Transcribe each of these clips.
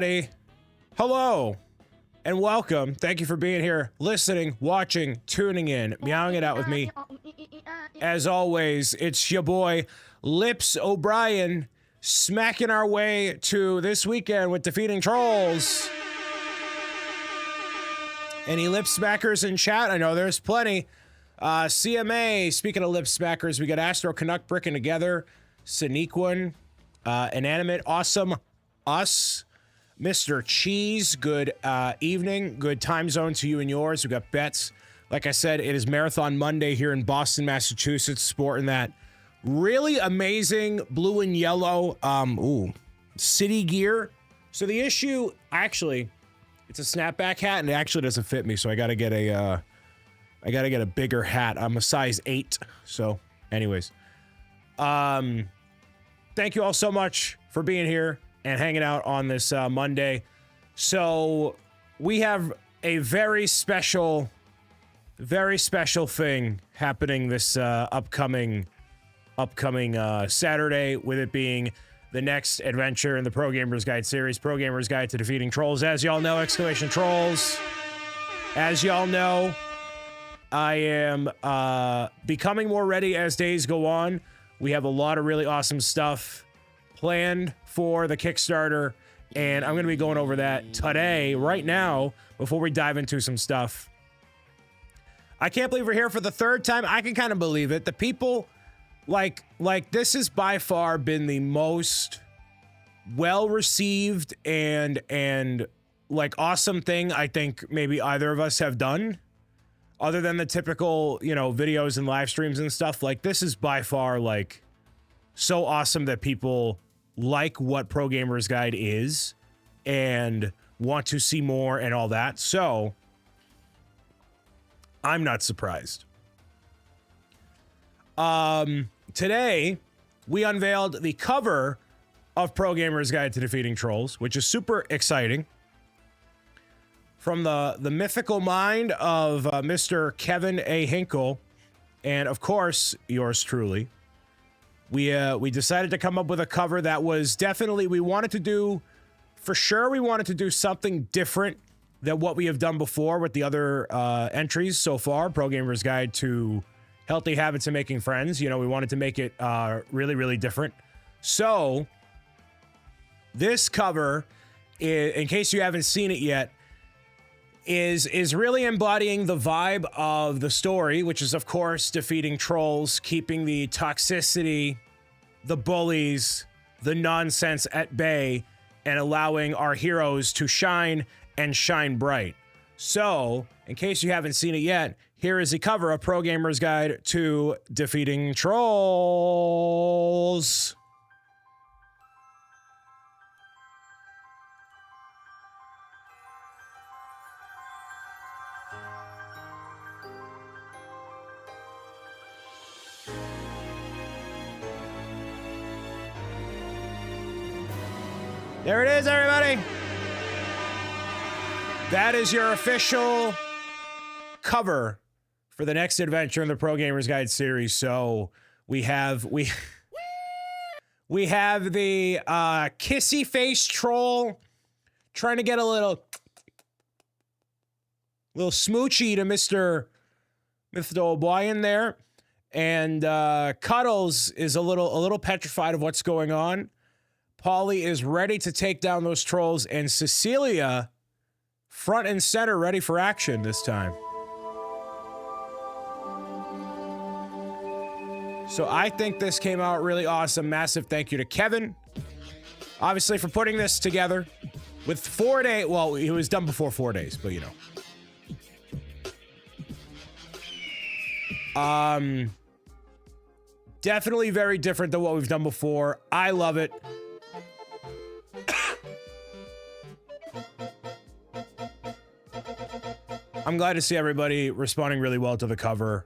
Hello and welcome. Thank you for being here, listening, watching, tuning in, meowing it out with me. As always, it's your boy BricksOBrian, smacking our way to this weekend with defeating trolls. Any lip smackers in chat? I know there's plenty. CMA, speaking of lip smackers, we got Astro Canuck bricking together, Sneakwin, Inanimate, Awesome, Us, Mr. Cheese, good evening, good time zone to you and yours. We got bets. Like I said, it is Marathon Monday here in Boston, Massachusetts, sporting that really amazing blue and yellow, city gear. So the issue, actually, it's a snapback hat and it actually doesn't fit me, so I gotta get a bigger hat. I'm a size 8, so anyways. Thank you all so much for being here and hanging out on this Monday. So we have a very special thing happening this upcoming Saturday, with it being the next adventure in the Pro Gamers Guide series, Pro Gamers Guide to Defeating Trolls. As y'all know, exclamation trolls. As y'all know, I am becoming more ready as days go on. We have a lot of really awesome stuff planned for the Kickstarter, and I'm going to be going over that today, right now, before we dive into some stuff. I can't believe we're here for the third time. I can kind of believe it. The people, like this has by far been the most well-received and like awesome thing I think maybe either of us have done, other than the typical, you know, videos and live streams and stuff. Like, this is by far, like, so awesome that people like what Pro Gamers Guide is and want to see more and all that. So I'm not surprised. Today we unveiled the cover of Pro Gamers Guide to Defeating Trolls, which is super exciting. From the mythical mind of Mr. Kevin A. Hinkle, and of course yours truly. We decided to come up with a cover that was definitely, we wanted to do something different than what we have done before with the other entries so far. Pro Gamers Guide to Healthy Habits and Making Friends. You know, we wanted to make it really, really different. So this cover, in case you haven't seen it yet, is really embodying the vibe of the story, which is, of course, defeating trolls, keeping the toxicity, the bullies, the nonsense at bay, and allowing our heroes to shine and shine bright. So, in case you haven't seen it yet, here is the cover of Pro Gamers Guide to Defeating Trolls. There it is, everybody. That is your official cover for the next adventure in the Pro Gamers Guide series. So we have the kissy face troll trying to get a little smoochy to Mr. O'Brien there, and Cuddles is a little petrified of what's going on. Polly is ready to take down those trolls, and Cecilia, front and center, ready for action this time. So I think this came out really awesome. Massive thank you to Kevin, obviously, for putting this together with 4 days. Well, it was done before 4 days, but you know. Definitely very different than what we've done before. I love it. I'm glad to see everybody responding really well to the cover.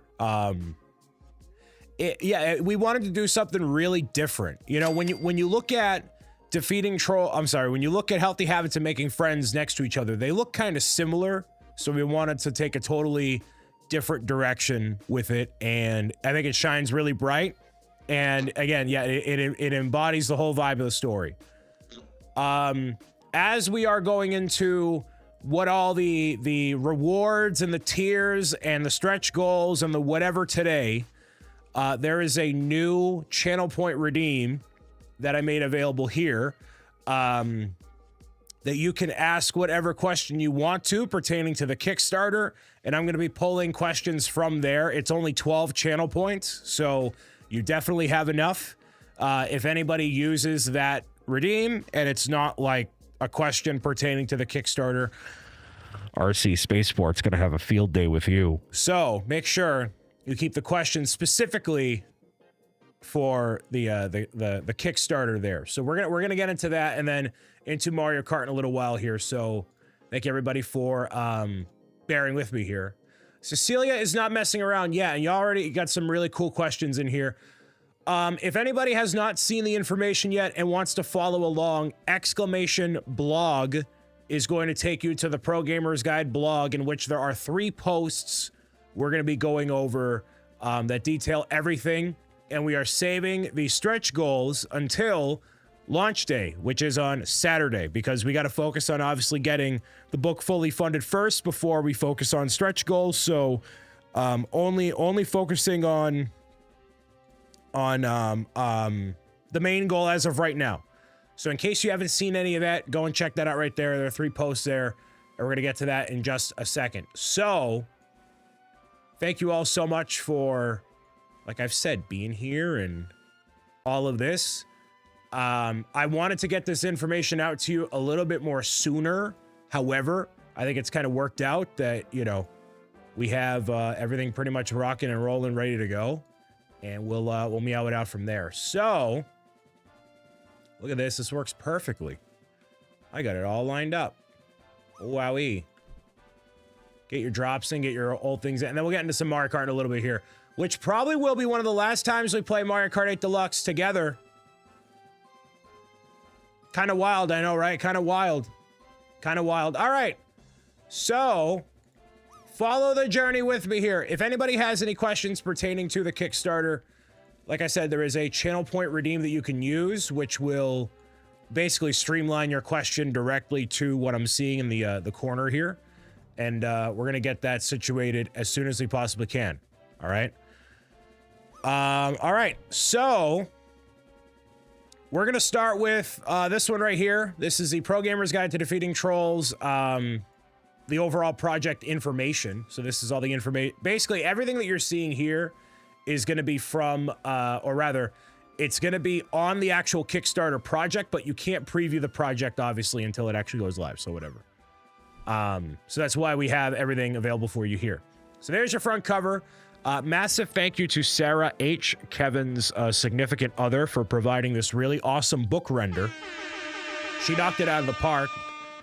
We wanted to do something really different. You know, when you look at when you look at Healthy Habits and Making Friends next to each other, they look kind of similar. So we wanted to take a totally different direction with it, and I think it shines really bright. And again, yeah, it embodies the whole vibe of the story. as we are going into what all the rewards and the tiers and the stretch goals and the whatever today, there is a new channel point redeem that I made available here, that you can ask whatever question you want to pertaining to the Kickstarter, and I'm going to be pulling questions from there. It's only 12 channel points, so you definitely have enough. If anybody uses that redeem and it's not like a question pertaining to the Kickstarter, RC Spaceport's going to have a field day with you. So make sure you keep the questions specifically for the Kickstarter there. So we're gonna get into that and then into Mario Kart in a little while here. So thank you everybody for bearing with me here. Cecilia is not messing around yet, and you already got some really cool questions in here. If anybody has not seen the information yet and wants to follow along, !blog is going to take you to the Pro Gamers Guide blog, in which there are 3 posts we're going to be going over that detail everything. And we are saving the stretch goals until launch day, which is on Saturday, because we got to focus on obviously getting the book fully funded first before we focus on stretch goals. So only focusing on the main goal as of right now. So in case you haven't seen any of that, go and check that out right there. There are 3 posts there, and we're going to get to that in just a second. So thank you all so much for, like I've said, being here and all of this. I wanted to get this information out to you a little bit more sooner. However, I think it's kind of worked out that, you know, we have everything pretty much rocking and rolling, ready to go. And we'll meow it out from there. So look at this. This works perfectly. I got it all lined up. Wowee. Get your drops in, get your old things in. And then we'll get into some Mario Kart in a little bit here, which probably will be one of the last times we play Mario Kart 8 Deluxe together. Kind of wild, I know, right? Kind of wild. Kind of wild. All right. So follow the journey with me here. If anybody has any questions pertaining to the Kickstarter, like I said, there is a channel point redeem that you can use, which will basically streamline your question directly to what I'm seeing in the corner here. And we're going to get that situated as soon as we possibly can. All right. All right. So we're going to start with this one right here. This is the Pro Gamer's Guide to Defeating Trolls. The overall project information. So this is all the information. Basically, everything that you're seeing here is going to be from, or rather, it's going to be on the actual Kickstarter project, but you can't preview the project, obviously, until it actually goes live. So whatever. So that's why we have everything available for you here. So there's your front cover. Massive thank you to Sarah H., Kevin's significant other, for providing this really awesome book render. She knocked it out of the park.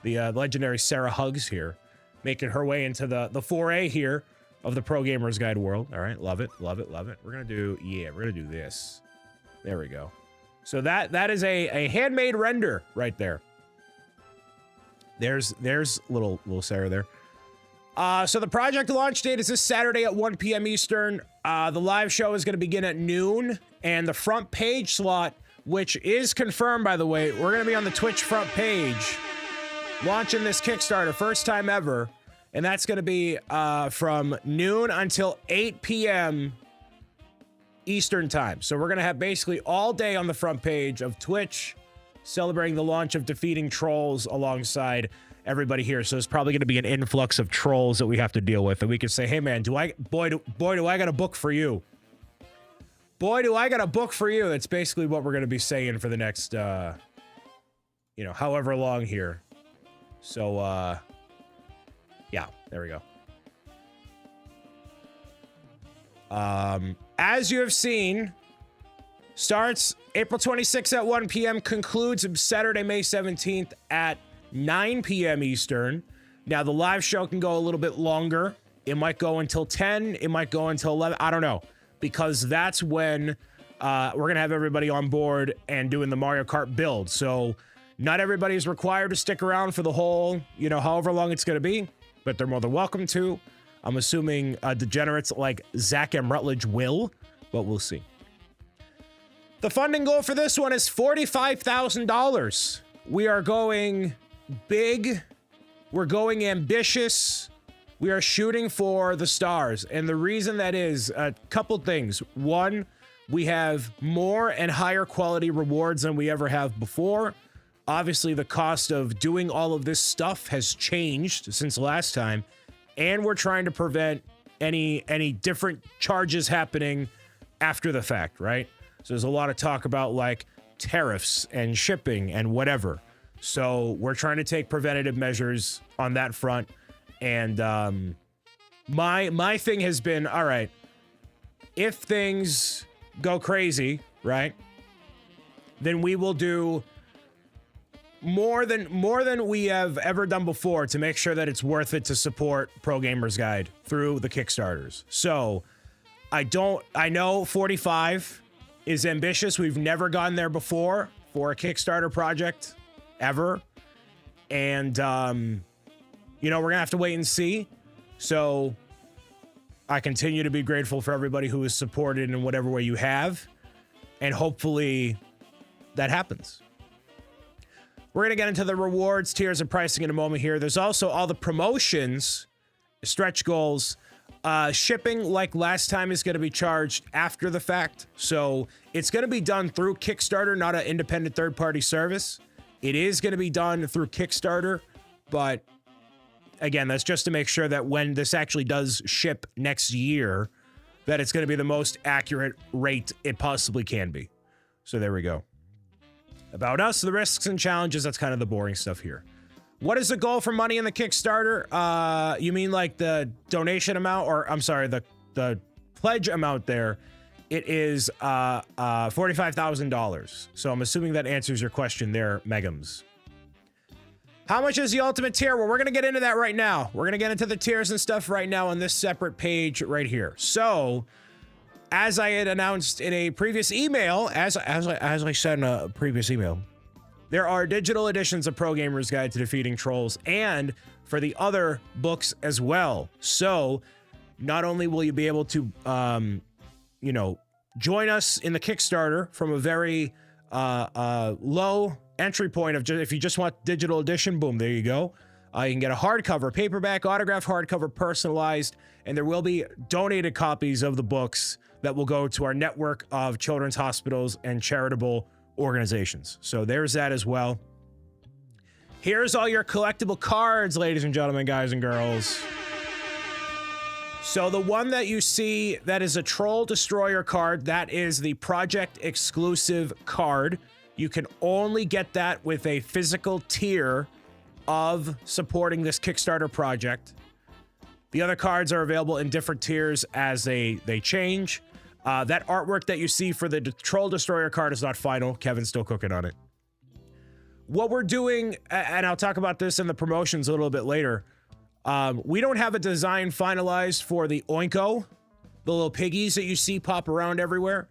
The legendary Sarah Hugs here, making her way into the 4A here of the Pro Gamers Guide world. All right, love it, love it, love it. We're gonna do, yeah, we're gonna do this. There we go. So that is a handmade render right there. There's little Sarah there. So the project launch date is this Saturday at 1 p.m. Eastern. The live show is going to begin at noon, and the front page slot, which is confirmed, by the way, we're going to be on the Twitch front page launching this Kickstarter, first time ever, and that's going to be from noon until 8 p.m. Eastern time. So we're going to have basically all day on the front page of Twitch celebrating the launch of Defeating Trolls alongside everybody here. So there's probably going to be an influx of trolls that we have to deal with, and we can say, hey man, do I got a book for you. Boy, do I got a book for you. That's basically what we're going to be saying for the next, you know, however long here. So, yeah, there we go. As you have seen, starts April 26th at 1 p.m., concludes Saturday, May 17th at 9 p.m. Eastern. Now, the live show can go a little bit longer. It might go until 10. It might go until 11. I don't know, because that's when we're going to have everybody on board and doing the Mario Kart build. So not everybody is required to stick around for the whole, you know, however long it's going to be, but they're more than welcome to. I'm assuming degenerates like Zach M. Rutledge will, but we'll see. The funding goal for this one is $45,000. We are going big. We're going ambitious. We are shooting for the stars. And the reason that is a couple things. One, we have more and higher quality rewards than we ever have before. Obviously, the cost of doing all of this stuff has changed since last time. And we're trying to prevent any different charges happening after the fact, right? So there's a lot of talk about like tariffs and shipping and whatever. So we're trying to take preventative measures on that front. And my thing has been, all right, if things go crazy, right, then we will do more than we have ever done before to make sure that it's worth it to support Pro Gamers Guide through the Kickstarters. So I know 45 is ambitious. We've never gone there before for a Kickstarter project ever. And, you know, we're gonna have to wait and see. So I continue to be grateful for everybody who has supported in whatever way you have. And hopefully that happens. We're going to get into the rewards, tiers, and pricing in a moment here. There's also all the promotions, stretch goals. Shipping, like last time, is going to be charged after the fact. So it's going to be done through Kickstarter, not an independent third-party service. It is going to be done through Kickstarter. But again, that's just to make sure that when this actually does ship next year, that it's going to be the most accurate rate it possibly can be. So there we go. About us, the risks and challenges, that's kind of the boring stuff here. What is the goal for money in the Kickstarter? You mean like the donation amount, or I'm sorry, the pledge amount there? It is $45,000. So I'm assuming that answers your question there, Megams. How much is the ultimate tier? Well, we're going to get into that right now. We're going to get into the tiers and stuff right now on this separate page right here. So as I had announced in a previous email, as I said in a previous email, there are digital editions of Pro Gamer's Guide to Defeating Trolls and for the other books as well. So not only will you be able to, you know, join us in the Kickstarter from a very low entry point of if you just want digital edition, boom, there you go. You can get a hardcover, paperback, autograph hardcover, personalized, and there will be donated copies of the books that will go to our network of children's hospitals and charitable organizations. So there's that as well. Here's all your collectible cards, ladies and gentlemen, guys and girls. So the one that you see that is a Troll Destroyer card, that is the project exclusive card. You can only get that with a physical tier of supporting this Kickstarter project. The other cards are available in different tiers as they change. That artwork that you see for the Troll Destroyer card is not final. Kevin's still cooking on it. What we're doing, and I'll talk about this in the promotions a little bit later, we don't have a design finalized for the Oinko, the little piggies that you see pop around everywhere.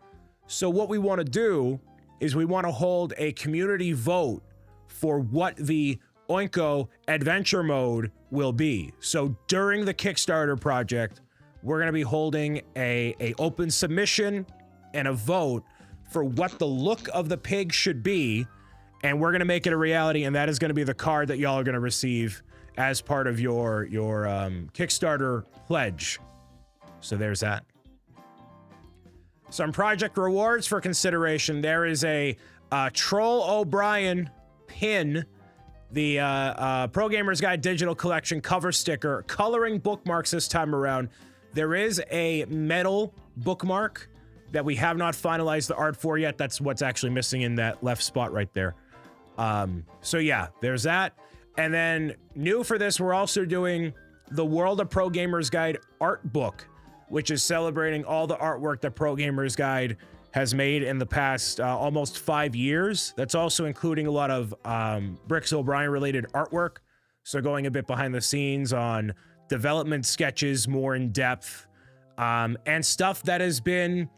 So what we want to do is we want to hold a community vote for what the Oinko adventure mode will be. So during the Kickstarter project, we're going to be holding a open submission and a vote for what the look of the pig should be, and we're going to make it a reality, and that is going to be the card that y'all are going to receive as part of your Kickstarter pledge. So there's that. Some project rewards for consideration. There is a TROLL-NAMENT pin, the Pro Gamer's Guide Digital Collection cover sticker, coloring bookmarks this time around. There is a metal bookmark that we have not finalized the art for yet. That's what's actually missing in that left spot right there. So yeah, there's that. And then new for this, we're also doing the World of Pro Gamers Guide art book, which is celebrating all the artwork that Pro Gamers Guide has made in the past almost 5 years. That's also including a lot of BricksOBrian related artwork. So going a bit behind the scenes on development sketches, more in depth, and stuff that has been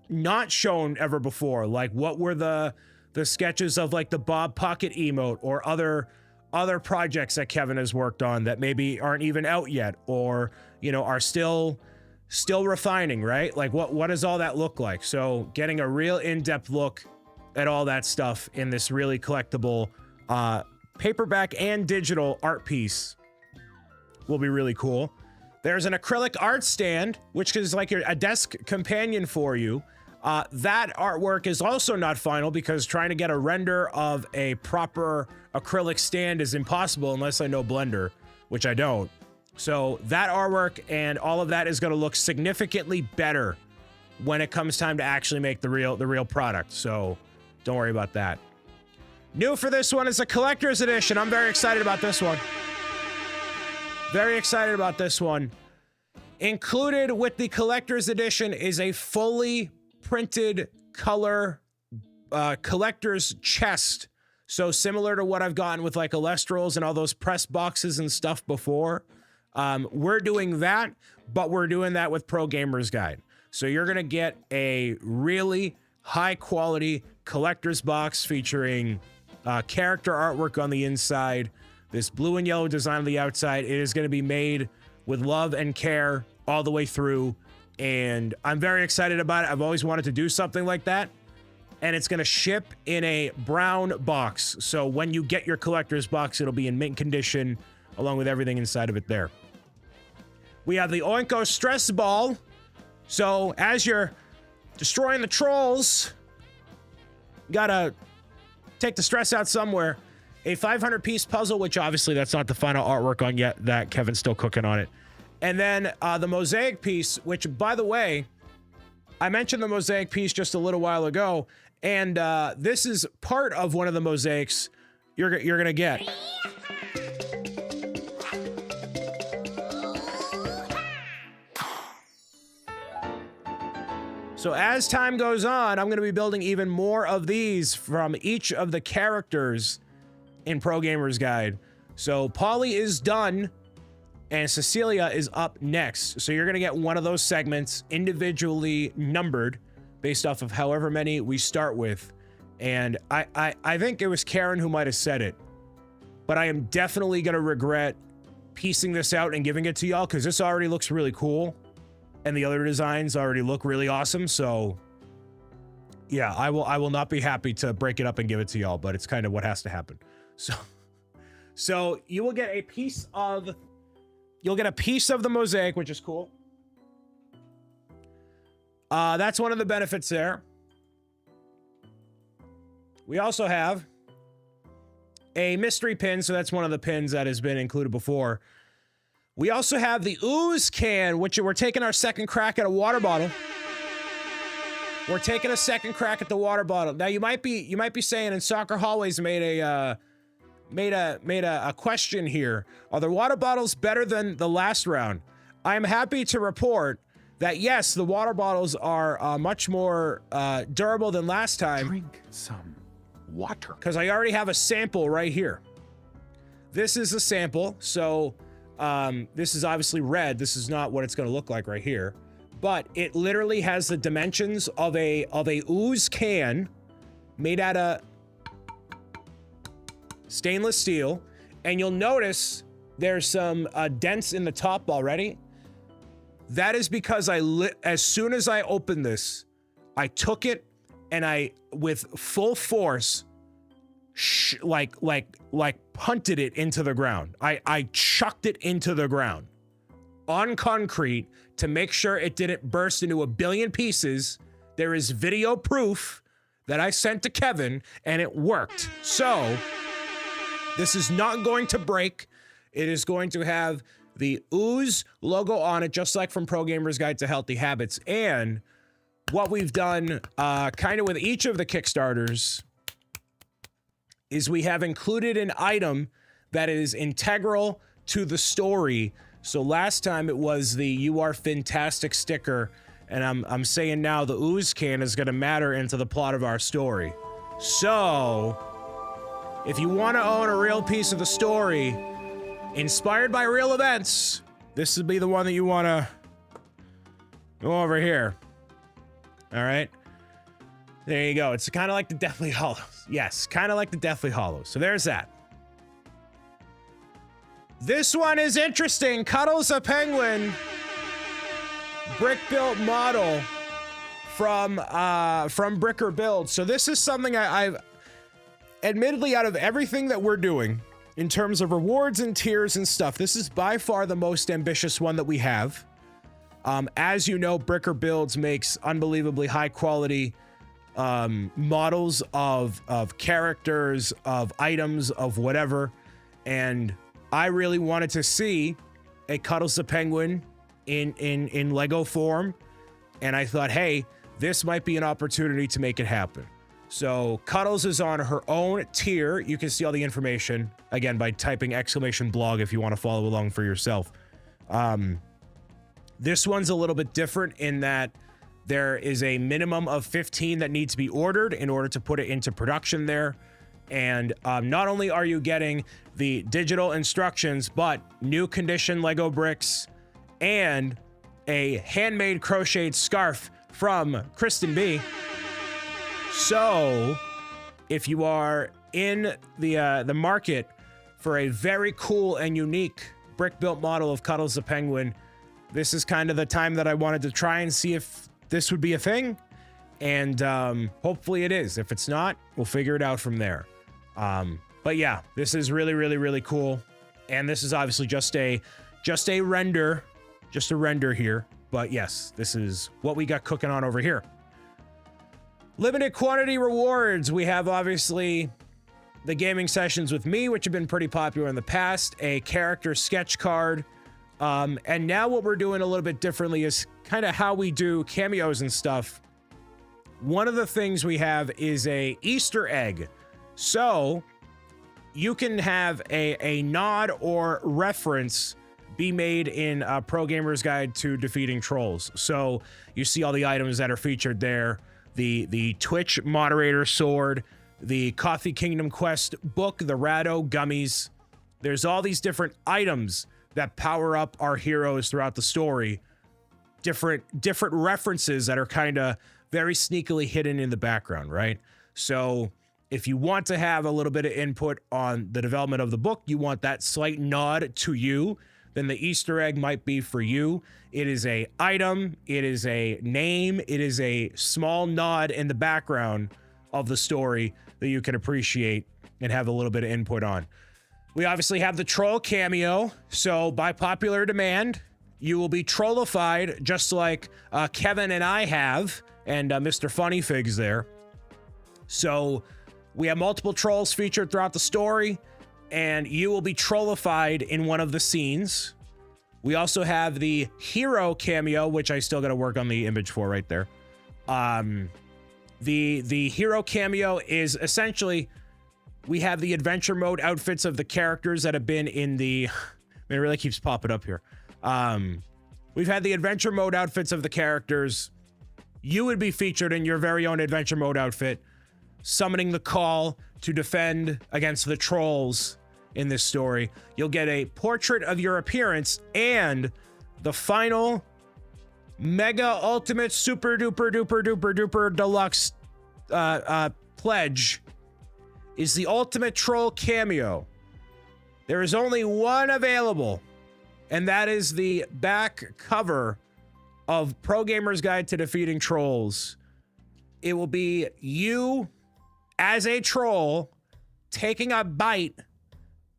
not shown ever before. Like what were the sketches of like the Bob Pocket emote or other projects that Kevin has worked on that maybe aren't even out yet, or, you know, are still refining, right? Like what does all that look like? So getting a real in-depth look at all that stuff in this really collectible paperback and digital art piece will be really cool. There's an acrylic art stand, which is like a desk companion for you. That artwork is also not final because trying to get a render of a proper acrylic stand is impossible unless I know Blender, which I don't. So that artwork and all of that is going to look significantly better when it comes time to actually make the real product. So don't worry about that. New for this one is a collector's edition. I'm very excited about this one. Very excited about this one. Included with the collector's edition is a fully printed color collector's chest. So similar to what I've gotten with like Alestrals and all those press boxes and stuff before. We're doing that, but we're doing that with Pro Gamer's Guide. So you're going to get a really high quality collector's box featuring character artwork on the inside, this blue and yellow design on the outside. It is going to be made with love and care all the way through. And I'm very excited about it. I've always wanted to do something like that. And it's going to ship in a brown box. So when you get your collector's box, it'll be in mint condition along with everything inside of it there. We have the Oinko Stress Ball. So as you're destroying the trolls, you gotta take the stress out somewhere. A 500-piece puzzle, which obviously that's not the final artwork on yet. That Kevin's still cooking on it. And then the mosaic piece, which, by the way, I mentioned the mosaic piece just a little while ago, and this is part of one of the mosaics you're gonna get. So as time goes on, I'm going to be building even more of these from each of the characters in Pro Gamer's Guide. So Polly is done, and Cecilia is up next. So you're going to get one of those segments individually numbered based off of however many we start with. And I think it was Karen who might have said it, but I am definitely going to regret piecing this out and giving it to y'all because this already looks really cool. And the other designs already look really awesome, so yeah, I will not be happy to break it up and give it to y'all, but it's kind of what has to happen. So you will get a piece of the mosaic, which is cool. That's one of the benefits there. We also have a mystery pin, so that's one of the pins that has been included before. We also have the ooze can, which we're taking our second crack at a water bottle. We're taking a second crack at the water bottle. Now you might be saying, and Soccer Hallways made a question here. Are the water bottles better than the last round? I am happy to report that yes, the water bottles are much more durable than last time. Drink some water. Because I already have a sample right here. This is a sample, so this is obviously red. This is not what it's going to look like right here, but it literally has the dimensions of a ooze can made out of stainless steel. And you'll notice there's some dents in the top already. That is because as soon as I opened this, I took it and I, with full force, like punted it into the ground. I chucked it into the ground on concrete to make sure it didn't burst into a billion pieces. There is video proof that I sent to Kevin and it worked. So this is not going to break. It is going to have the ooze logo on it, just like from Pro Gamer's Guide to Healthy Habits. And what we've done kind of with each of the Kickstarters is we have included an item that is integral to the story. So last time it was the "You Are Fantastic" sticker, and I'm saying now the ooze can is going to matter into the plot of our story. So if you want to own a real piece of the story inspired by real events, this would be the one that you want to go over here. All right. There you go. It's kind of like the Deathly Hollows. Yes, kind of like the Deathly Hollows. So there's that. This one is interesting. Cuddles a penguin. Brick-built model from Brick or Build. So this is something admittedly, out of everything that we're doing in terms of rewards and tiers and stuff, this is by far the most ambitious one that we have. As you know, Bricker Builds makes unbelievably high quality models of characters, of items, of whatever. And I really wanted to see a Cuddles the Penguin in Lego form. And I thought, hey, this might be an opportunity to make it happen. So Cuddles is on her own tier. You can see all the information, again, by typing !blog if you want to follow along for yourself. This one's a little bit different in that there is a minimum of 15 that needs to be ordered in order to put it into production there. And not only are you getting the digital instructions, but new condition Lego bricks and a handmade crocheted scarf from Kristen B. So if you are in the market for a very cool and unique brick built model of Cuddles the Penguin, this is kind of the time that I wanted to try and see if this would be a thing. And hopefully it is. If it's not, we'll figure it out from there. But yeah, this is really, really, really cool. And this is obviously just a render here. But yes, this is what we got cooking on over here. Limited quantity rewards. We have obviously the gaming sessions with me, which have been pretty popular in the past, a character sketch card. And now what we're doing a little bit differently is kind of how we do cameos and stuff. One of the things we have is a Easter egg. So you can have a nod or reference be made in Pro Gamer's Guide to Defeating Trolls. So you see all the items that are featured there. The Twitch moderator sword, the Coffee Kingdom Quest book, the Rado gummies. There's all these different items that power up our heroes throughout the story. Different references that are kind of very sneakily hidden in the background, right? So if you want to have a little bit of input on the development of the book, you want that slight nod to you, then the Easter egg might be for you. It is a item, it is a name, it is a small nod in the background of the story that you can appreciate and have a little bit of input on. We obviously have the troll cameo, so by popular demand, you will be trollified just like Kevin and I have, and Mr. Funny Figs there. So we have multiple trolls featured throughout the story, and you will be trollified in one of the scenes. We also have the hero cameo, which I still got to work on the image for right there. The hero cameo is essentially, we have the adventure mode outfits of the characters that have been in the, it really keeps popping up here. We've had the adventure mode outfits of the characters. You would be featured in your very own adventure mode outfit, summoning the call to defend against the trolls in this story. You'll get a portrait of your appearance, and the final mega ultimate super duper duper duper duper deluxe pledge is the ultimate troll cameo. There is only one available, and that is the back cover of Pro Gamer's Guide to Defeating Trolls. It will be you as a troll taking a bite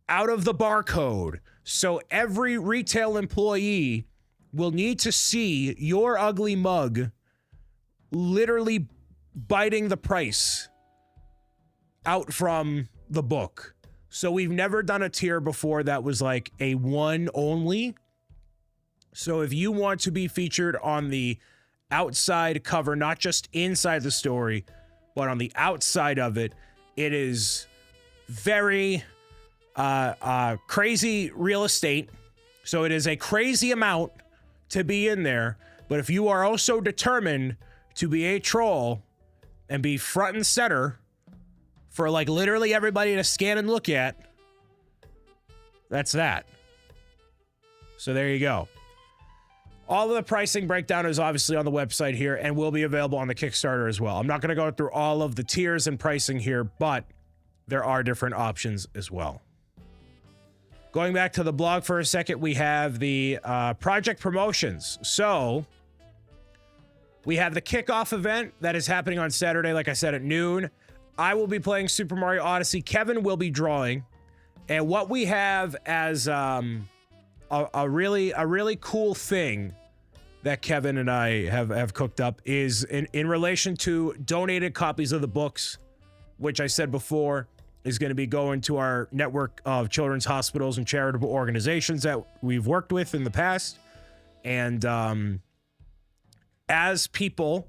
out of the barcode. So every retail employee will need to see your ugly mug literally biting the price out from the book. So we've never done a tier before that was like a one only. So if you want to be featured on the outside cover, not just inside the story, but on the outside of it, it is very crazy real estate. So it is a crazy amount to be in there. But if you are also determined to be a troll and be front and center for like literally everybody to scan and look at, that's that. So there you go. All of the pricing breakdown is obviously on the website here and will be available on the Kickstarter as well. I'm not going to go through all of the tiers and pricing here, but there are different options as well. Going back to the blog for a second, we have the project promotions. So we have the kickoff event that is happening on Saturday, like I said, at noon. I will be playing Super Mario Odyssey. Kevin will be drawing. And what we have as a really cool thing that Kevin and I have cooked up is in relation to donated copies of the books, which I said before is going to be going to our network of children's hospitals and charitable organizations that we've worked with in the past. And as people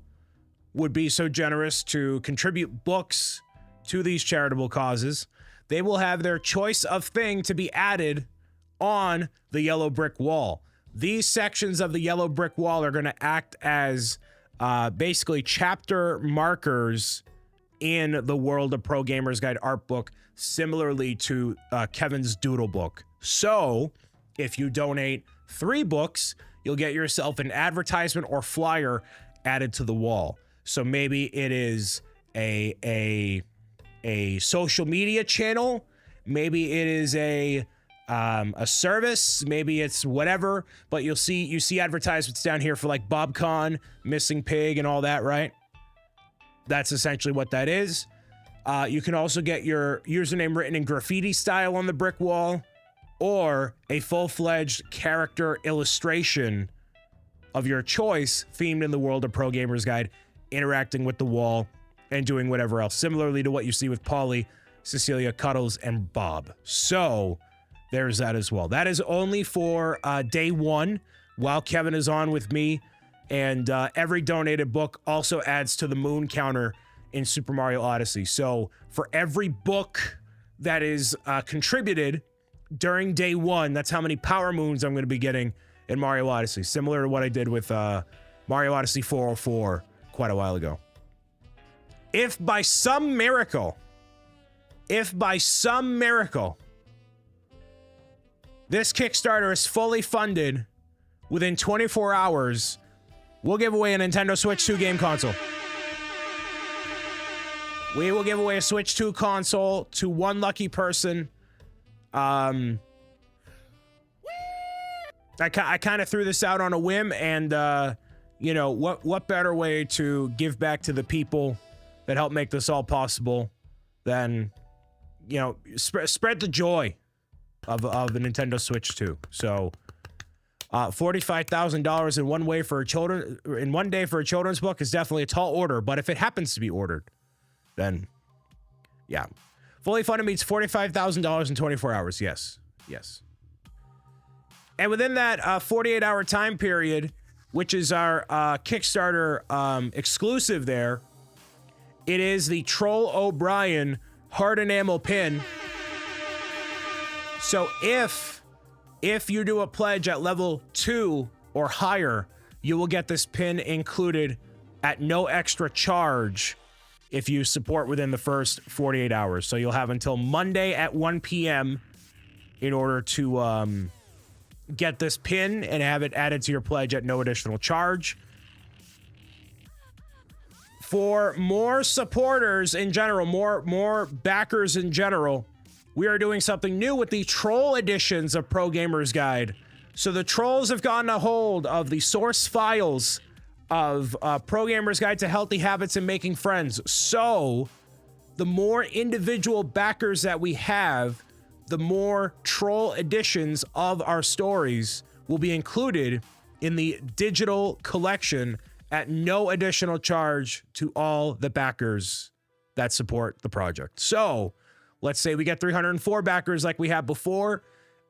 would be so generous to contribute books to these charitable causes, they will have their choice of thing to be added on the yellow brick wall. These sections of the yellow brick wall are going to act as basically chapter markers in the World of Pro Gamers Guide art book, similarly to Kevin's doodle book. So if you donate 3 books, you'll get yourself an advertisement or flyer added to the wall. So maybe it is a social media channel, maybe it is a service, maybe it's whatever, but you see advertisements down here for like BobCon, Missing Pig, and all that, right? That's essentially what that is. You can also get your username written in graffiti style on the brick wall, or a full-fledged character illustration of your choice themed in the World of Pro Gamers Guide, interacting with the wall and doing whatever else, similarly to what you see with Polly, Cecilia, Cuddles, and Bob. So there's that as well. That is only for day 1 while Kevin is on with me, and every donated book also adds to the moon counter in Super Mario Odyssey. So for every book that is contributed during day 1, that's how many power moons I'm going to be getting in Mario Odyssey, similar to what I did with Mario Odyssey 404 quite a while ago. If by some miracle, this Kickstarter is fully funded within 24 hours, we'll give away a Nintendo Switch 2 game console. We will give away a Switch 2 console to one lucky person. I kind of threw this out on a whim, and you know, what better way to give back to the people that help make this all possible than, you know, spread the joy of the Nintendo Switch 2. So $45,000 in one day for a children's book is definitely a tall order, but if it happens to be ordered, then yeah. Fully funded means $45,000 in 24 hours. Yes. And within that 48-hour time period, which is our Kickstarter exclusive there, it is the TROLL-NAMENT hard enamel pin. So if you do a pledge at level 2 or higher, you will get this pin included at no extra charge if you support within the first 48 hours. So you'll have until Monday at 1 p.m. in order to get this pin and have it added to your pledge at no additional charge. For more supporters in general, more backers in general, we are doing something new with the troll editions of Pro Gamers Guide. So the trolls have gotten a hold of the source files of Pro Gamers Guide to Healthy Habits and Making Friends. So the more individual backers that we have, the more troll editions of our stories will be included in the digital collection at no additional charge to all the backers that support the project. So let's say we get 304 backers like we had before,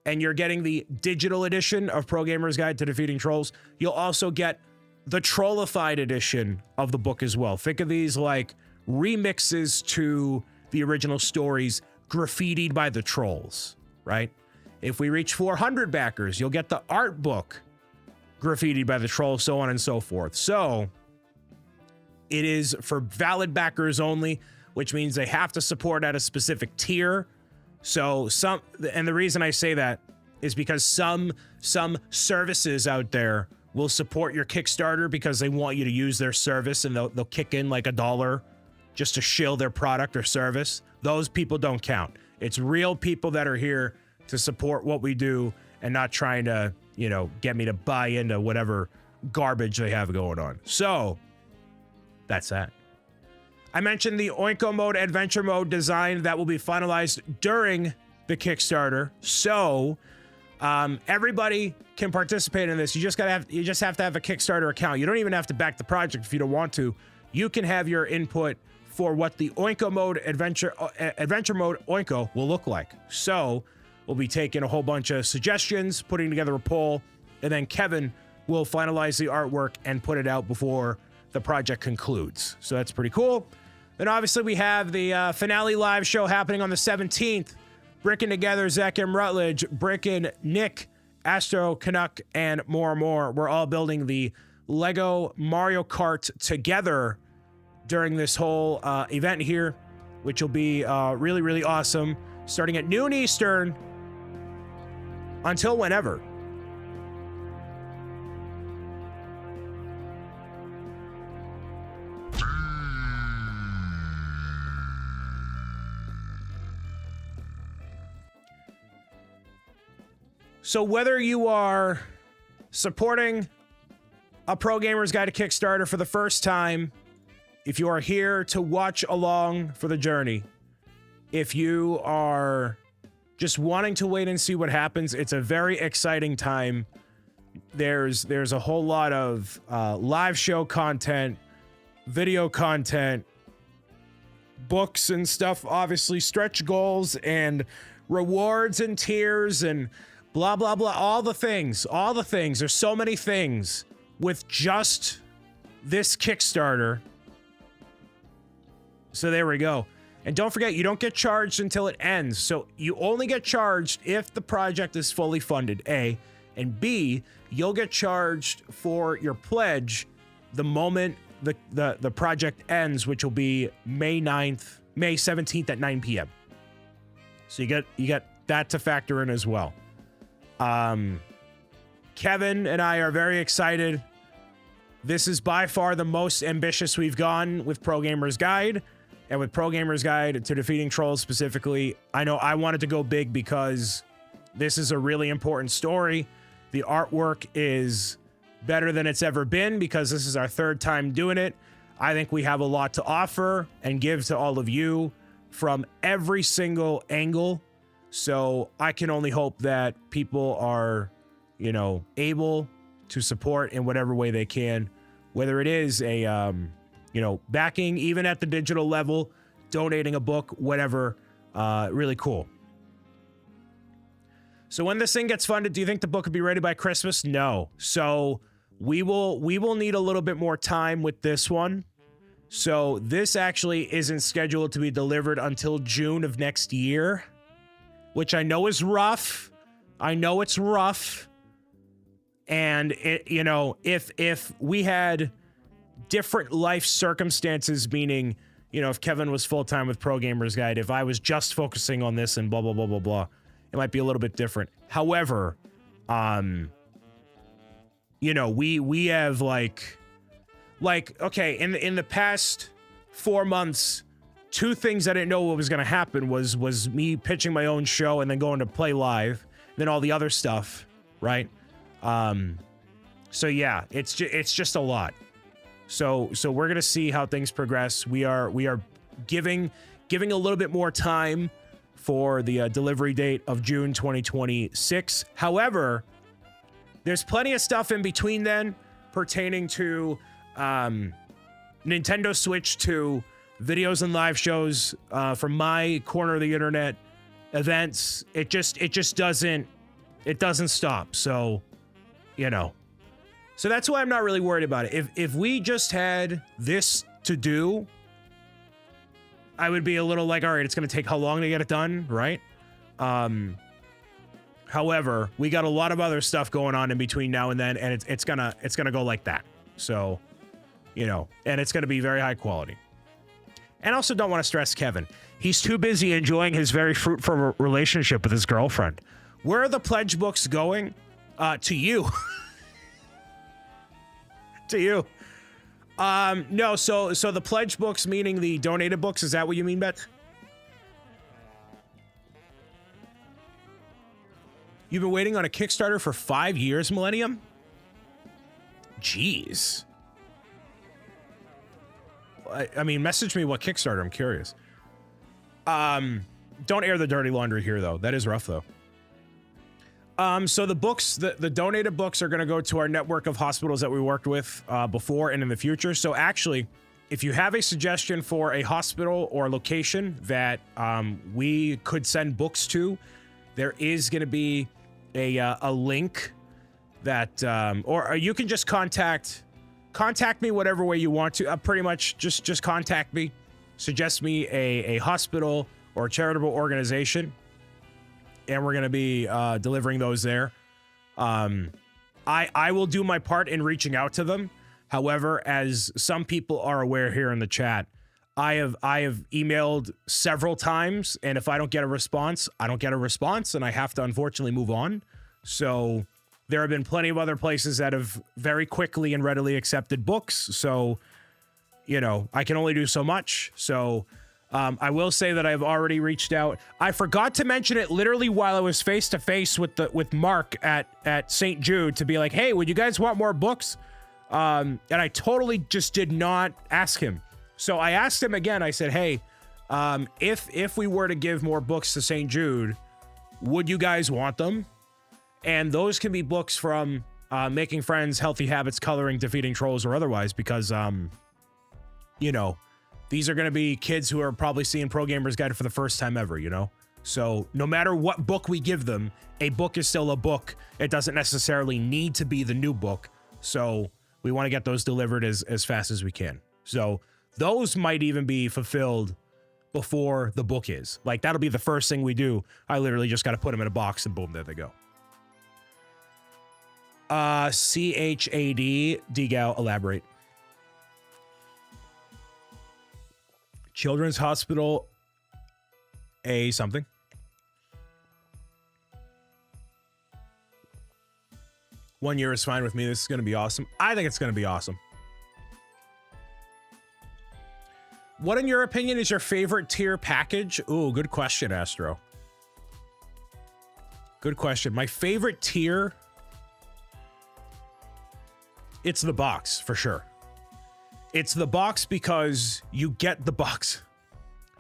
and you're getting the digital edition of Pro Gamers Guide to Defeating Trolls. You'll also get the trollified edition of the book as well. Think of these like remixes to the original stories graffitied by the trolls, right? If we reach 400 backers, you'll get the art book graffitied by the trolls, so on and so forth. So it is for valid backers only, which means they have to support at a specific tier. So and the reason I say that is because some services out there will support your Kickstarter because they want you to use their service, and they'll kick in like $1 just to shill their product or service. Those people don't count. It's real people that are here to support what we do and not trying to, you know, get me to buy into whatever garbage they have going on. So that's that. I mentioned the Oinko mode, adventure mode design that will be finalized during the Kickstarter. So everybody can participate in this. You just have to have a Kickstarter account. You don't even have to back the project if you don't want to. You can have your input for what the Oinko mode adventure mode Oinko will look like. So we'll be taking a whole bunch of suggestions, putting together a poll, and then Kevin will finalize the artwork and put it out before the project concludes. So that's pretty cool. Then obviously we have the finale live show happening on the 17th. Bricking together Zach and Rutledge, Brickin' Nick, Astro, Canuck, and more. We're all building the Lego Mario Kart together during this whole event here, which will be really, really awesome. Starting at noon Eastern until whenever. So whether you are supporting a Pro Gamer's Guide to Kickstarter for the first time, if you are here to watch along for the journey, if you are just wanting to wait and see what happens, it's a very exciting time. There's a whole lot of live show content, video content, books and stuff, obviously stretch goals and rewards and tiers and blah, blah, blah, all the things. There's so many things with just this Kickstarter. So there we go. And don't forget, you don't get charged until it ends. So you only get charged if the project is fully funded, A. And B, you'll get charged for your pledge the moment the project ends, which will be May 17th at 9 p.m. So you get that to factor in as well. Kevin and I are very excited. This is by far the most ambitious we've gone with Pro Gamer's Guide, and with Pro Gamer's Guide to Defeating Trolls specifically. I know I wanted to go big because this is a really important story. The artwork is better than it's ever been because this is our third time doing it. I think we have a lot to offer and give to all of you from every single angle. So I can only hope that people are, able to support in whatever way they can, whether it is a, backing, even at the digital level, donating a book, whatever. Really cool. So when this thing gets funded, do you think the book will be ready by Christmas? No. So we will need a little bit more time with this one. So this actually isn't scheduled to be delivered until June of next year, which I know is rough. I know it's rough. And if we had different life circumstances, meaning, if Kevin was full-time with Pro Gamer's Guide, if I was just focusing on this and blah, blah, blah, blah, blah, it might be a little bit different. However, we have like, okay, in the past 4 months, two things I didn't know what was going to happen was me pitching my own show and then going to play live, then all the other stuff, right? So yeah, it's just a lot. So we're going to see how things progress. We are giving a little bit more time for the delivery date of June 2026. However, there's plenty of stuff in between then pertaining to Nintendo Switch 2 videos and live shows from my corner of the internet, events. It just doesn't stop. So, so that's why I'm not really worried about it. If we just had this to do, I would be a little like, all right, it's going to take how long to get it done, right? However, we got a lot of other stuff going on in between now and then, and it's gonna go like that. So, and it's gonna be very high quality. And also don't want to stress Kevin. He's too busy enjoying his very fruitful relationship with his girlfriend. Where are the pledge books going? To you. To you. No, so the pledge books, meaning the donated books, is that what you mean, Bet? You've been waiting on a Kickstarter for 5 years, Millennium? Jeez. I mean, message me what Kickstarter. I'm curious. Don't air the dirty laundry here, though. That is rough, though. So the books, the donated books are going to go to our network of hospitals that we worked with before and in the future. So actually, if you have a suggestion for a hospital or location that we could send books to, there is going to be a link that, or you can just contact me whatever way you want to. Pretty much just contact me. Suggest me a hospital or a charitable organization, and we're going to be delivering those there. I will do my part in reaching out to them. However, as some people are aware here in the chat, I have emailed several times, and if I don't get a response, I don't get a response, and I have to unfortunately move on. So there have been plenty of other places that have very quickly and readily accepted books. So, you know, I can only do so much. So I will say that I've already reached out. I forgot to mention it literally while I was face to face with Mark at St. Jude to be like, hey, would you guys want more books? And I totally just did not ask him. So I asked him again. I said, hey, if we were to give more books to St. Jude, would you guys want them? And those can be books from Making Friends, Healthy Habits, Coloring, Defeating Trolls, or otherwise, because, you know, these are going to be kids who are probably seeing Pro Gamer's Guide for the first time ever, you know? So no matter what book we give them, a book is still a book. It doesn't necessarily need to be the new book. So we want to get those delivered as fast as we can. So those might even be fulfilled before the book is. Like, that'll be the first thing we do. I literally just got to put them in a box and boom, there they go. CHAD, Degal, elaborate. Children's Hospital, a something. One year is fine with me. This is going to be awesome. I think it's going to be awesome. What, in your opinion, is your favorite tier package? Ooh, good question, Astro. Good question. My favorite tier, it's the box, for sure. It's the box because you get the box.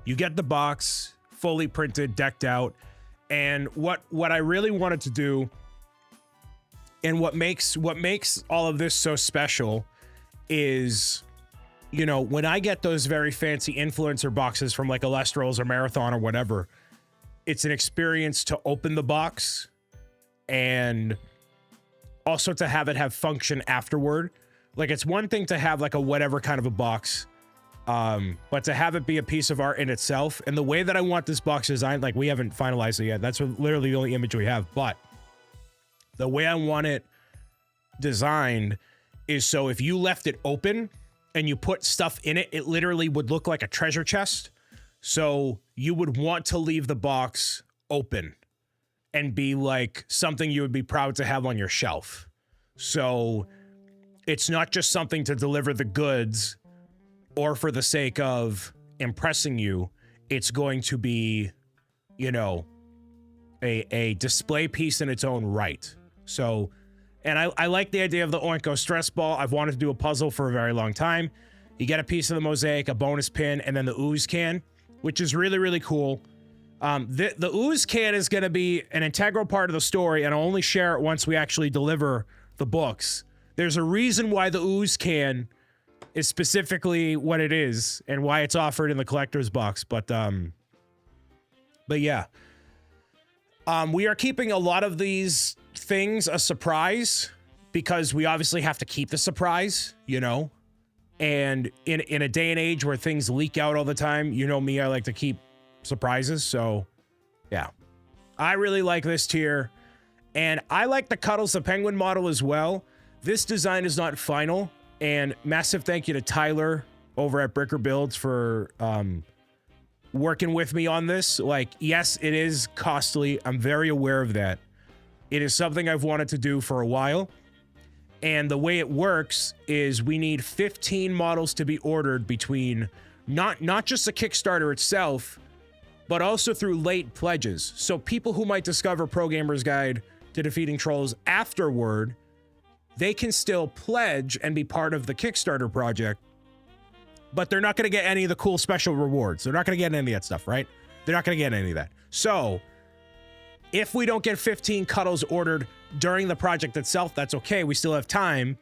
You get the box, fully printed, decked out. And what I really wanted to do, and what makes all of this so special is, you know, when I get those very fancy influencer boxes from like Alestrals or Marathon or whatever, it's an experience to open the box and also to have it have function afterward. Like, it's one thing to have like a whatever kind of a box, but to have it be a piece of art in itself. And the way that I want this box designed, like, we haven't finalized it yet. That's literally the only image we have. But the way I want it designed is so if you left it open and you put stuff in it, it literally would look like a treasure chest. So you would want to leave the box open and be like something you would be proud to have on your shelf. So it's not just something to deliver the goods or for the sake of impressing you. It's going to be, you know, a display piece in its own right. So, and I like the idea of the Oinko stress ball. I've wanted to do a puzzle for a very long time. You get a piece of the mosaic, a bonus pin, and then the ooze can, which is really, really cool. The ooze can is going to be an integral part of the story, and I'll only share it once we actually deliver the books. There's a reason why the ooze can is specifically what it is and why it's offered in the collector's box. But yeah, we are keeping a lot of these things a surprise because we obviously have to keep the surprise, you know, and in a day and age where things leak out all the time, you know me, I like to keep surprises. So yeah, I really like this tier, and I like the Cuddles the Penguin model as well. This design is not final, and massive thank you to Tyler over at Bricker Builds for working with me on this. Like, yes, it is costly. I'm very aware of that. It is something I've wanted to do for a while. And the way it works is we need 15 models to be ordered between not just the Kickstarter itself, but also through late pledges. So people who might discover Pro Gamer's Guide to Defeating Trolls afterward, they can still pledge and be part of the Kickstarter project. but they're not going to get any of the cool special rewards. They're not going to get any of that stuff, right? They're not going to get any of that. So if we don't get 15 cuddles ordered during the project itself, that's okay. We still have time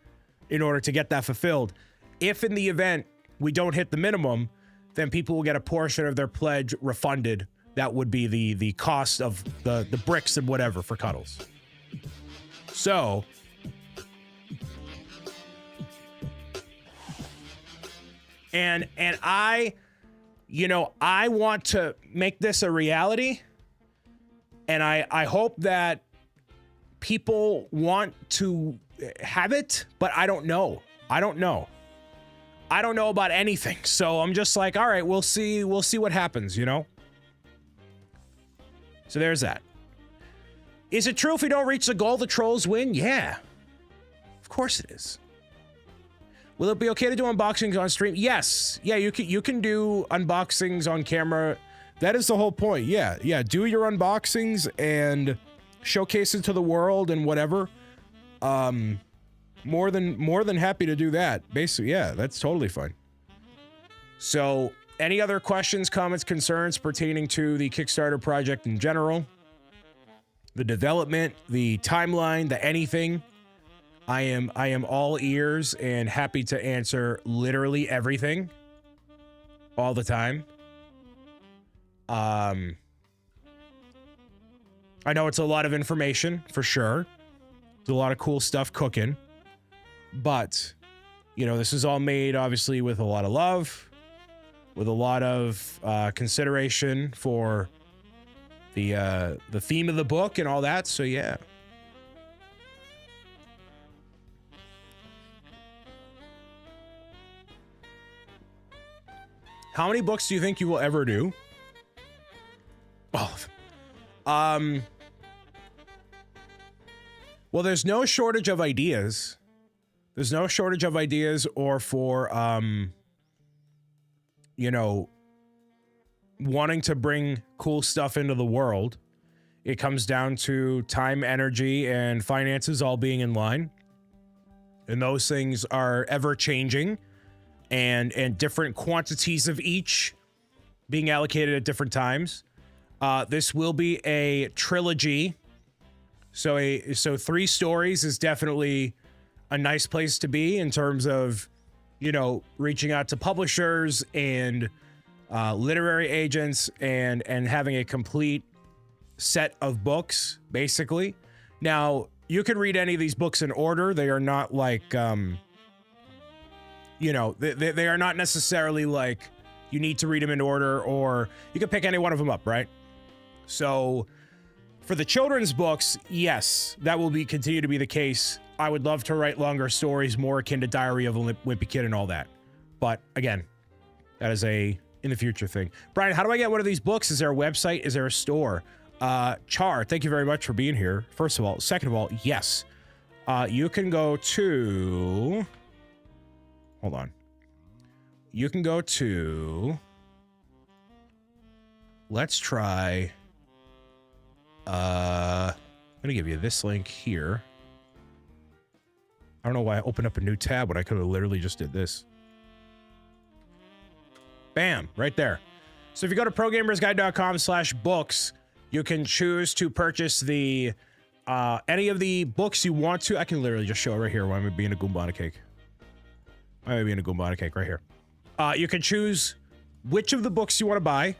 in order to get that fulfilled. If in the event we don't hit the minimum, then people will get a portion of their pledge refunded. That would be the cost of the bricks and whatever for cuddles. So and I, you know, I want to make this a reality, and I hope that people want to have it, but I don't know. I don't know about anything. So I'm just like, all right, we'll see what happens, you know? So there's that. Is it true if we don't reach the goal, the trolls win? Yeah. Of course it is. Will it be okay to do unboxings on stream? Yes. Yeah, you can do unboxings on camera. That is the whole point. Yeah. Yeah, do your unboxings and showcase it to the world and whatever. More than happy to do that. Basically, yeah, that's totally fine. So, any other questions, comments, concerns pertaining to the Kickstarter project in general? The development, the timeline, the anything? I am all ears and happy to answer literally everything all the time. I know it's a lot of information for sure. There's a lot of cool stuff cooking. But, you know, this is all made, obviously, with a lot of love, with a lot of consideration for the theme of the book and all that. So, yeah. How many books do you think you will ever do? All of them. Well, there's no shortage of ideas. There's no shortage of ideas or for, you know, wanting to bring cool stuff into the world. It comes down to time, energy, and finances all being in line. And those things are ever changing and different quantities of each being allocated at different times. This will be a trilogy. So 3 stories is definitely a nice place to be in terms of, you know, reaching out to publishers and literary agents and having a complete set of books, basically. Now, you can read any of these books in order. They are not like, you know, they are not necessarily like you need to read them in order, or you can pick any one of them up, right? So for the children's books, yes, that will continue to be the case. I would love to write longer stories, more akin to Diary of a Wimpy Kid and all that. But again, that is a in the future thing. Brian, how do I get one of these books? Is there a website? Is there a store? Char, thank you very much for being here. First of all. Second of all, yes. You can go to... Hold on. You can go to... Let's try... I'm going to give you this link here. I don't know why I opened up a new tab when I could have literally just did this. Bam, right there. So if you go to progamersguide.com/books, you can choose to purchase the any of the books you want to. I can literally just show it right here why I'm being a Goombana cake. Why am I being a Goombana cake right here? You can choose which of the books you want to buy,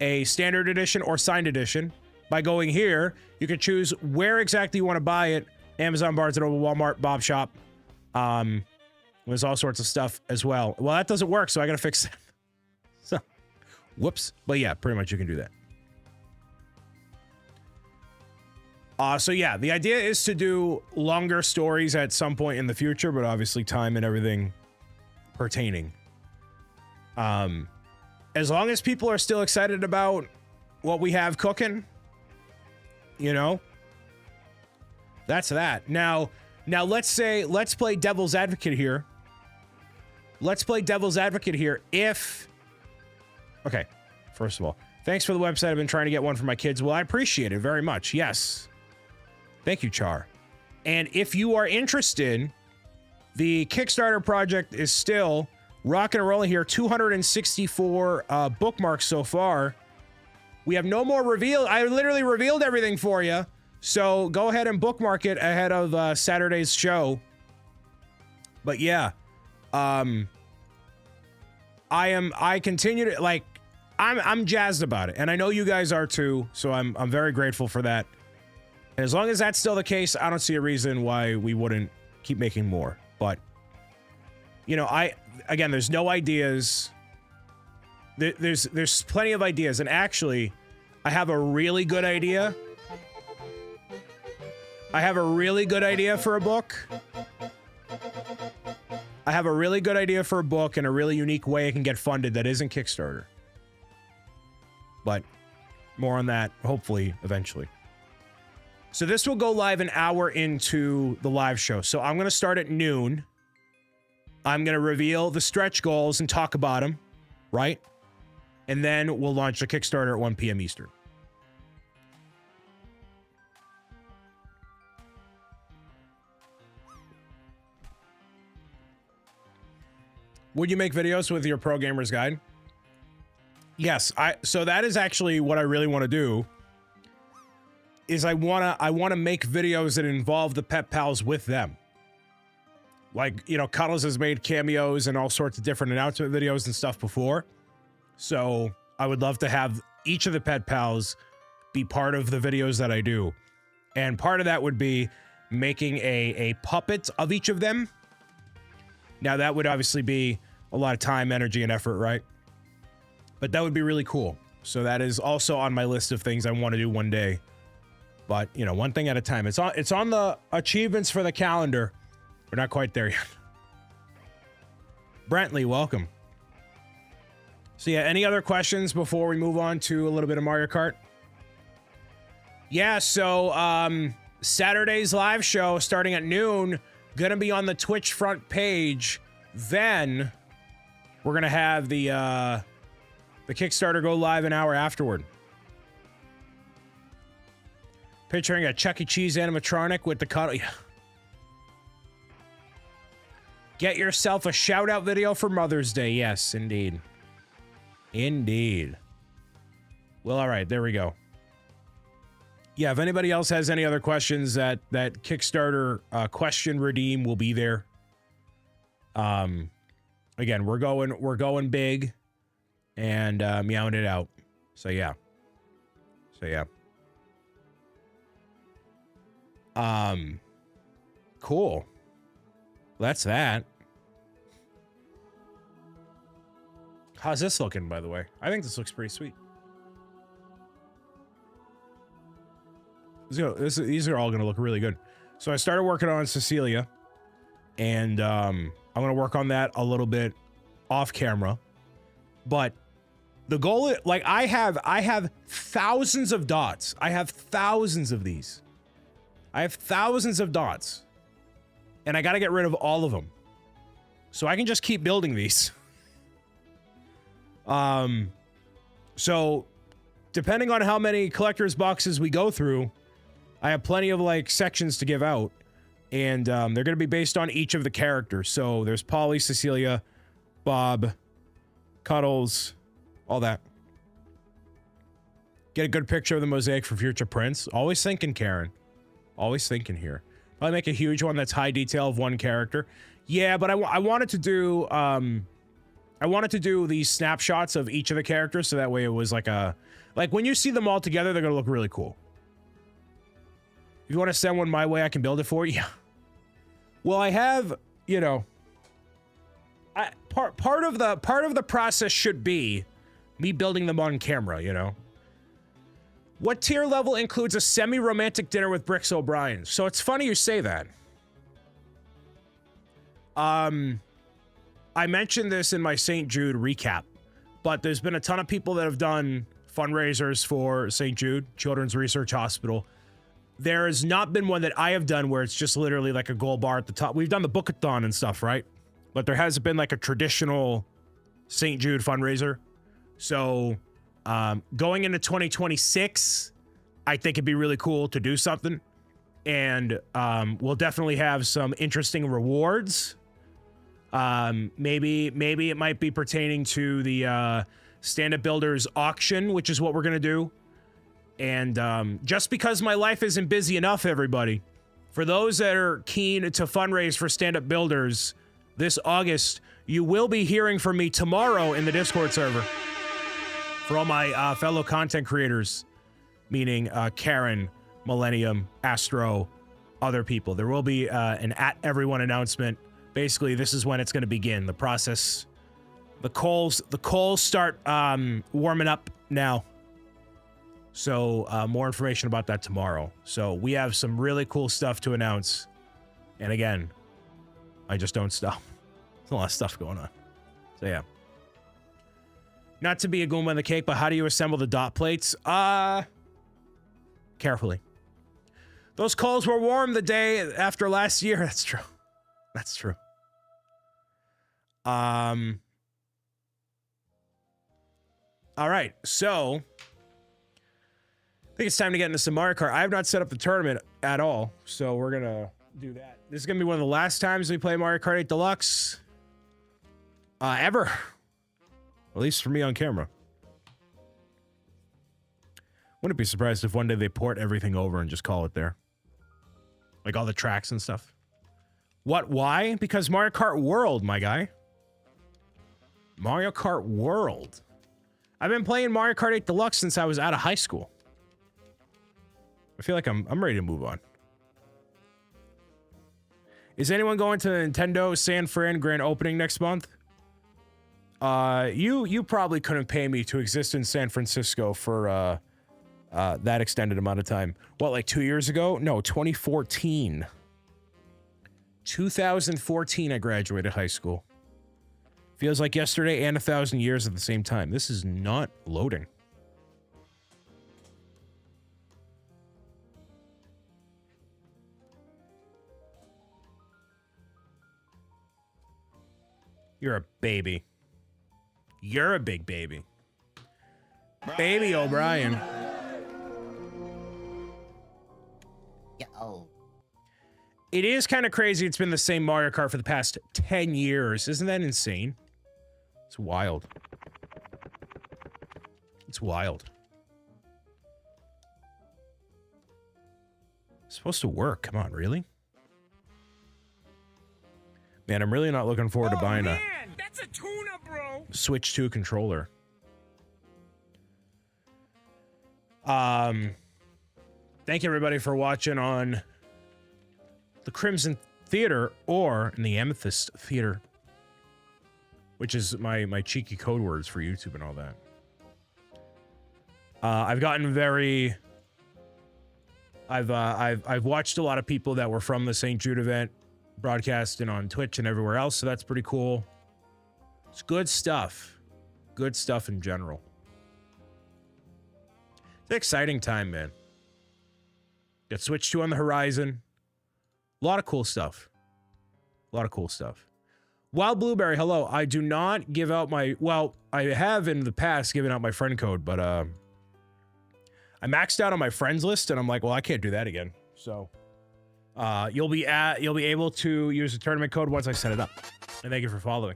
a standard edition or signed edition. By going here, you can choose where exactly you want to buy it. Amazon, Barnes & Noble, Walmart, Bob Shop. There's all sorts of stuff as well. Well, that doesn't work, so I got to fix that. So, whoops. But yeah, pretty much you can do that. So yeah, the idea is to do longer stories at some point in the future, but obviously time and everything pertaining. As long as people are still excited about what we have cooking, you know, that's that. Now let's play devil's advocate here. Let's play devil's advocate here. Okay, first of all, thanks for the website. I've been trying to get one for my kids. Well, I appreciate it very much. Yes. Thank you, Char. And if you are interested, the Kickstarter project is still Rocking and rolling here. 264 bookmarks so far. We have no more reveal. I literally revealed everything for you. So go ahead and bookmark it ahead of Saturday's show. But yeah, I continue to like, I'm jazzed about it, and I know you guys are too. So I'm very grateful for that. And as long as that's still the case, I don't see a reason why we wouldn't keep making more. But you know, again, there's no ideas. There's plenty of ideas, and actually, I have a really good idea. I have a really good idea for a book. I have a really good idea for a book and a really unique way it can get funded that isn't Kickstarter. But more on that, hopefully, eventually. So this will go live an hour into the live show. So I'm going to start at noon. I'm going to reveal the stretch goals and talk about them, right? And then we'll launch the Kickstarter at 1 p.m. Eastern. Would you make videos with your Pro Gamer's Guide? Yes, so that is actually what I really want to do. Is I want to make videos that involve the pet pals with them. Like, you know, Cuddles has made cameos and all sorts of different announcement videos and stuff before. So I would love to have each of the pet pals be part of the videos that I do. And part of that would be making a puppet of each of them. Now that would obviously be a lot of time, energy, and effort, right? But that would be really cool. So that is also on my list of things I want to do one day. But, you know, one thing at a time. It's on the achievements for the calendar. We're not quite there yet. Brentley, welcome. So yeah, any other questions before we move on to a little bit of Mario Kart? Yeah, so Saturday's live show starting at noon, gonna be on the Twitch front page. Then we're gonna have the Kickstarter go live an hour afterward. Picturing a Chuck E. Cheese animatronic with the cuddle. Get yourself a shout-out video for Mother's Day. Yes, indeed. Indeed. Well, all right, there we go. Yeah, if anybody else has any other questions, that Kickstarter question redeem will be there. Again, we're going big and meowing it out. So yeah. Cool. That's that. How's this looking, by the way? I think this looks pretty sweet. These are all going to look really good. So I started working on Cecilia, and I'm going to work on that a little bit off camera. But the goal is, like, I have thousands of dots. I have thousands of these. I have thousands of dots. And I got to get rid of all of them. So I can just keep building these. So depending on how many collector's boxes we go through, I have plenty of like sections to give out. And they're going to be based on each of the characters. So there's Polly, Cecilia, Bob, Cuddles, all that. Get a good picture of the mosaic for future prints. Always thinking, Karen. Always thinking here. Probably make a huge one that's high detail of one character. Yeah, but I wanted to do these snapshots of each of the characters, so that way it was like when you see them all together, they're gonna look really cool. If you want to send one my way, I can build it for you. Yeah. Well, I have, you know, part of the process should be me building them on camera, you know. What tier level includes a semi-romantic dinner with BricksOBrian? So it's funny you say that. I mentioned this in my St. Jude recap, but there's been a ton of people that have done fundraisers for St. Jude Children's Research Hospital. There has not been one that I have done where it's just literally like a gold bar at the top. We've done the bookathon and stuff, right? But there hasn't been like a traditional St. Jude fundraiser. So going into 2026, I think it'd be really cool to do something. And we'll definitely have some interesting rewards. Maybe it might be pertaining to the stand-up builders auction, which is what we're gonna do. And just because my life isn't busy enough, everybody, for those that are keen to fundraise for stand-up builders this August, you will be hearing from me tomorrow in the Discord server. For all my fellow content creators, meaning Karen, Millennium, Astro, other people, there will be an at everyone announcement. Basically, this is when it's going to begin. The process, the coals start warming up now. So more information about that tomorrow. So we have some really cool stuff to announce. And again, I just don't stop. There's a lot of stuff going on. So yeah. Not to be a goomba on the cake, but how do you assemble the dot plates? Carefully. Those coals were warm the day after last year. That's true. That's true. All right, so I think it's time to get into some Mario Kart. I have not set up the tournament at all, so we're gonna do that. This is gonna be one of the last times we play Mario Kart 8 Deluxe ever, at least for me on camera. Wouldn't be surprised if one day they port everything over and just call it there, like all the tracks and stuff. What? Why? Because Mario Kart World, my guy. Mario Kart World. I've been playing Mario Kart 8 Deluxe since I was out of high school. I feel like I'm ready to move on. Is anyone going to the Nintendo San Fran grand opening next month? You probably couldn't pay me to exist in San Francisco for that extended amount of time. What, like 2 years ago? No, 2014. 2014 I graduated high school. Feels like yesterday and 1,000 years at the same time. This is not loading. You're a baby. You're a big baby. Baby O'Brien. Yeah, oh. It is kind of crazy. It's been the same Mario Kart for the past 10 years. Isn't that insane? It's wild. It's wild. It's supposed to work. Come on, really? Man, I'm really not looking forward to buying that's a tuna, bro. Switch 2 controller. Thank you everybody for watching on the Crimson Theater or in the Amethyst Theater, which is my cheeky code words for YouTube and all that. I've gotten very. I've watched a lot of people that were from the St. Jude event broadcasting on Twitch and everywhere else, so that's pretty cool. It's good stuff. Good stuff in general. It's an exciting time, man. Got Switch 2 on the horizon. A lot of cool stuff. A lot of cool stuff. Wild Blueberry, hello. I do not give out my... Well, I have in the past given out my friend code, but I maxed out on my friends list, and I'm like, well, I can't do that again. So you'll be able to use the tournament code once I set it up. And thank you for following.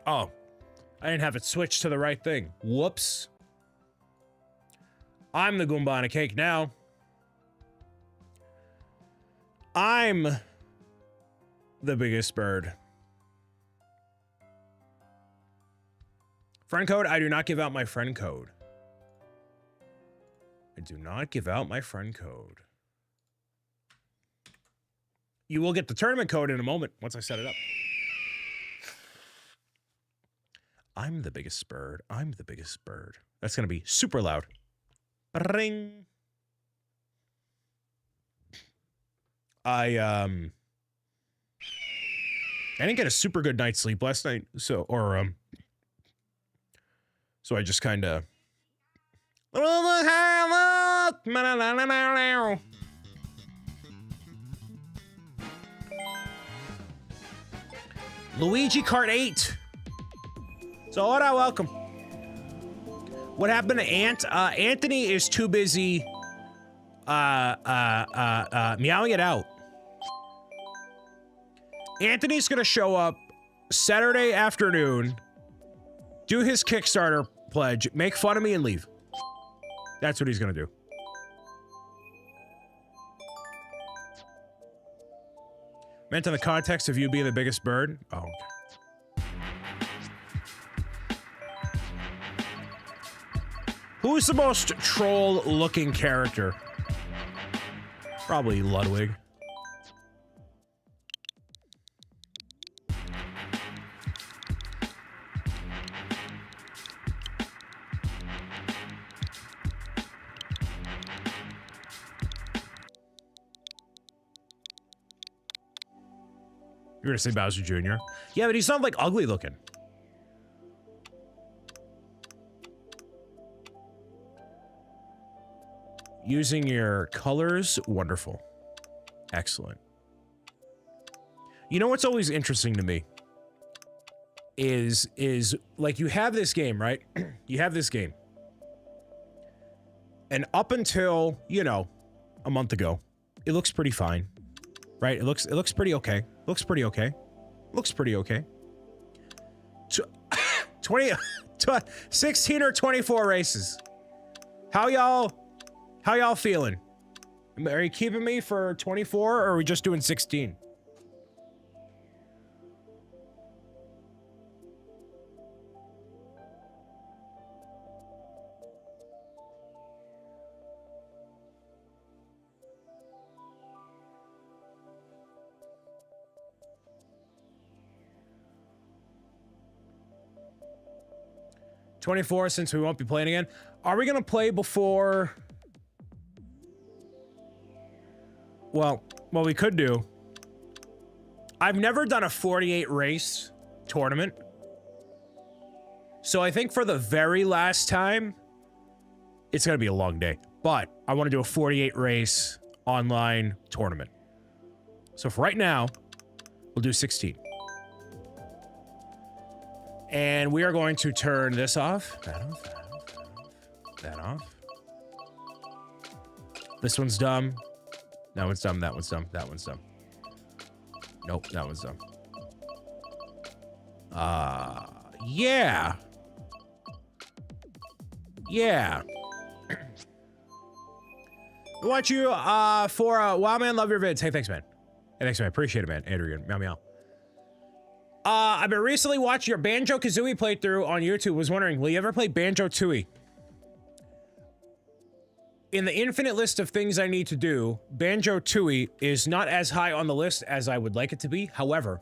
Oh, I didn't have it switched to the right thing. Whoops. I'm the Goomba on a cake now. I'm the biggest bird. Friend code? I do not give out my friend code. I do not give out my friend code. You will get the tournament code in a moment once I set it up. I'm the biggest bird. I'm the biggest bird. That's going to be super loud. Ring. I didn't get a super good night's sleep last night, so I just kind of Luigi Kart 8. So, hola, welcome. What happened to Anthony is too busy, meowing it out. Anthony's gonna show up Saturday afternoon, do his Kickstarter pledge, make fun of me, and leave. That's what he's gonna do. Meant in the context of you being the biggest bird? Oh, okay. Who's the most troll-looking character? Probably Ludwig. You're gonna say Bowser Jr.? Yeah, but he's not, like, ugly looking. Using your colors, wonderful. Excellent. You know what's always interesting to me? Is, like, you have this game, right? You have this game. And up until, you know, a month ago, it looks pretty fine. Right? It looks pretty okay. Looks pretty okay. Looks pretty okay. 16 or 24 races. How y'all feeling? Are you keeping me for 24 or are we just doing 16? $24 since we won't be playing again. Are we gonna play before? Well, what we could do. I've never done a 48 race tournament. So I think for the very last time, it's gonna be a long day. But I want to do a 48 race online tournament. So for right now, we'll do 16. And we are going to turn this off. That off, that off, that off, that off. This one's dumb. That one's dumb, that one's dumb, that one's dumb. Nope, that one's dumb. Yeah. Yeah. I want you, for, wow, man, love your vids. Hey, thanks, man. Hey, thanks, man. Appreciate it, man. Adrian, meow, meow. I've been recently watching your Banjo-Kazooie playthrough on YouTube. Was wondering, will you ever play Banjo-Tooie? In the infinite list of things I need to do, Banjo-Tooie is not as high on the list as I would like it to be. However,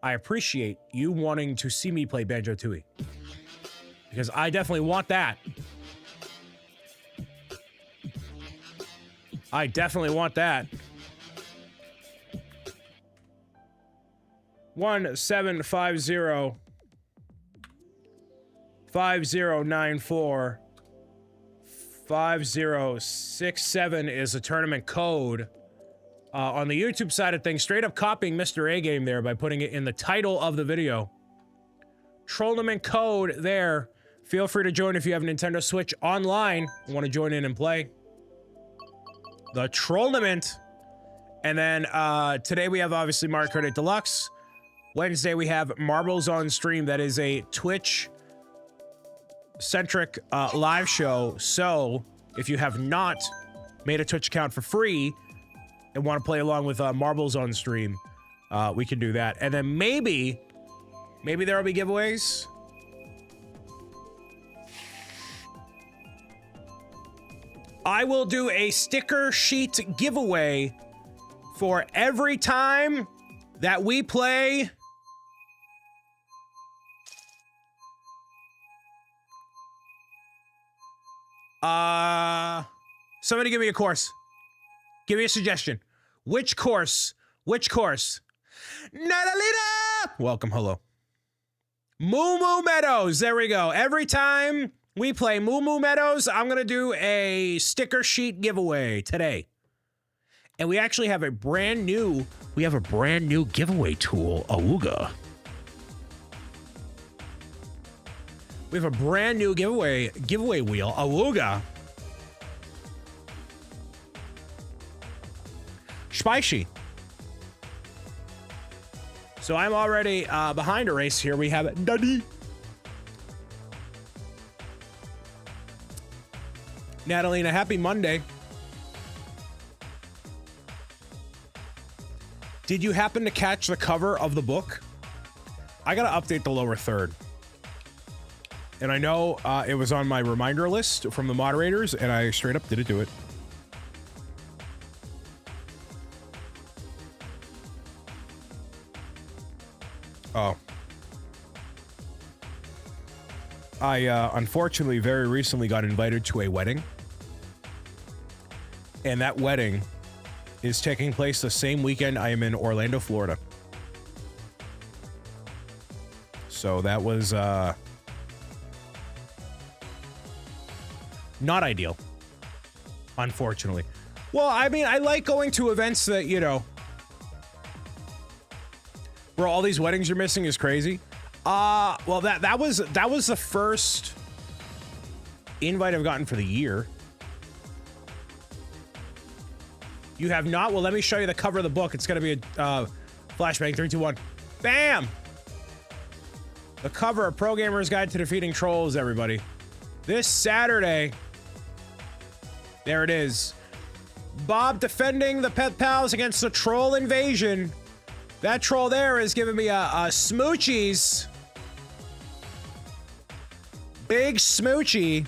I appreciate you wanting to see me play Banjo-Tooie. Because I definitely want that. I definitely want that. 1750 5094 5067 is a tournament code. On the YouTube side of things, straight up copying Mr. A Game there by putting it in the title of the video. TROLL-NAMENT code there. Feel free to join if you have a Nintendo Switch online and want to join in and play. The TROLL-NAMENT. And then today we have obviously Mario Kart 8 Deluxe. Wednesday we have Marbles on Stream. That is a Twitch-centric live show. So if you have not made a Twitch account for free and want to play along with Marbles on Stream, we can do that. And then maybe there will be giveaways. I will do a sticker sheet giveaway for every time that we play somebody give me a course. Give me a suggestion. Which course? Which course? Natalina! Welcome, hello. Moo Moo Meadows. There we go. Every time we play Moo Moo Meadows, I'm going to do a sticker sheet giveaway today. And we actually have a brand new giveaway tool, Awooga. We have a brand new giveaway wheel, Awooga. Spicy. So I'm already behind a race here. We have Duddy. Natalina, happy Monday. Did you happen to catch the cover of the book? I gotta update the lower third. And I know it was on my reminder list from the moderators, and I straight up didn't do it. Oh. I unfortunately very recently got invited to a wedding. And that wedding is taking place the same weekend I am in Orlando, Florida. So that was not ideal, unfortunately. Well, I mean, I like going to events that, you know, where all these weddings you're missing is crazy. Well, that was the first invite I've gotten for the year. You have not? Well, let me show you the cover of the book. It's gonna be a flashbang. 3, 2, 1. Bam! The cover of Pro Gamer's Guide to Defeating Trolls, everybody. This Saturday. There it is. Bob defending the Pet Pals against the troll invasion. That troll there is giving me a smoochies. Big smoochie.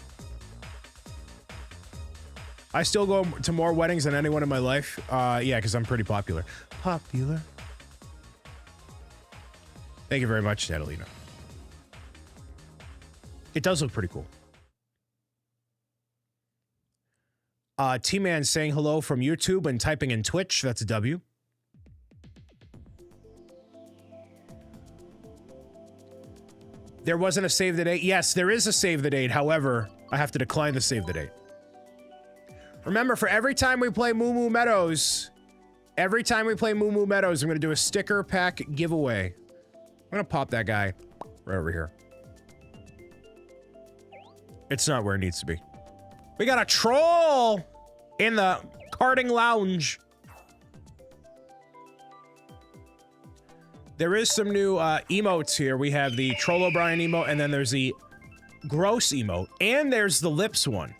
I still go to more weddings than anyone in my life. Yeah, because I'm pretty popular. Popular. Thank you very much, Natalina. It does look pretty cool. T-Man saying hello from YouTube and typing in Twitch. That's a W. There wasn't a save the date. Yes, there is a save the date. However, I have to decline the save the date. Remember, for every time we play Moo Moo Meadows, I'm going to do a sticker pack giveaway. I'm going to pop that guy right over here. It's not where it needs to be. We got a troll in the karting lounge. There is some new emotes here. We have the TROLL-NAMENT emote, and then there's the gross emote, and there's the lips one.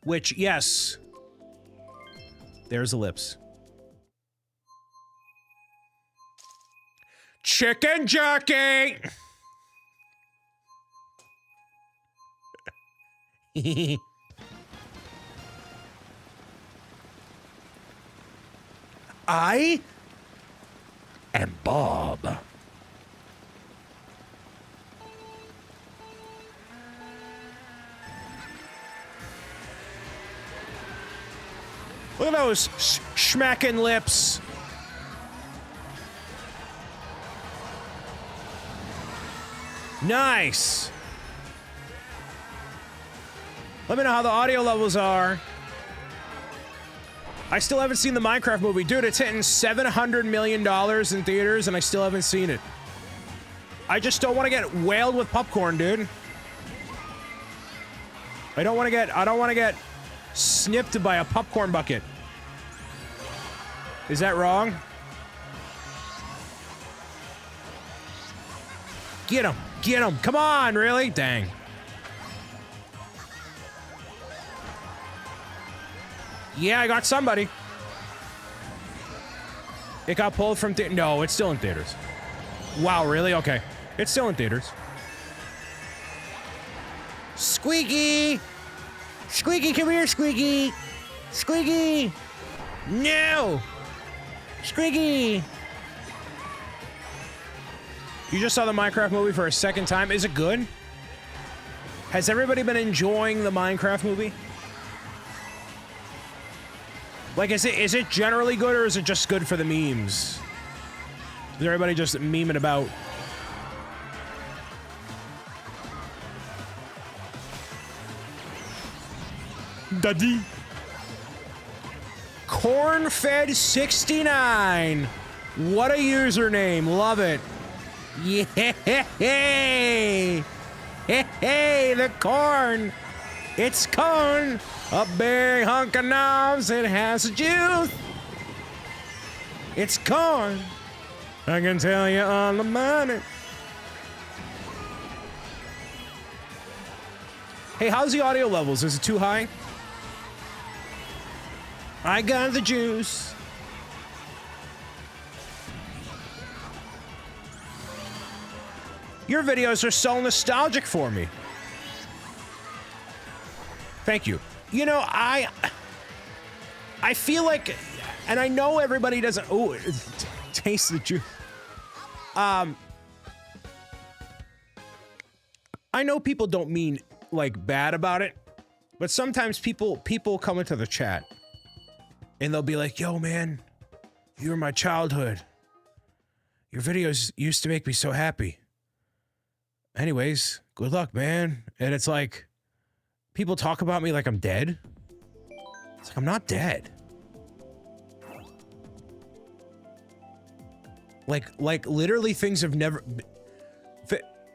Which, yes, there's the lips. Chicken jerky! I am Bob. Look at those schmacking lips. Nice. Let me know how the audio levels are. I still haven't seen the Minecraft movie. Dude, it's hitting $700 million in theaters, and I still haven't seen it. I just don't want to get whaled with popcorn, dude. I don't want to get snipped by a popcorn bucket. Is that wrong? Get him. Get him. Come on, really? Dang. Yeah, I got somebody. It got pulled from no, it's still in theaters. Wow, really? Okay. It's still in theaters. Squeaky! Squeaky, come here, Squeaky! Squeaky! No! Squeaky! You just saw the Minecraft movie for a second time. Is it good? Has everybody been enjoying the Minecraft movie? Like, is it generally good, or is it just good for the memes? Is everybody just memeing about? Daddy. Cornfed69. What a username. Love it. Yay! Hey, the corn. It's corn. A big hunk of knobs. It has juice. It's corn. I can tell you all about it. Hey, how's the audio levels? Is it too high? I got the juice. Your videos are so nostalgic for me. Thank you. You know, I feel like, and I know everybody doesn't. Oh, taste the juice. I know people don't mean like bad about it, but sometimes people come into the chat and they'll be like, "Yo, man, you were my childhood. Your videos used to make me so happy. Anyways, good luck, man." And it's like, people talk about me like I'm dead. It's like, I'm not dead. Like literally things have never...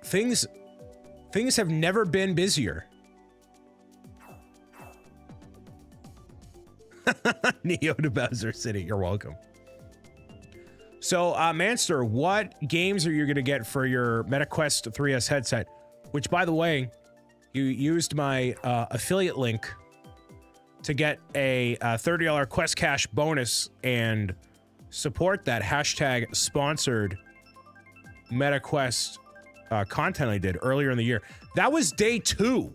Things have never been busier. Neo to Bowser City, you're welcome. So, Manster, what games are you going to get for your MetaQuest 3S headset? Which, by the way, you used my affiliate link to get a $30 Quest Cash bonus and support that hashtag sponsored MetaQuest content I did earlier in the year. That was day 2.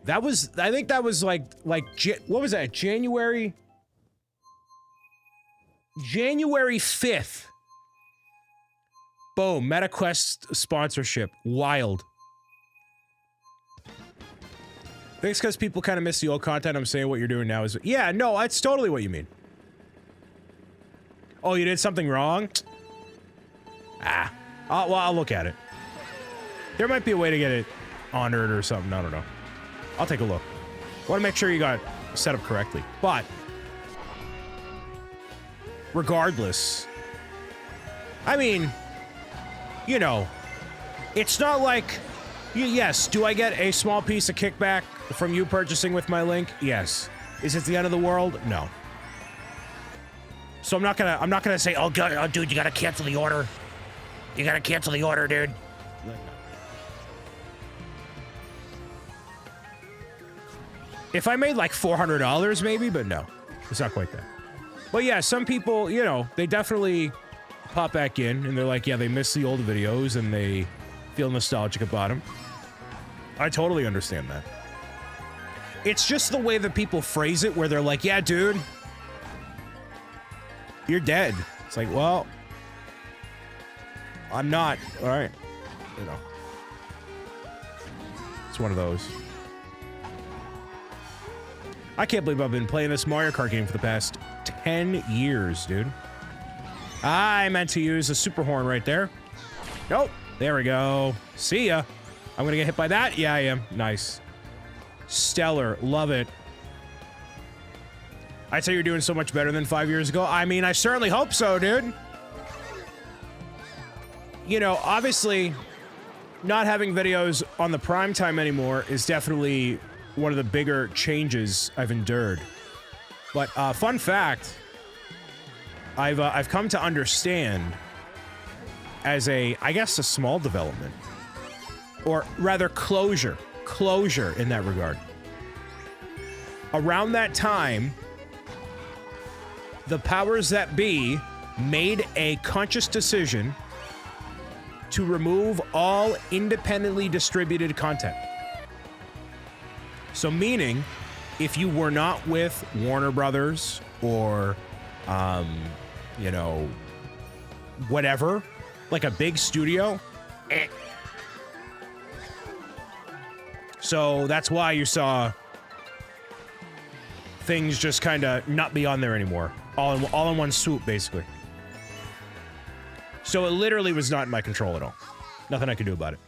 That was, I think that was like what was that? January 5th. Boom, MetaQuest sponsorship. Wild. I think it's because people kind of miss the old content. I'm saying what you're doing now is... Yeah, no, that's totally what you mean. Oh, you did something wrong? Ah. Well, I'll look at it. There might be a way to get it honored or something. I don't know. I'll take a look. Want to make sure you got set up correctly. But... regardless... I mean... You know... It's not like... Yes, do I get a small piece of kickback from you purchasing with my link? Yes. Is it the end of the world? No. So I'm not gonna say, oh god, oh, dude, you gotta cancel the order. You gotta cancel the order, dude. If I made like $400 maybe, but no. It's not quite that. But yeah, some people, you know, they definitely pop back in and they're like, yeah, they miss the old videos and they feel nostalgic about them. I totally understand that. It's just the way that people phrase it where they're like, yeah, dude, you're dead. It's like, well, I'm not. All right. You know. It's one of those. I can't believe I've been playing this Mario Kart game for the past 10 years, dude. I meant to use a super horn right there. Nope. There we go. See ya. I'm gonna get hit by that? Yeah, I am. Nice. Stellar. Love it. I'd say you're doing so much better than 5 years ago. I mean, I certainly hope so, dude. You know, obviously, not having videos on the prime time anymore is definitely one of the bigger changes I've endured. But, fun fact, I've come to understand as I guess a small development, or rather closure in that regard. Around that time, the powers that be made a conscious decision to remove all independently distributed content. So meaning, if you were not with Warner Brothers or, you know, whatever, like a big studio, So that's why you saw things just kind of not be on there anymore. All in one swoop, basically. So it literally was not in my control at all. Nothing I could do about it.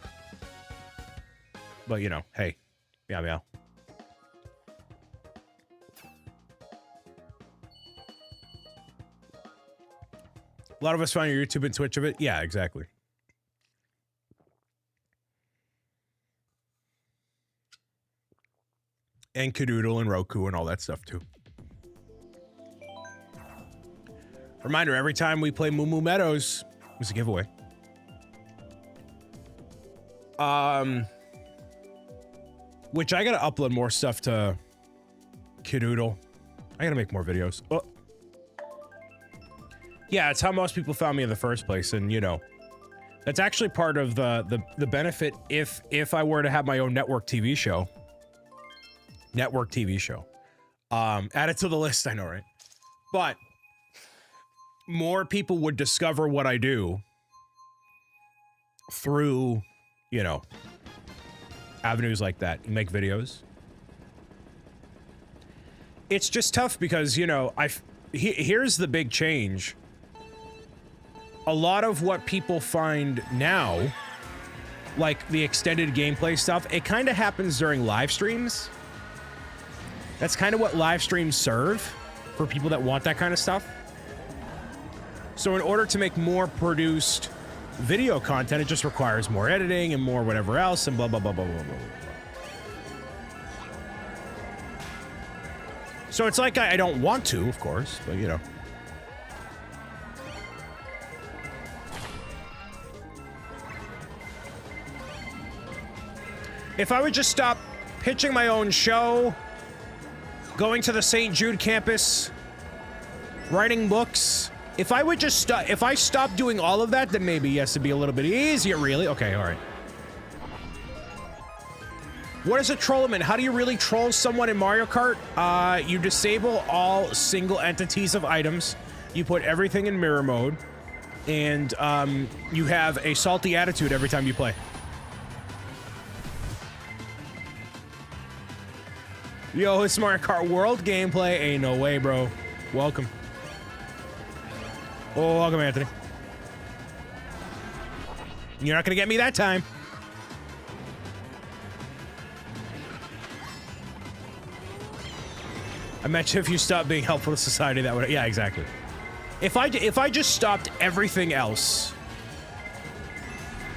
But, you know, hey. Meow meow. A lot of us find your YouTube and Twitch of it. Yeah, exactly. And Cadoodle and Roku and all that stuff, too. Reminder, every time we play Moo Moo Meadows, it's a giveaway. Which I gotta upload more stuff to Cadoodle. I gotta make more videos. Oh. Yeah, it's how most people found me in the first place, and you know, that's actually part of the benefit if I were to have my own network TV show. Network TV show. Add it to the list, I know, right? But more people would discover what I do through, you know, avenues like that. You make videos. It's just tough because, you know, here's the big change. A lot of what people find now, like the extended gameplay stuff, it kind of happens during live streams. That's kind of what live streams serve for people that want that kind of stuff. So in order to make more produced video content, it just requires more editing and more whatever else and blah, blah, blah, blah, blah, blah, blah. So it's like I don't want to, of course, but you know. If I would just stop pitching my own show, going to the St. Jude campus, writing books, if I would just if I stopped doing all of that, then maybe, yes, it'd be a little bit easier, really. Okay, all right. What is a trollament? How do you really troll someone in Mario Kart? You disable all single entities of items. You put everything in mirror mode. And, you have a salty attitude every time you play. Yo, it's Mario Kart World gameplay. Ain't no way, bro. Welcome. Oh, welcome, Anthony. You're not gonna get me that time. I mentioned if you stop being helpful to society, that would... Yeah, exactly. If I just stopped everything else...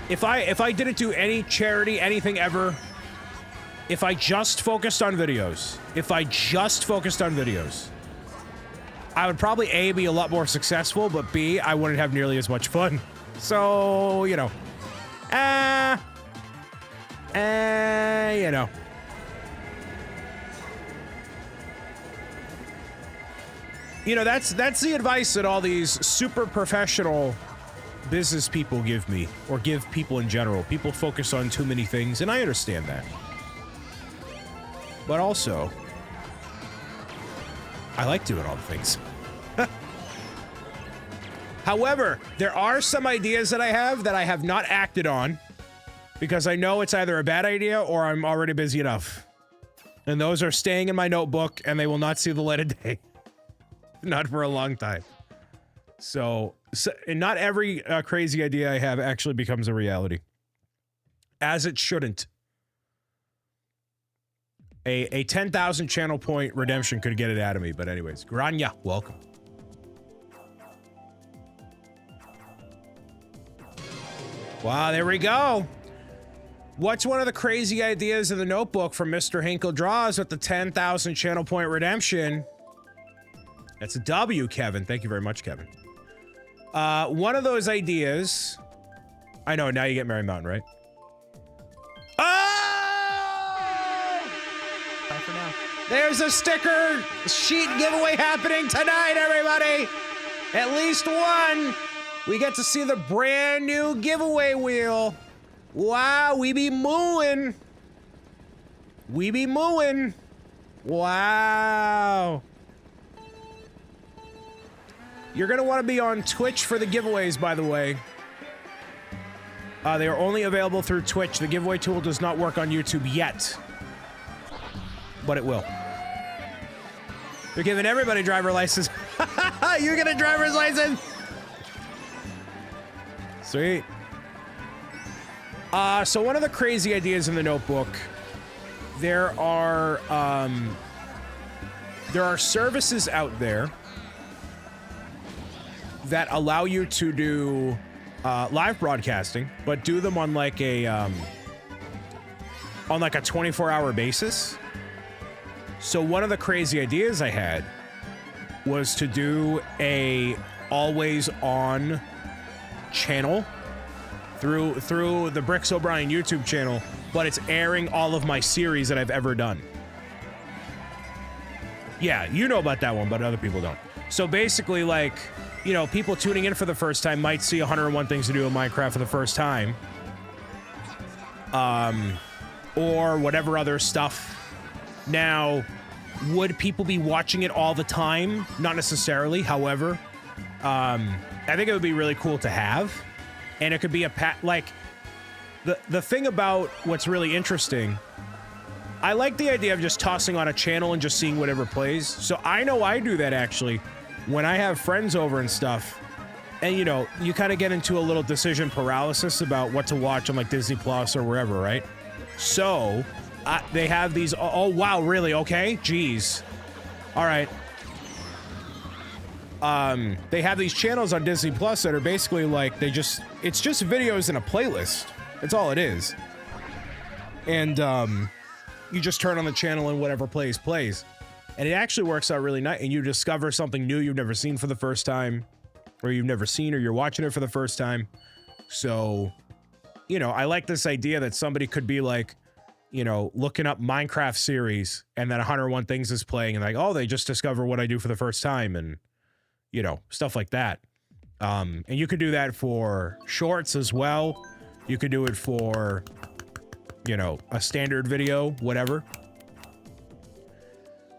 If I didn't do any charity, anything ever... If I just focused on videos... I would probably A, be a lot more successful, but B, I wouldn't have nearly as much fun. So, you know. You know. You know, that's the advice that all these super professional business people give me, or give people in general. People focus on too many things, and I understand that. But also, I like doing all the things. However, there are some ideas that I have not acted on because I know it's either a bad idea or I'm already busy enough. And those are staying in my notebook and they will not see the light of day. Not for a long time. So and not every crazy idea I have actually becomes a reality. As it shouldn't. A 10,000 channel point redemption could get it out of me, but anyways. Grania, welcome. Wow, there we go. What's one of the crazy ideas in the notebook from Mr. Hinkle Draws with the 10,000 channel point redemption? That's a W, Kevin. Thank you very much, Kevin. One of those ideas... I know, now you get Merry Mountain, right? There's a sticker sheet giveaway happening tonight, everybody! At least one! We get to see the brand new giveaway wheel. Wow, we be mooing. We be mooing. Wow. You're gonna want to be on Twitch for the giveaways, by the way. They are only available through Twitch. The giveaway tool does not work on YouTube yet. But it will. They're giving everybody driver license. You get a driver's license. Sweet. So one of the crazy ideas in the notebook, there are services out there that allow you to do live broadcasting, but do them on like a 24-hour basis. So one of the crazy ideas I had was to do a always on channel through the BricksOBrian YouTube channel, but it's airing all of my series that I've ever done. Yeah, you know about that one, but other people don't. So basically, like, you know, people tuning in for the first time might see 101 Things to Do in Minecraft for the first time. Or whatever other stuff. Now, would people be watching it all the time? Not necessarily. However, I think it would be really cool to have. And it could be like, the thing about what's really interesting, I like the idea of just tossing on a channel and just seeing whatever plays. So I know I do that actually when I have friends over and stuff. And, you know, you kind of get into a little decision paralysis about what to watch on like Disney Plus or wherever, right? So they have these. Oh, wow, really? Okay. Jeez. All right. They have these channels on Disney Plus that are basically like, it's just videos in a playlist. That's all it is. And, you just turn on the channel and whatever plays. And it actually works out really nice. And you discover something new you've never seen for the first time, or you've never seen, or you're watching it for the first time. So, you know, I like this idea that somebody could be like, you know, looking up Minecraft series and then 101 Things is playing and like, oh, they just discover what I do for the first time, and, you know, stuff like that. And you could do that for shorts as well. You could do it for, you know, a standard video, whatever.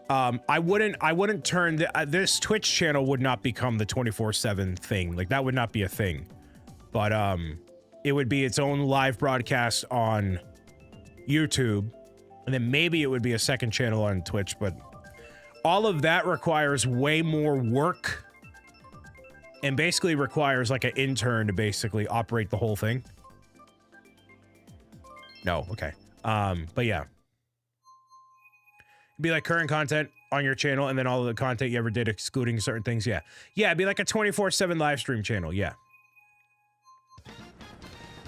I wouldn't turn this Twitch channel would not become the 24/7 thing. Like, that would not be a thing. But it would be its own live broadcast on YouTube, and then maybe it would be a second channel on Twitch. But all of that requires way more work, and basically requires like an intern to basically operate the whole thing. No, okay. But yeah. It'd be like current content on your channel and then all of the content you ever did excluding certain things, yeah. Yeah, it'd be like a 24/7 live stream channel, yeah.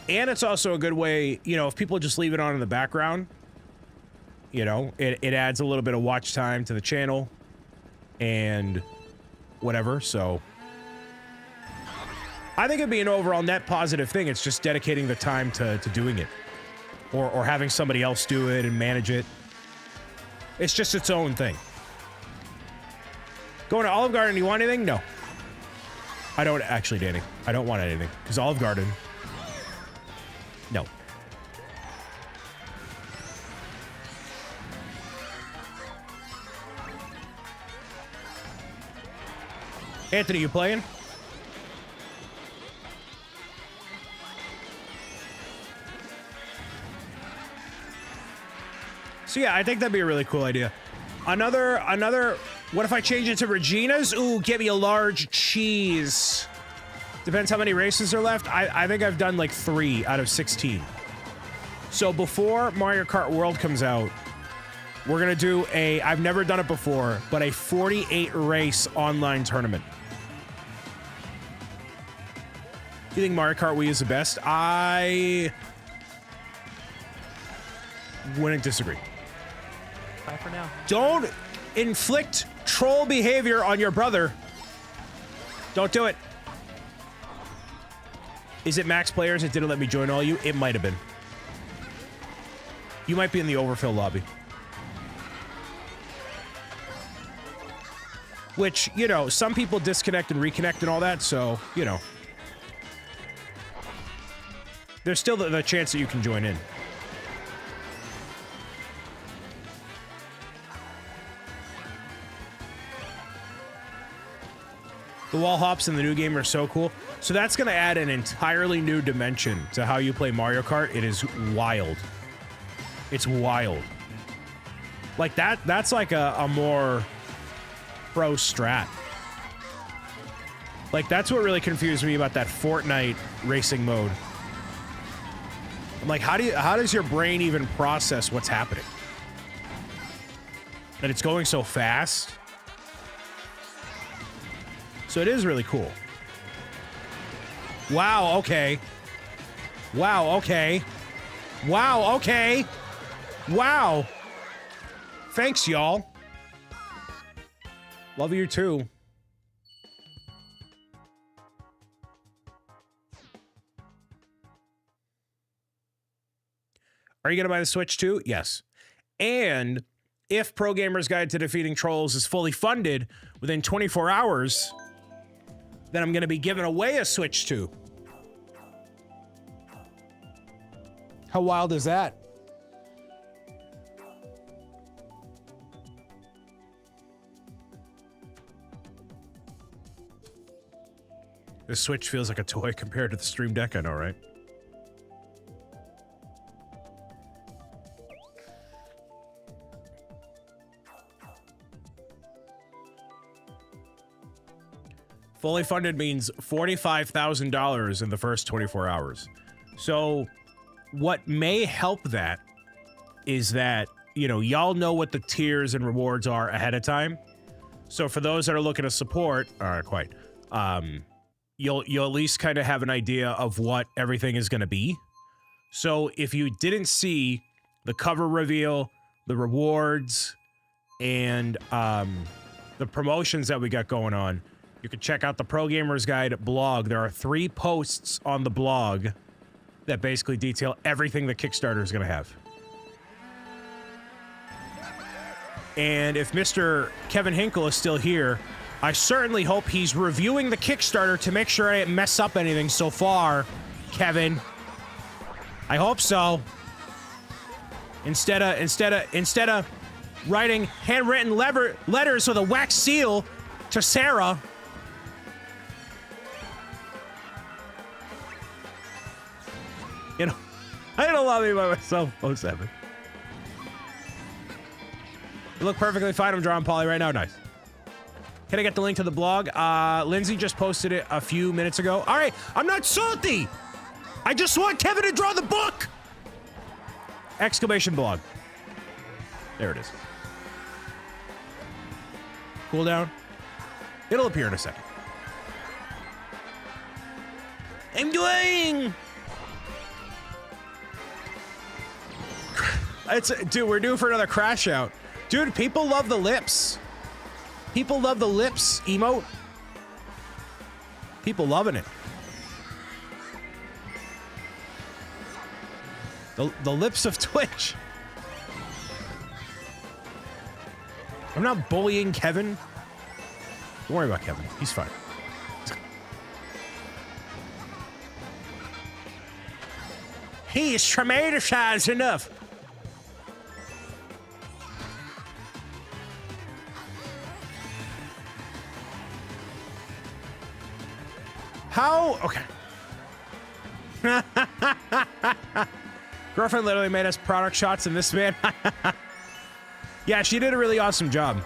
And it's also a good way, you know, if people just leave it on in the background, you know, it adds a little bit of watch time to the channel and whatever, so. I think it'd be an overall net positive thing. It's just dedicating the time to doing it. Or having somebody else do it and manage it. It's just its own thing. Going to Olive Garden, do you want anything? No. I don't actually, Danny. I don't want anything. Because Olive Garden... No. Anthony, you playing? So yeah, I think that'd be a really cool idea. Another, what if I change it to Regina's? Ooh, get me a large cheese. Depends how many races are left. I think I've done like 3 out of 16. So before Mario Kart World comes out, we're gonna do I've never done it before, but a 48 race online tournament. Do you think Mario Kart Wii is the best? I wouldn't disagree. Bye for now. Don't inflict troll behavior on your brother. Don't do it. Is it max players? It didn't let me join all you. It might have been. You might be in the overfill lobby. Which, you know, some people disconnect and reconnect and all that, so, you know. There's still the chance that you can join in. The wall hops in the new game are so cool. So that's going to add an entirely new dimension to how you play Mario Kart. It is wild. It's wild. Like that's like a more pro strat. Like, that's what really confused me about that Fortnite racing mode. I'm like, how does your brain even process what's happening? That it's going so fast. So it is really cool. Wow, okay. Wow, okay. Wow, okay. Wow. Thanks, y'all. Love you too. Are you going to buy the Switch too? Yes. And if Pro Gamer's Guide to Defeating Trolls is fully funded within 24 hours, then I'm going to be giving away a Switch 2. How wild is that? This Switch feels like a toy compared to the Stream Deck, I know, right? Fully funded means $45,000 in the first 24 hours. So what may help that is that, you know, y'all know what the tiers and rewards are ahead of time. So for those that are looking to support, quite, you'll at least kind of have an idea of what everything is going to be. So if you didn't see the cover reveal, the rewards, and the promotions that we got going on, you can check out the Pro Gamer's Guide blog. There are 3 posts on the blog that basically detail everything the Kickstarter is going to have. And if Mr. Kevin Hinkle is still here, I certainly hope he's reviewing the Kickstarter to make sure I didn't mess up anything so far, Kevin. I hope so. Instead of writing handwritten letters with a wax seal to Sarah. You know, I don't love me by myself. 07. You look perfectly fine. I'm drawing Polly right now. Nice. Can I get the link to the blog? Lindsay just posted it a few minutes ago. All right, I'm not salty. I just want Kevin to draw the book. Exclamation blog. There it is. Cool down. It'll appear in a second. I'm doing. Dude, we're due for another crash out. Dude, people love the lips. People love the lips emote. People loving it. The lips of Twitch. I'm not bullying Kevin. Don't worry about Kevin. He's fine. He is traumatized enough. How? Okay. Girlfriend literally made us product shots in this man. Yeah, she did a really awesome job.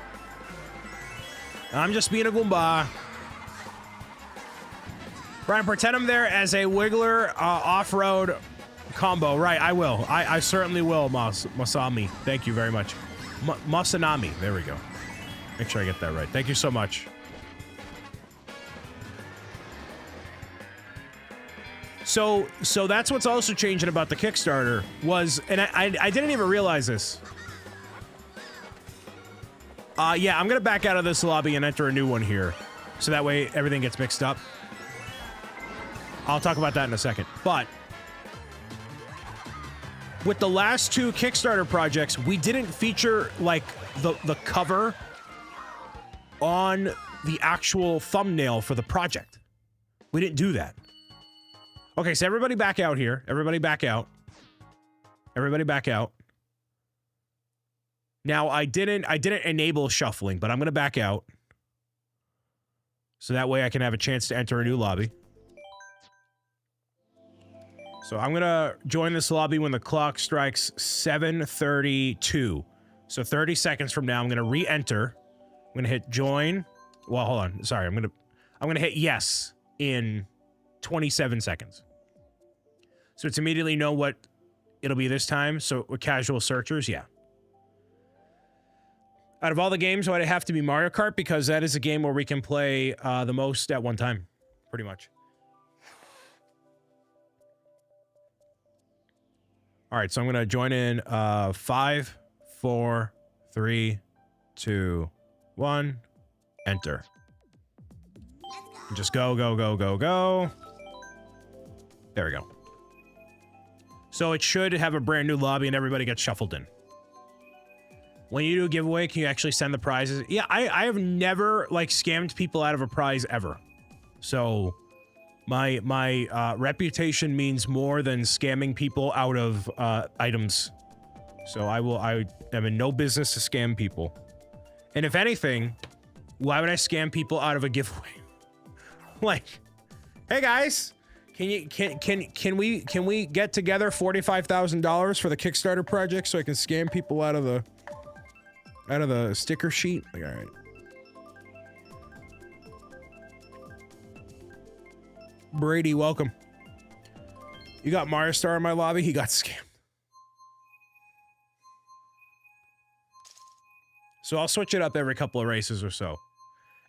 I'm just being a Goomba. Brian, pretend I'm there as a Wiggler off-road combo. Right, I will. I certainly will, Masami. Thank you very much. Masanami. There we go. Make sure I get that right. Thank you so much. So that's what's also changing about the Kickstarter was, and I didn't even realize this. Yeah, I'm gonna back out of this lobby and enter a new one here, so that way everything gets mixed up. I'll talk about that in a second. But with the last 2 Kickstarter projects, we didn't feature like the cover on the actual thumbnail for the project. We didn't do that. Okay, so everybody back out here. Everybody back out. Everybody back out. Now, I didn't enable shuffling, but I'm going to back out. So that way I can have a chance to enter a new lobby. So I'm going to join this lobby when the clock strikes 7:32. So 30 seconds from now, I'm going to re-enter gonna hit join. Well, hold on. Sorry, I'm gonna hit yes in 27 seconds. So it's immediately know what it'll be this time. So with casual searchers, yeah. Out of all the games, why'd it have to be Mario Kart? Because that is a game where we can play the most at one time, pretty much. All right, so I'm gonna join in 5, 4, 3, 2, 1, enter. Just go, go, go, go, go. There we go. So it should have a brand new lobby and everybody gets shuffled in. When you do a giveaway, can you actually send the prizes? Yeah, I have never, like, scammed people out of a prize ever. So my reputation means more than scamming people out of items. So I am in no business to scam people. And if anything, why would I scam people out of a giveaway? Like, hey guys, can we get together $45,000 for the Kickstarter project so I can scam people out of the sticker sheet? Like, all right. Brady, welcome. You got Mario Star in my lobby? He got scammed. So I'll switch it up every couple of races or so.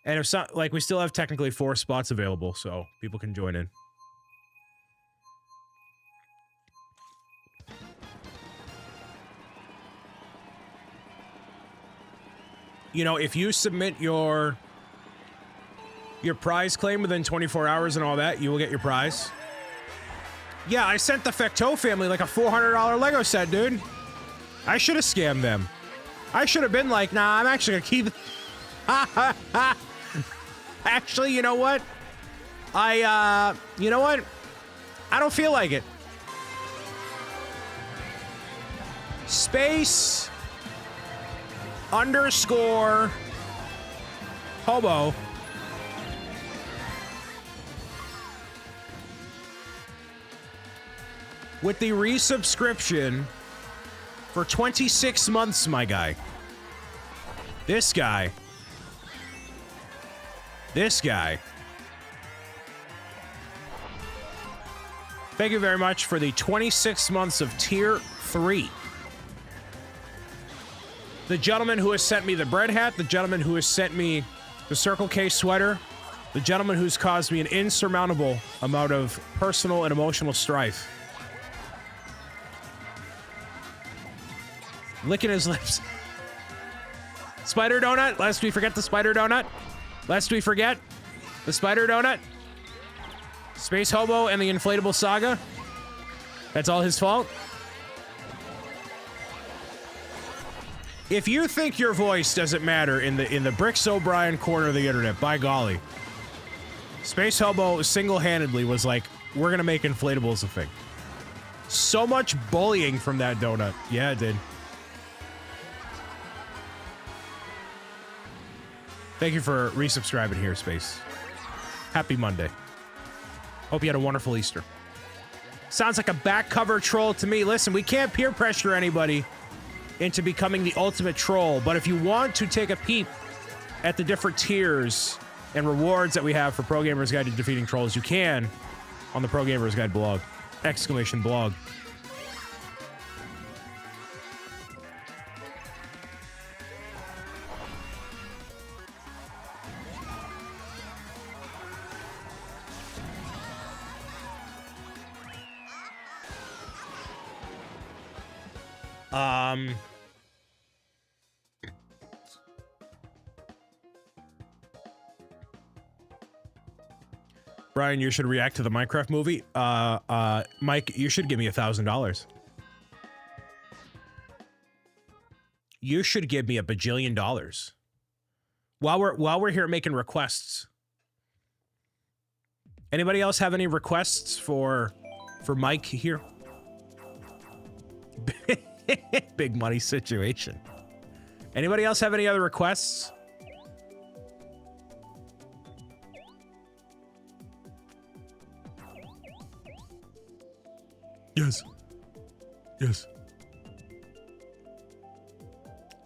And if some, like, we still have technically 4 spots available, so people can join in. You know, if you submit your prize claim within 24 hours and all that, you will get your prize. Yeah, I sent the Fecteau family like a $400 Lego set, dude. I should have scammed them. I should have been like, nah, I'm actually gonna keep... Actually, you know what? You know what? I don't feel like it. Space... _ hobo with the resubscription for 26 months, my guy. This guy. Thank you very much for the 26 months of tier 3. The gentleman who has sent me the bread hat, the gentleman who has sent me the Circle K sweater, the gentleman who's caused me an insurmountable amount of personal and emotional strife. Licking his lips. Spider donut? Lest we forget the spider donut? Lest we forget the spider donut? Space Hobo and the inflatable saga? That's all his fault? If you think your voice doesn't matter in the BricksOBrian corner of the internet, by golly, Space Hobo single-handedly was like, we're gonna make inflatables a thing. So much bullying from that donut. Yeah, it did. Thank you for resubscribing here, Space. Happy Monday. Hope you had a wonderful Easter. Sounds like a back cover troll to me. Listen, we can't peer pressure anybody into becoming the ultimate troll, but if you want to take a peep at the different tiers and rewards that we have for Pro Gamer's Guide to Defeating Trolls, you can on the Pro Gamer's Guide blog. !blog. Brian, you should react to the Minecraft movie. Mike, you should give me $1,000. You should give me $1 bajillion. While we're here making requests. Anybody else have any requests for Mike here? Big money situation. Anybody else have any other requests? Yes. Yes.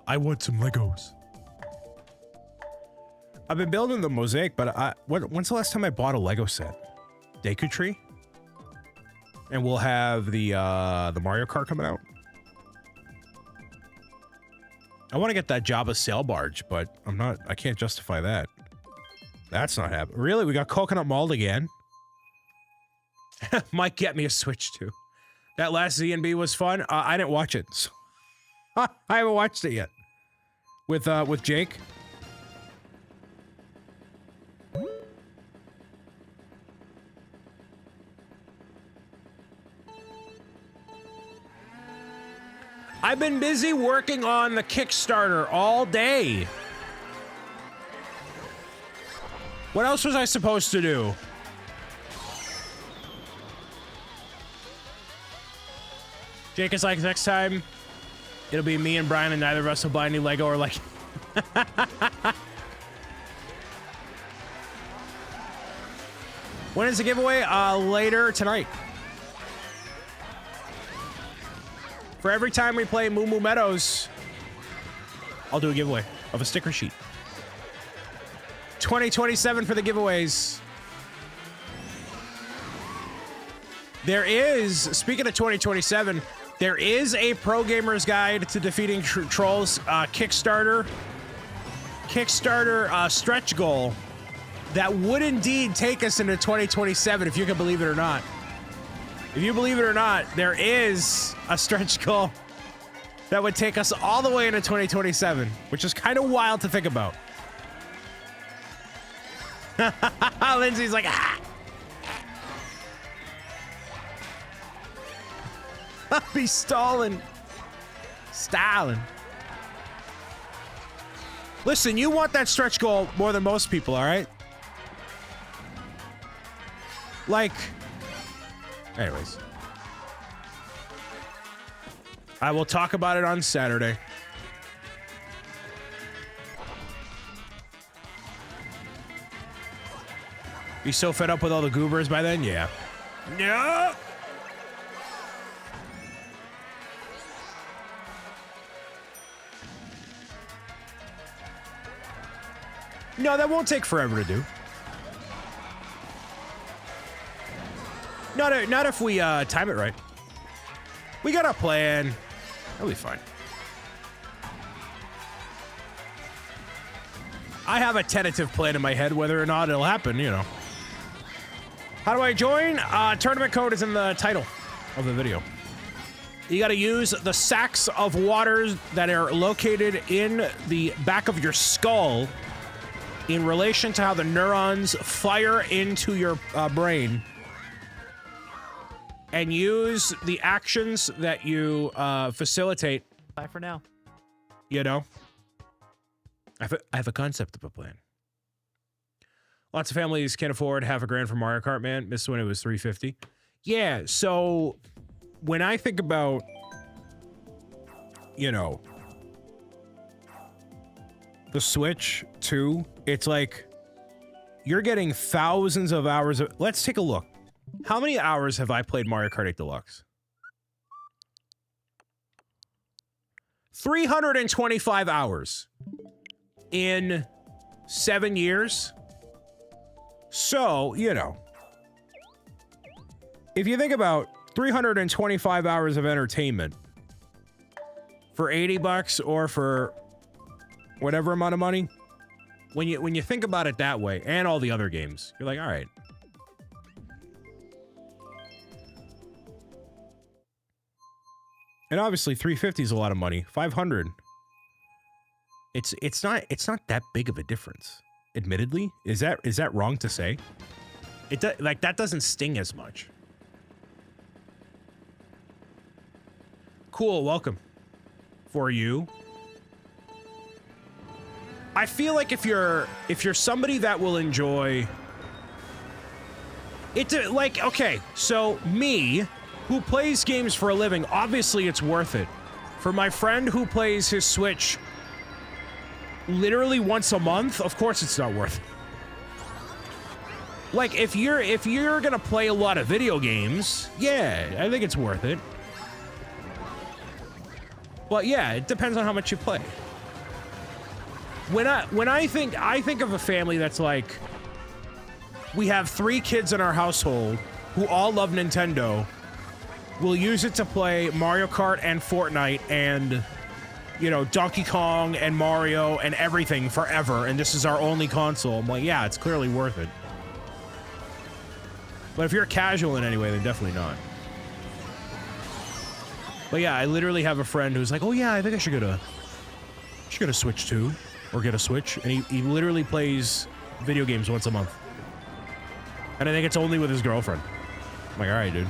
I want some Legos. I've been building the mosaic, but when's the last time I bought a Lego set? Deku Tree? And we'll have the Mario Kart coming out. I want to get that Java sail barge, but I can't justify that. That's not happening. Really? We got coconut malt again? Might get me a Switch too. That last Z&B was fun. I didn't watch it. So I haven't watched it yet. With Jake. I've been busy working on the Kickstarter all day. What else was I supposed to do? Jake is like, next time, it'll be me and Brian and neither of us will buy any Lego or like... When is the giveaway? Later tonight. For every time we play Moo Moo Meadows, I'll do a giveaway of a sticker sheet. 2027 for the giveaways. There is, speaking of 2027, there is a Pro Gamer's Guide to Defeating Trolls Kickstarter stretch goal that would indeed take us into 2027, if you can believe it or not. If you believe it or not, there is a stretch goal that would take us all the way into 2027, which is kind of wild to think about. Lindsay's like, ah! I'll be stalling. Listen, you want that stretch goal more than most people, all right? Like... Anyways. I will talk about it on Saturday. Be so fed up with all the goobers by then? Yeah. Yeah. No, that won't take forever to do. Not if we time it right. We got a plan. That'll be fine. I have a tentative plan in my head, whether or not it'll happen, you know. How do I join? Tournament code is in the title of the video. You gotta use the sacks of waters that are located in the back of your skull in relation to how the neurons fire into your brain. And use the actions that you facilitate. Bye for now. You know? I have a concept of a plan. Lots of families can't afford half a grand for Mario Kart, man. Missed when it was $350. Yeah, so when I think about, you know, the Switch 2, it's like you're getting thousands of hours of... Let's take a look. How many hours have I played Mario Kart 8 Deluxe? 325 hours in 7 years. So, you know, if you think about 325 hours of entertainment for 80 bucks or for whatever amount of money, when you think about it that way, and all the other games, you're like, all right. And obviously 350 is a lot of money. 500. It's not that big of a difference. Admittedly, is that wrong to say? Like that doesn't sting as much. Cool, welcome. For you. I feel like if you're somebody that will enjoy it, like, okay, so me, who plays games for a living, obviously it's worth it. For my friend who plays his Switch literally once a month, of course it's not worth it. Like, if you're gonna play a lot of video games, yeah, I think it's worth it. But yeah, it depends on how much you play. when I think of a family that's like, we have 3 kids in our household who all love Nintendo. We'll use it to play Mario Kart and Fortnite and, you know, Donkey Kong and Mario and everything forever, and this is our only console. I'm like, yeah, it's clearly worth it. But if you're casual in any way, then definitely not. But yeah, I literally have a friend who's like, oh yeah, I think I should get a Switch too, or get a Switch, and he literally plays video games once a month. And I think it's only with his girlfriend. I'm like, all right, dude.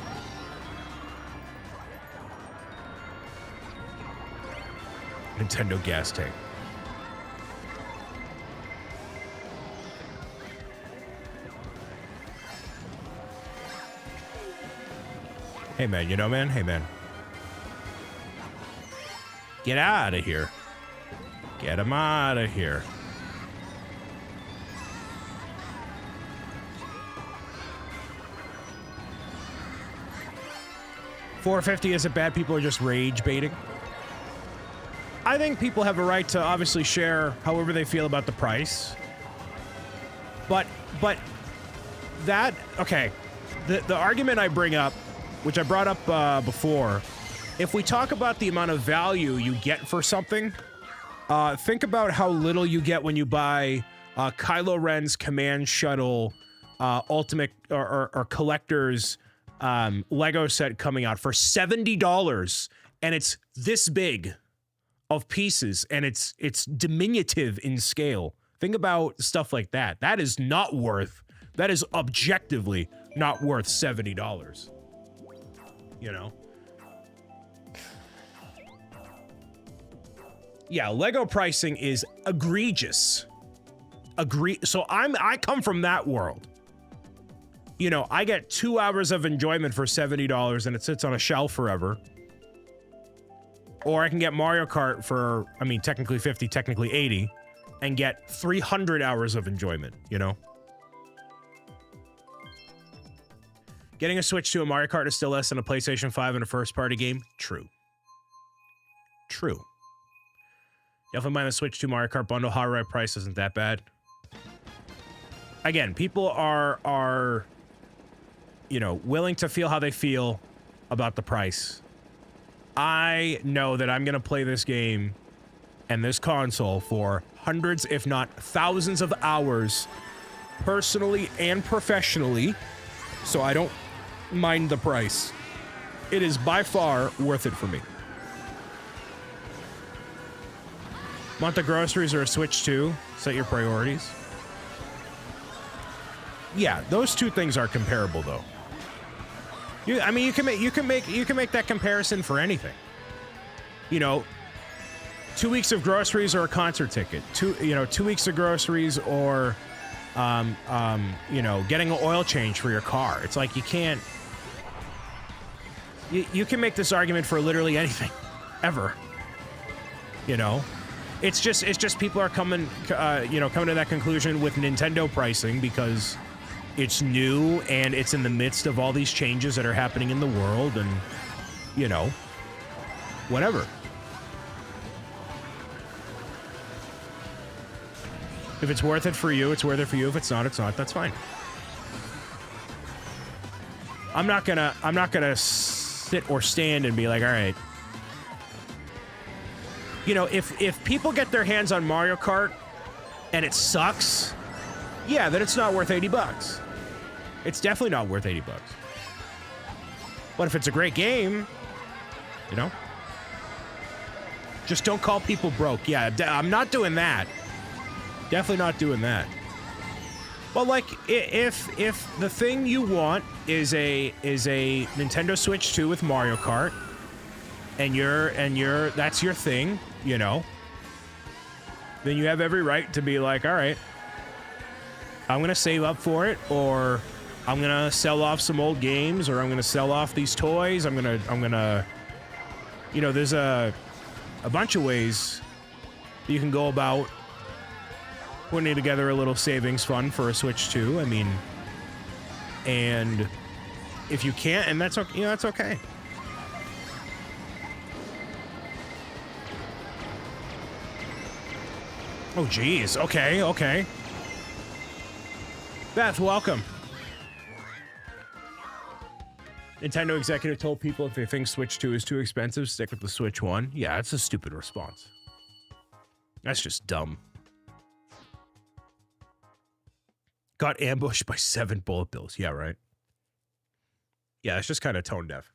Nintendo gas tank. Hey man, you know man? Hey man. Get out of here. Get him out of here. $4.50 isn't bad. People are just rage baiting. I think people have a right to obviously share however they feel about the price. But that, okay. The argument I bring up, which I brought up before, if we talk about the amount of value you get for something, think about how little you get when you buy Kylo Ren's Command Shuttle Ultimate or Collector's Lego set coming out for $70, and it's this big of pieces, and it's diminutive in scale. Think about stuff like that. That is not worth, that is objectively not worth $70. You know? Yeah, Lego pricing is egregious. So I come from that world. You know, I get 2 hours of enjoyment for $70 and it sits on a shelf forever. Or I can get Mario Kart for, I mean, technically 50, technically 80, and get 300 hours of enjoyment, you know? Getting a Switch to a Mario Kart is still less than a PlayStation 5 in a first-party game? True. True. Definitely buying the Switch 2 Mario Kart bundle. High price isn't that bad. Again, people are, you know, willing to feel how they feel about the price. I know that I'm going to play this game and this console for hundreds, if not thousands of hours, personally and professionally, so I don't mind the price. It is by far worth it for me. Want the groceries or a Switch 2? Set your priorities. Yeah, those two things are comparable, though. I mean, you can make that comparison for anything. You know, 2 weeks of groceries or a concert ticket. 2 weeks of groceries or, you know, getting an oil change for your car. It's like you can't. You can make this argument for literally anything, ever. You know, it's just people are coming to that conclusion with Nintendo pricing because it's new and it's in the midst of all these changes that are happening in the world, and you know, whatever. If it's worth it for you, it's worth it for you. If it's not, it's not. That's fine. I'm not gonna sit or stand and be like, all right. You know, if people get their hands on Mario Kart and it sucks, yeah, then it's not worth $80. It's definitely not worth $80. But if it's a great game, you know, just don't call people broke. Yeah, I'm not doing that. Definitely not doing that. But like, if the thing you want is a Nintendo Switch 2 with Mario Kart, and that's your thing, you know, then you have every right to be like, all right, I'm gonna save up for it, or I'm gonna sell off some old games, or I'm gonna sell off these toys. I'm gonna, you know, there's a bunch of ways that you can go about putting together a little savings fund for a Switch 2. I mean, and if you can't, and that's okay, you know, that's okay. Oh, geez. Okay, okay. Beth, welcome. Nintendo executive told people if they think Switch 2 is too expensive, stick with the Switch 1. Yeah, that's a stupid response. That's just dumb. Got ambushed by 7 bullet bills. Yeah, right. Yeah, it's just kind of tone deaf.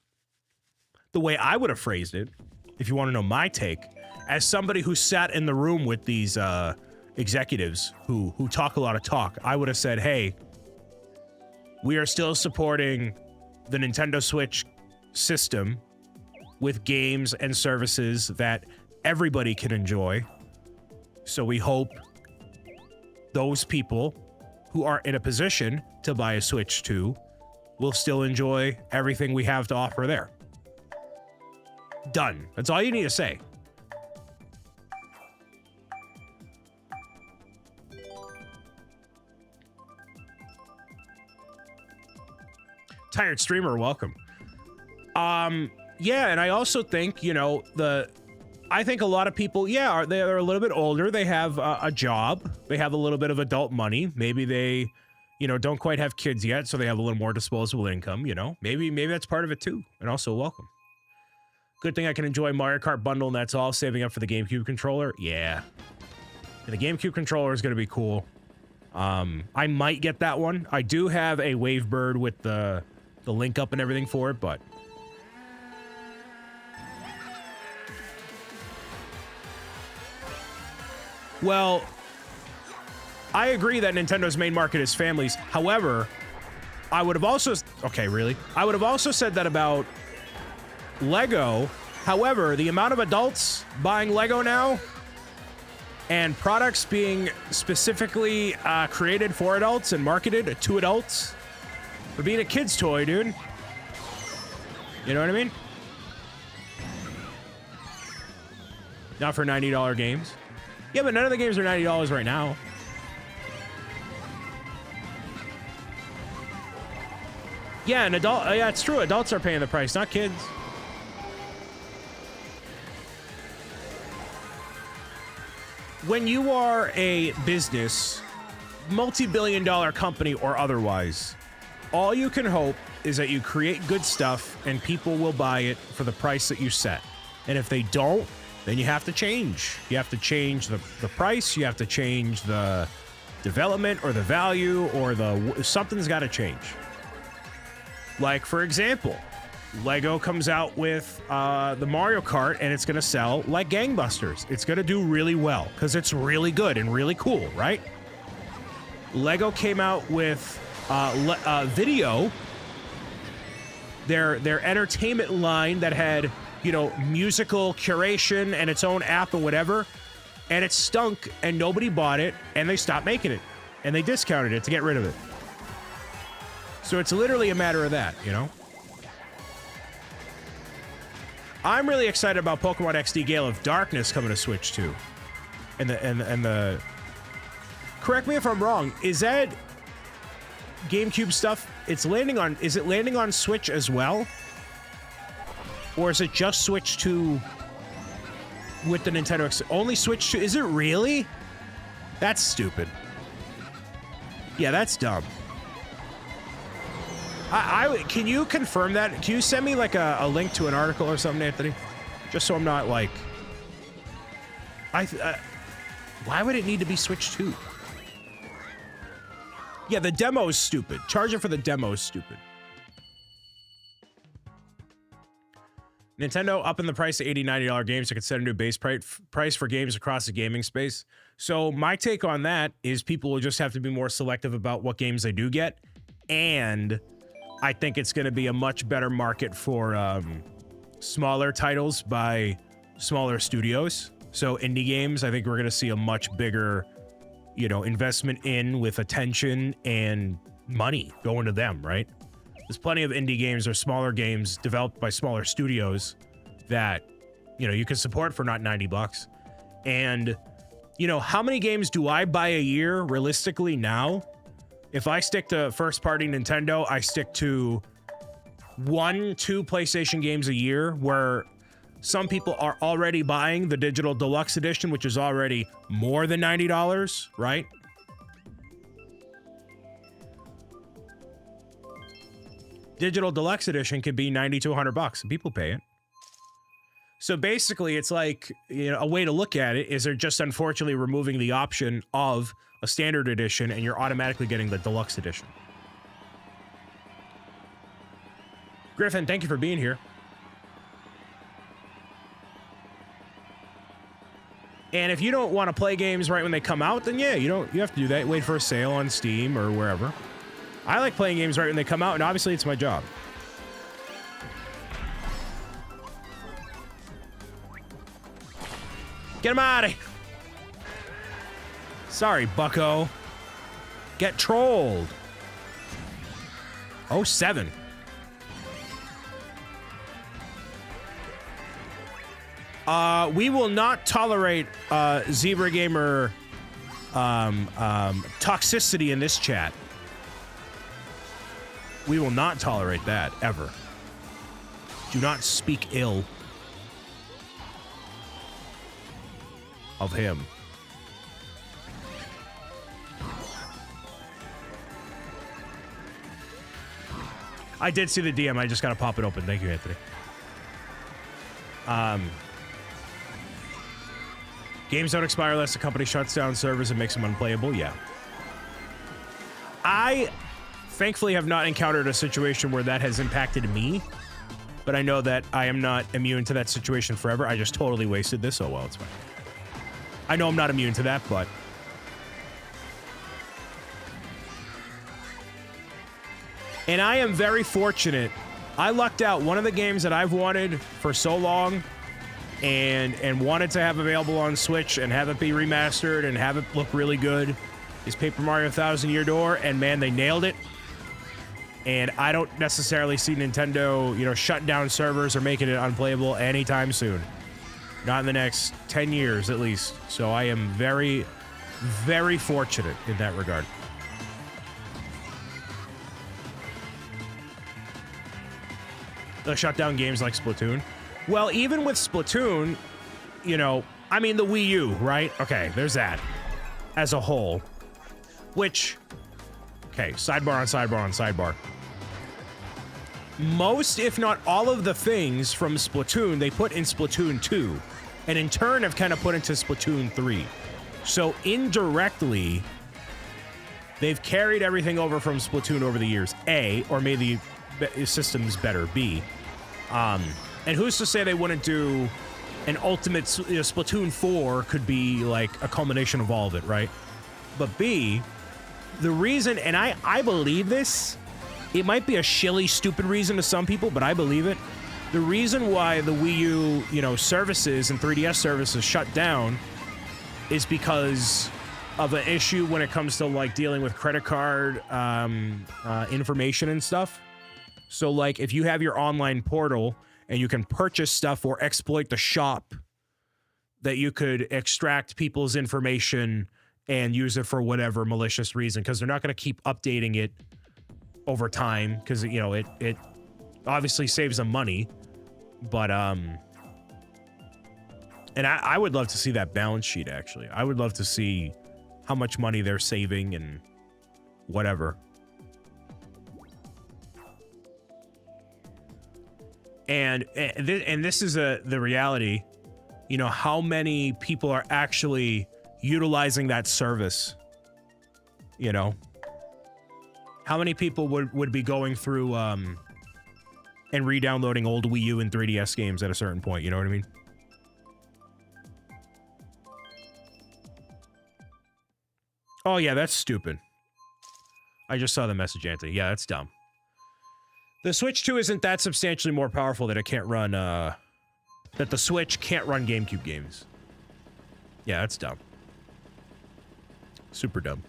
The way I would have phrased it, if you want to know my take, as somebody who sat in the room with these executives who talk a lot of talk, I would have said, hey, we are still supporting the Nintendo Switch system with games and services that everybody can enjoy. So we hope those people who are in a position to buy a Switch 2 will still enjoy everything we have to offer there. Done. That's all you need to say. Tired streamer, welcome. Yeah, and I also think, you know, I think a lot of people, yeah, they're a little bit older. They have a job. They have a little bit of adult money. Maybe they, you know, don't quite have kids yet, so they have a little more disposable income, you know. Maybe that's part of it too. And also, welcome. Good thing I can enjoy Mario Kart bundle, and that's all. Saving up for the GameCube controller. Yeah. And the GameCube controller is going to be cool. I might get that one. I do have a Wavebird with the link up and everything for it, but... Well, I agree that Nintendo's main market is families. However, I would have also... Okay, really? I would have also said that about Lego. However, the amount of adults buying Lego now and products being specifically created for adults and marketed to adults for being a kid's toy, dude. You know what I mean? Not for $90 games. Yeah, but none of the games are $90 right now. Yeah, and yeah, it's true. Adults are paying the price, not kids. When you are a business, multi-billion-dollar company or otherwise, all you can hope is that you create good stuff and people will buy it for the price that you set. And if they don't, then you have to change. You have to change the price, you have to change the development or the value or something's got to change. Like, for example, Lego comes out with the Mario Kart and it's going to sell like gangbusters. It's going to do really well because it's really good and really cool, right? Lego came out with video, their entertainment line that had, you know, musical curation and its own app and whatever, and it stunk and nobody bought it and they stopped making it and they discounted it to get rid of it. So it's literally a matter of that, you know? I'm really excited about Pokemon XD Gale of Darkness coming to Switch 2. And the correct me if I'm wrong, is that GameCube stuff? Is it landing on Switch as well? Or is it just Switch 2 with the Nintendo only Switch 2? Is it really? That's stupid. Yeah, that's dumb. Can you confirm that? Can you send me like a link to an article or something, Anthony? Just so I'm not like... why would it need to be Switch 2? Yeah, the demo is stupid. Charging for the demo is stupid. Nintendo upping the price to $80, $90 games to consider a new base price for games across the gaming space. So my take on that is people will just have to be more selective about what games they do get. And I think it's going to be a much better market for smaller titles by smaller studios. So indie games, I think we're going to see a much bigger, you know, investment in with attention and money going to them, right? There's plenty of indie games or smaller games developed by smaller studios that, you know, you can support for not $90. And, you know, how many games do I buy a year realistically now? If I stick to first-party Nintendo, I stick to 1-2 PlayStation games a year, where some people are already buying the digital deluxe edition, which is already more than $90, right? Digital deluxe edition could be 90 to 100 bucks, and people pay it. So basically, it's like, you know, a way to look at it is they're just unfortunately removing the option of a standard edition, and you're automatically getting the deluxe edition. Griffin, thank you for being here. And if you don't want to play games right when they come out, then yeah, you have to do that. Wait for a sale on Steam or wherever. I like playing games right when they come out, and obviously it's my job. Get him out of here. Sorry, bucko. Get trolled. Oh, 7. We will not tolerate Zebra Gamer toxicity in this chat. We will not tolerate that, ever. Do not speak ill of him. I did see the DM. I just gotta pop it open. Thank you, Anthony. Games don't expire unless the company shuts down servers and makes them unplayable. Yeah. I thankfully have not encountered a situation where that has impacted me, but I know that I am not immune to that situation forever. I just totally wasted this. Oh, well, it's fine. I know I'm not immune to that, but... And I am very fortunate. I lucked out. One of the games that I've wanted for so long and wanted to have available on Switch and have it be remastered and have it look really good is Paper Mario Thousand Year Door, and man, they nailed it. And I don't necessarily see Nintendo, you know, shutting down servers or making it unplayable anytime soon. Not in the next 10 years, at least. So I am very, very fortunate in that regard. They'll shut down games like Splatoon. Well, even with Splatoon, you know, I mean, the Wii U, right? Okay, there's that. As a whole. Which, okay, sidebar on sidebar on sidebar. Most, if not all of the things from Splatoon, they put in Splatoon 2. And in turn have kind of put into Splatoon 3. So indirectly, they've carried everything over from Splatoon over the years. A, or maybe the system's better. B. And who's to say they wouldn't do an ultimate, you know, Splatoon 4 could be like a culmination of all of it, right? But B, the reason, and I believe this, it might be a shilly, stupid reason to some people, but I believe it. The reason why the Wii U, you know, services and 3DS services shut down is because of an issue when it comes to like dealing with credit card information and stuff. So like if you have your online portal and you can purchase stuff or exploit the shop, that you could extract people's information and use it for whatever malicious reason, because they're not going to keep updating it over time, because, you know, it obviously saves them money. But and I would love to see that balance sheet, actually. I would love to see how much money they're saving and whatever. And this is the reality, you know, how many people are actually utilizing that service, you know? How many people would be going through and re-downloading old Wii U and 3DS games at a certain point, you know what I mean? Oh yeah, that's stupid. I just saw the message, Anthony. Yeah, that's dumb. The Switch 2 isn't that substantially more powerful that it can't run, that the Switch can't run GameCube games. Yeah, that's dumb. Super dumb.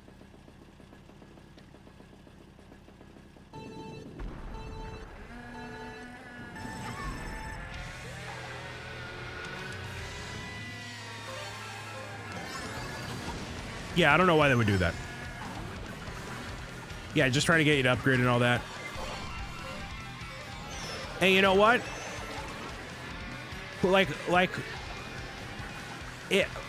Yeah, I don't know why they would do that. Yeah, just trying to get you to upgrade and all that. And you know what?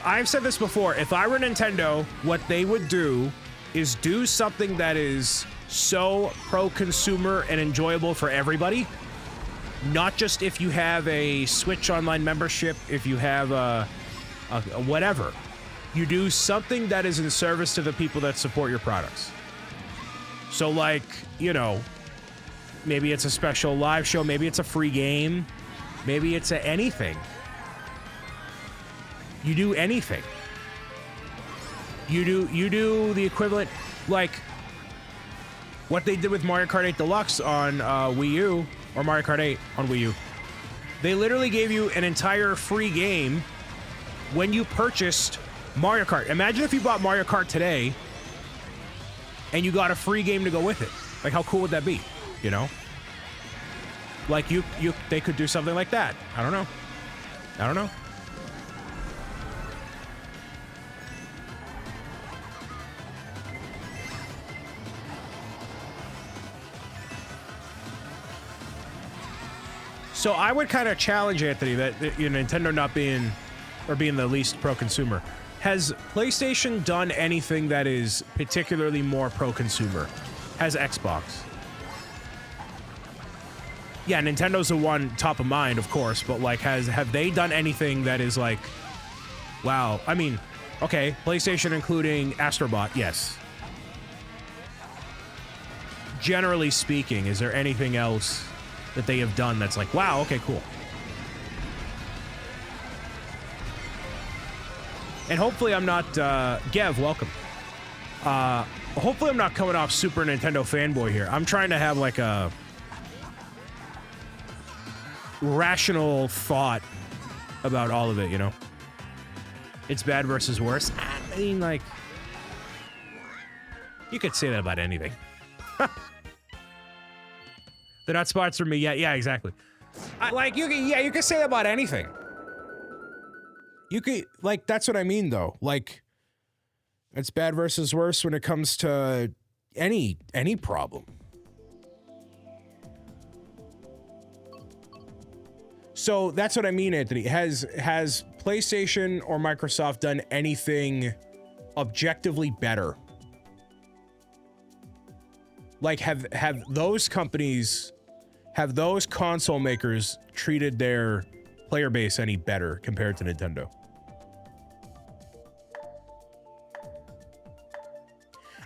I've said this before. If I were Nintendo, what they would do is do something that is so pro-consumer and enjoyable for everybody. Not just if you have a Switch Online membership, if you have a whatever. You do something that is in service to the people that support your products. So, like, you know, maybe it's a special live show, maybe it's a free game, maybe it's anything. You do anything. You do the equivalent, like what they did with Mario Kart 8 Deluxe on Wii U, or Mario Kart 8 on Wii U. They literally gave you an entire free game when you purchased Mario Kart. Imagine if you bought Mario Kart today and you got a free game to go with it. Like, how cool would that be? You know? Like, they could do something like that. I don't know. I don't know. So I would kind of challenge Anthony that, you know, Nintendo not being, or being the least pro-consumer. Has PlayStation done anything that is particularly more pro-consumer? Has Xbox? Yeah, Nintendo's the one top of mind, of course, but like, have they done anything that is like, wow? I mean, okay, PlayStation including Astrobot, yes. Generally speaking, is there anything else that they have done that's like, wow, okay, cool? And hopefully I'm not, Gev, welcome. Hopefully I'm not coming off Super Nintendo fanboy here. I'm trying to have like a rational thought about all of it, you know? It's bad versus worse. I mean, like, you could say that about anything. They're not sponsoring me yet. Yeah, exactly. You can say that about anything. You could, like, that's what I mean, though. Like, it's bad versus worse when it comes to any problem. So that's what I mean, Anthony. Has PlayStation or Microsoft done anything objectively better? Like, have those companies, have those console makers treated their player base any better compared to Nintendo?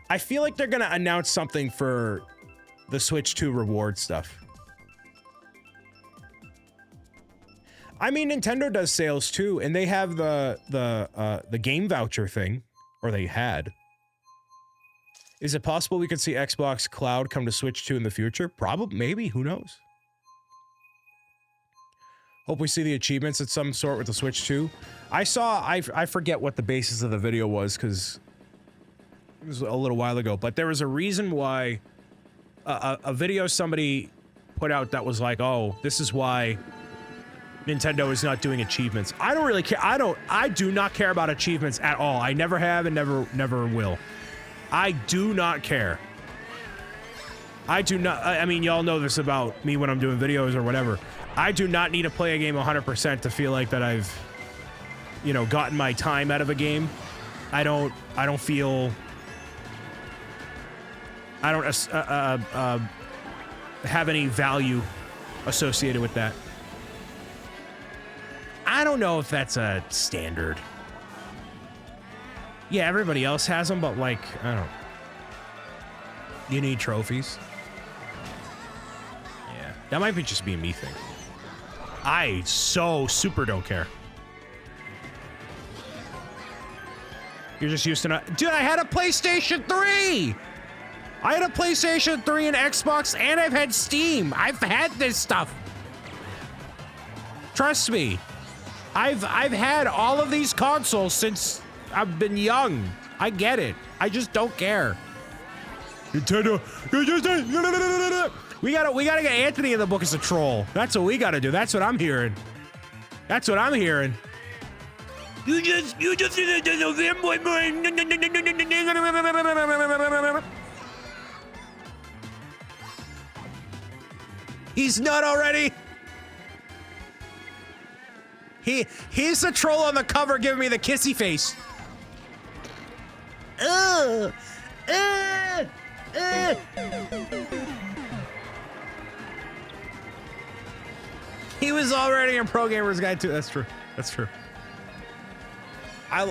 I feel like they're gonna announce something for the Switch 2 reward stuff. I mean, Nintendo does sales too, and they have the game voucher thing, or they had. Is it possible we could see Xbox Cloud come to Switch 2 in the future? Probably, maybe, who knows? Hope we see the achievements of some sort with the Switch 2. I forget what the basis of the video was, because it was a little while ago, but there was a reason why a video somebody put out that was like, oh, this is why Nintendo is not doing achievements. I don't really care. I do not care about achievements at all. I never have and never will. I do not care. I do not, I mean, y'all know this about me when I'm doing videos or whatever. I do not need to play a game 100% to feel like that I've, you know, gotten my time out of a game. I don't feel, I don't have any value associated with that. I don't know if that's a standard. Yeah, everybody else has them, but like, I don't. You need trophies. Yeah, that might be just be a me thing. I so super don't care. You're just used to not. Dude, I had a PlayStation 3! I had a PlayStation 3 and Xbox, and I've had Steam. I've had this stuff. Trust me. I've had all of these consoles since I've been young. I get it. I just don't care. Nintendo. We gotta get Anthony in the book as a troll. That's what we gotta do. That's what I'm hearing. That's what I'm hearing. You just He's not already. He's the troll on the cover giving me the kissy face. Ugh. He was already in Pro Gamers Guide too. That's true. That's true. I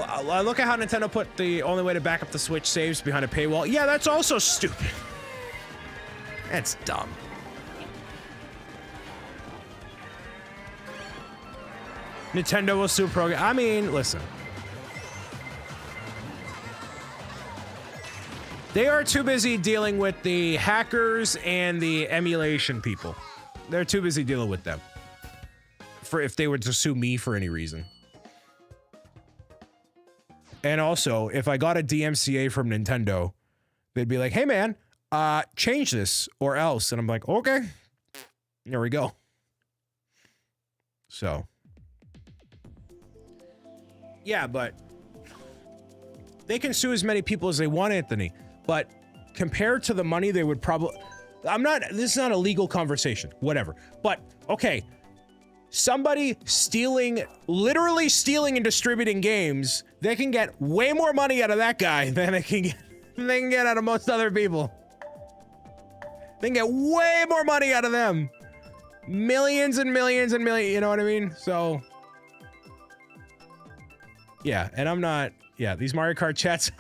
look at how Nintendo put the only way to back up the Switch saves behind a paywall. Yeah, that's also stupid. That's dumb. Nintendo will sue Pro. I mean, listen. They are too busy dealing with the hackers and the emulation people. They're too busy dealing with them. For if they were to sue me for any reason. And also, if I got a DMCA from Nintendo, they'd be like, hey man, change this or else. And I'm like, okay, there we go. So. Yeah, but they can sue as many people as they want, Anthony. But compared to the money they would probably... this is not a legal conversation, whatever. But, okay, somebody stealing, literally stealing and distributing games, they can get way more money out of that guy than they can get out of most other people. They can get way more money out of them. Millions and millions and millions, you know what I mean? So... yeah, and I'm not... yeah, these Mario Kart chats...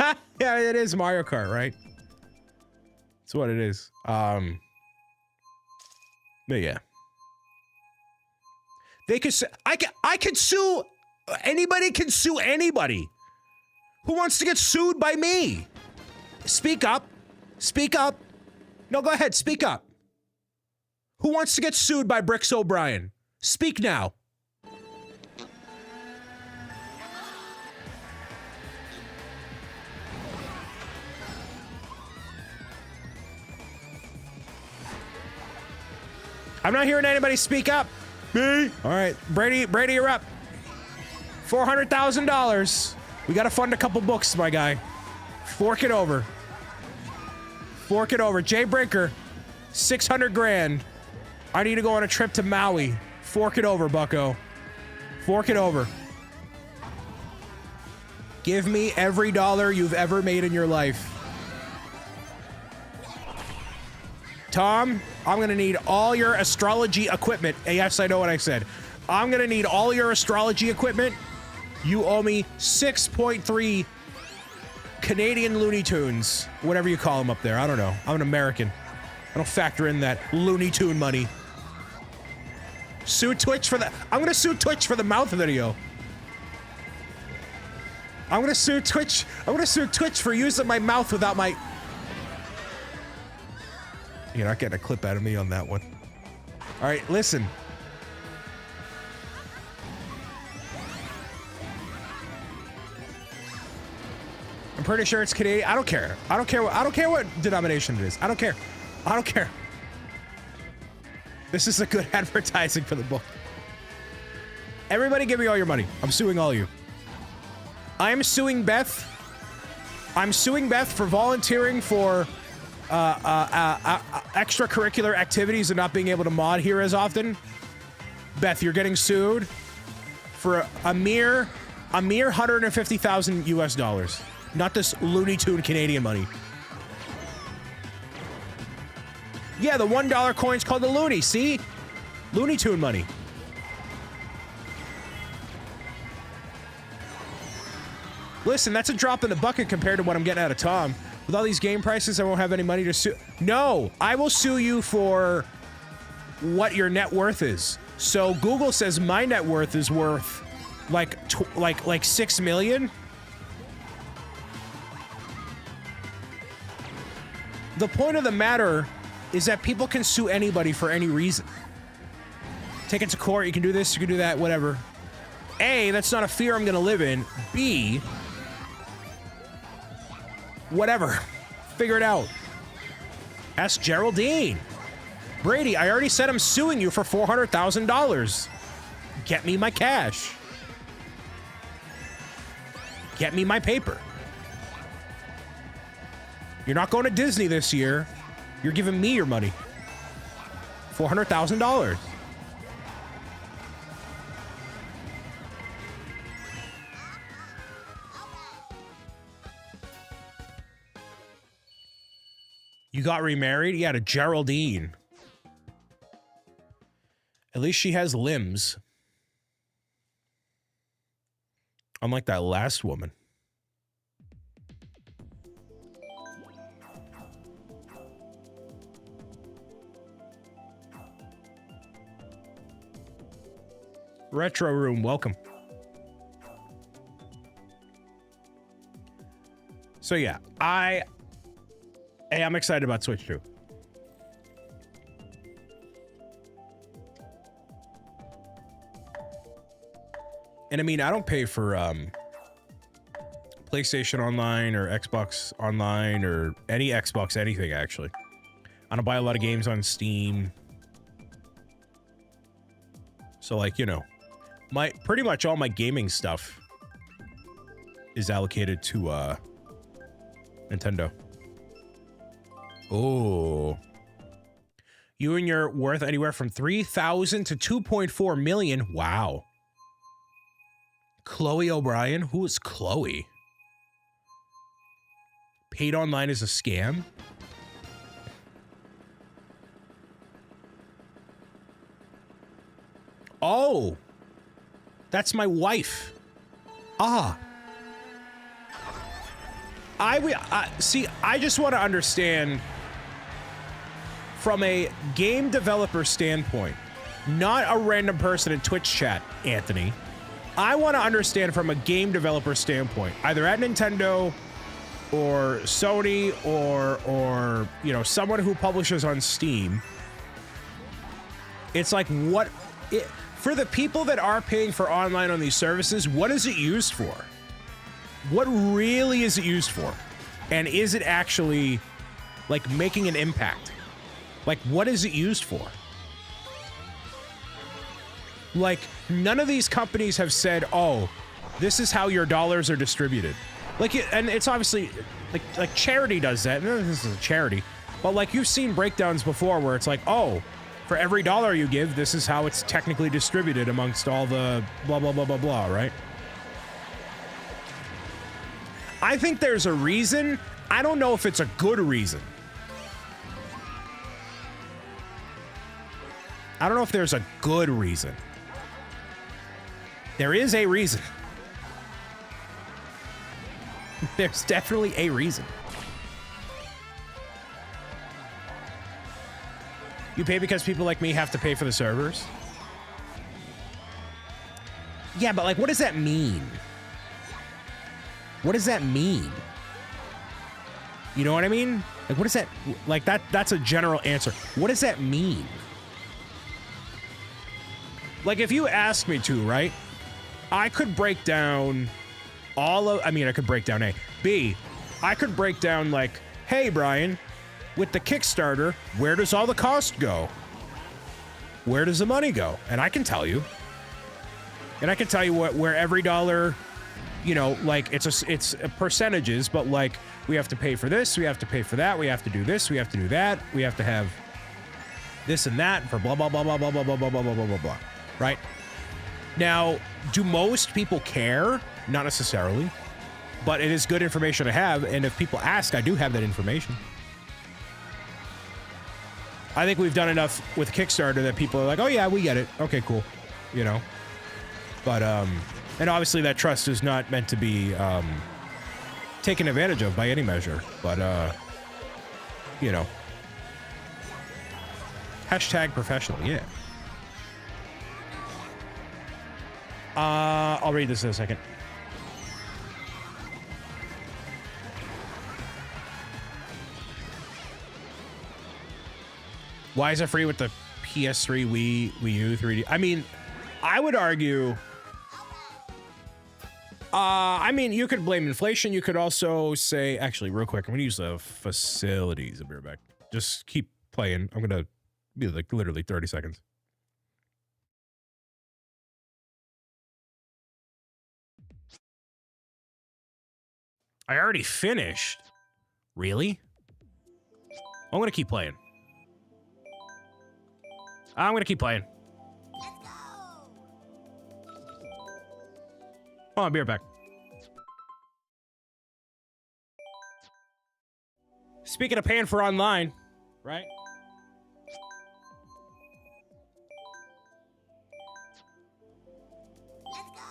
yeah, it is Mario Kart, right? That's what it is. But yeah. They could... I could sue... anybody can sue anybody. Who wants to get sued by me? Speak up. Speak up. No, go ahead, speak up. Who wants to get sued by BricksOBrian? Speak now. I'm not hearing anybody speak up. Me? All right, Brady, you're up. $400,000. We gotta fund a couple books, my guy. Fork it over. Fork it over. Jay Brinker, 600 grand. I need to go on a trip to Maui. Fork it over, bucko. Fork it over. Give me every dollar you've ever made in your life. Tom, I'm gonna need all your astrology equipment. Yes, I know what I said. I'm gonna need all your astrology equipment. You owe me 6.3 Canadian Looney Tunes. Whatever you call them up there. I don't know. I'm an American. I don't factor in that Looney Tune money. Sue Twitch for the... I'm gonna sue Twitch for the mouth video. I'm gonna sue Twitch for using my mouth without my... You're not getting a clip out of me on that one. All right, listen. I'm pretty sure it's Canadian. I don't care. I don't care what denomination it is. I don't care. I don't care. This is a good advertising for the book. Everybody give me all your money. I'm suing all of you. I am suing Beth. I'm suing Beth for volunteering for extracurricular activities and not being able to mod here as often. Beth, you're getting sued for a mere 150,000 US dollars. Not this Looney Tune Canadian money. Yeah, the $1 coin's called the Looney, see? Looney Tune money. Listen, that's a drop in the bucket compared to what I'm getting out of Tom. With all these game prices, I won't have any money to sue. No, I will sue you for what your net worth is. So Google says my net worth is worth like 6 million. The point of the matter is that people can sue anybody for any reason. Take it to court, you can do this, you can do that, whatever. A, that's not a fear I'm gonna live in. B, whatever. Figure it out. Ask Geraldine. Brady, I already said I'm suing you for $400,000. Get me my cash. Get me my paper. You're not going to Disney this year. You're giving me your money. $400,000. You got remarried? Yeah, to Geraldine. At least she has limbs. Unlike that last woman. Retro Room, welcome. So yeah, I'm excited about Switch 2. And I mean, I don't pay for PlayStation Online or Xbox Online or any Xbox anything, actually. I don't buy a lot of games on Steam. So like, you know, pretty much all my gaming stuff is allocated to Nintendo. Oh. You and your worth anywhere from 3,000 to 2.4 million. Wow. Chloe O'Brien? Who is Chloe? Paid online is a scam? Oh. That's my wife. Ah. See, I just want to understand from a game developer standpoint, not a random person in Twitch chat, Anthony. I want to understand from a game developer standpoint, either at Nintendo or Sony or you know, someone who publishes on Steam. It's like for the people that are paying for online on these services, what is it used for? What really is it used for? And is it actually like making an impact? Like, what is it used for? Like, none of these companies have said, oh, this is how your dollars are distributed. Like, and it's obviously, like charity does that. This is a charity. But, like, you've seen breakdowns before where it's like, oh, for every dollar you give, this is how it's technically distributed amongst all the blah, blah, blah, blah, blah, right? I think there's a reason. I don't know if it's a good reason. I don't know if there's a good reason. There is a reason. There's definitely a reason. You pay because people like me have to pay for the servers? Yeah, but like, what does that mean? What does that mean? You know what I mean? Like, what does that, like, that's a general answer. What does that mean? Like, if you ask me to, right? I could break down all of, I mean, I could break down A. B, I could break down, like, hey, Brian, with the Kickstarter, where does all the cost go? Where does the money go? And I can tell you. And I can tell you where every dollar, you know, like, it's percentages, but, like, we have to pay for this, we have to pay for that, we have to do this, we have to do that, we have to have this and that for blah, blah, blah, blah, blah, blah, blah, blah, blah, blah, blah, blah, blah. Right? Now, do most people care? Not necessarily. But it is good information to have, and if people ask, I do have that information. I think we've done enough with Kickstarter that people are like, oh yeah, we get it. Okay, cool. You know? But, and obviously that trust is not meant to be, taken advantage of by any measure. But, you know. Hashtag professional, yeah. I'll read this in a second. Why is it free with the PS3, Wii U, 3D? I mean, I would argue... I mean, you could blame inflation. You could also say... Actually, real quick, I'm going to use the facilities. I'll be right back. Just keep playing. I'm going to be like literally 30 seconds. I already finished. Really? I'm going to keep playing. I'm going to keep playing. Let's go! Oh, I'll be right back. Speaking of paying for online, right? Let's go!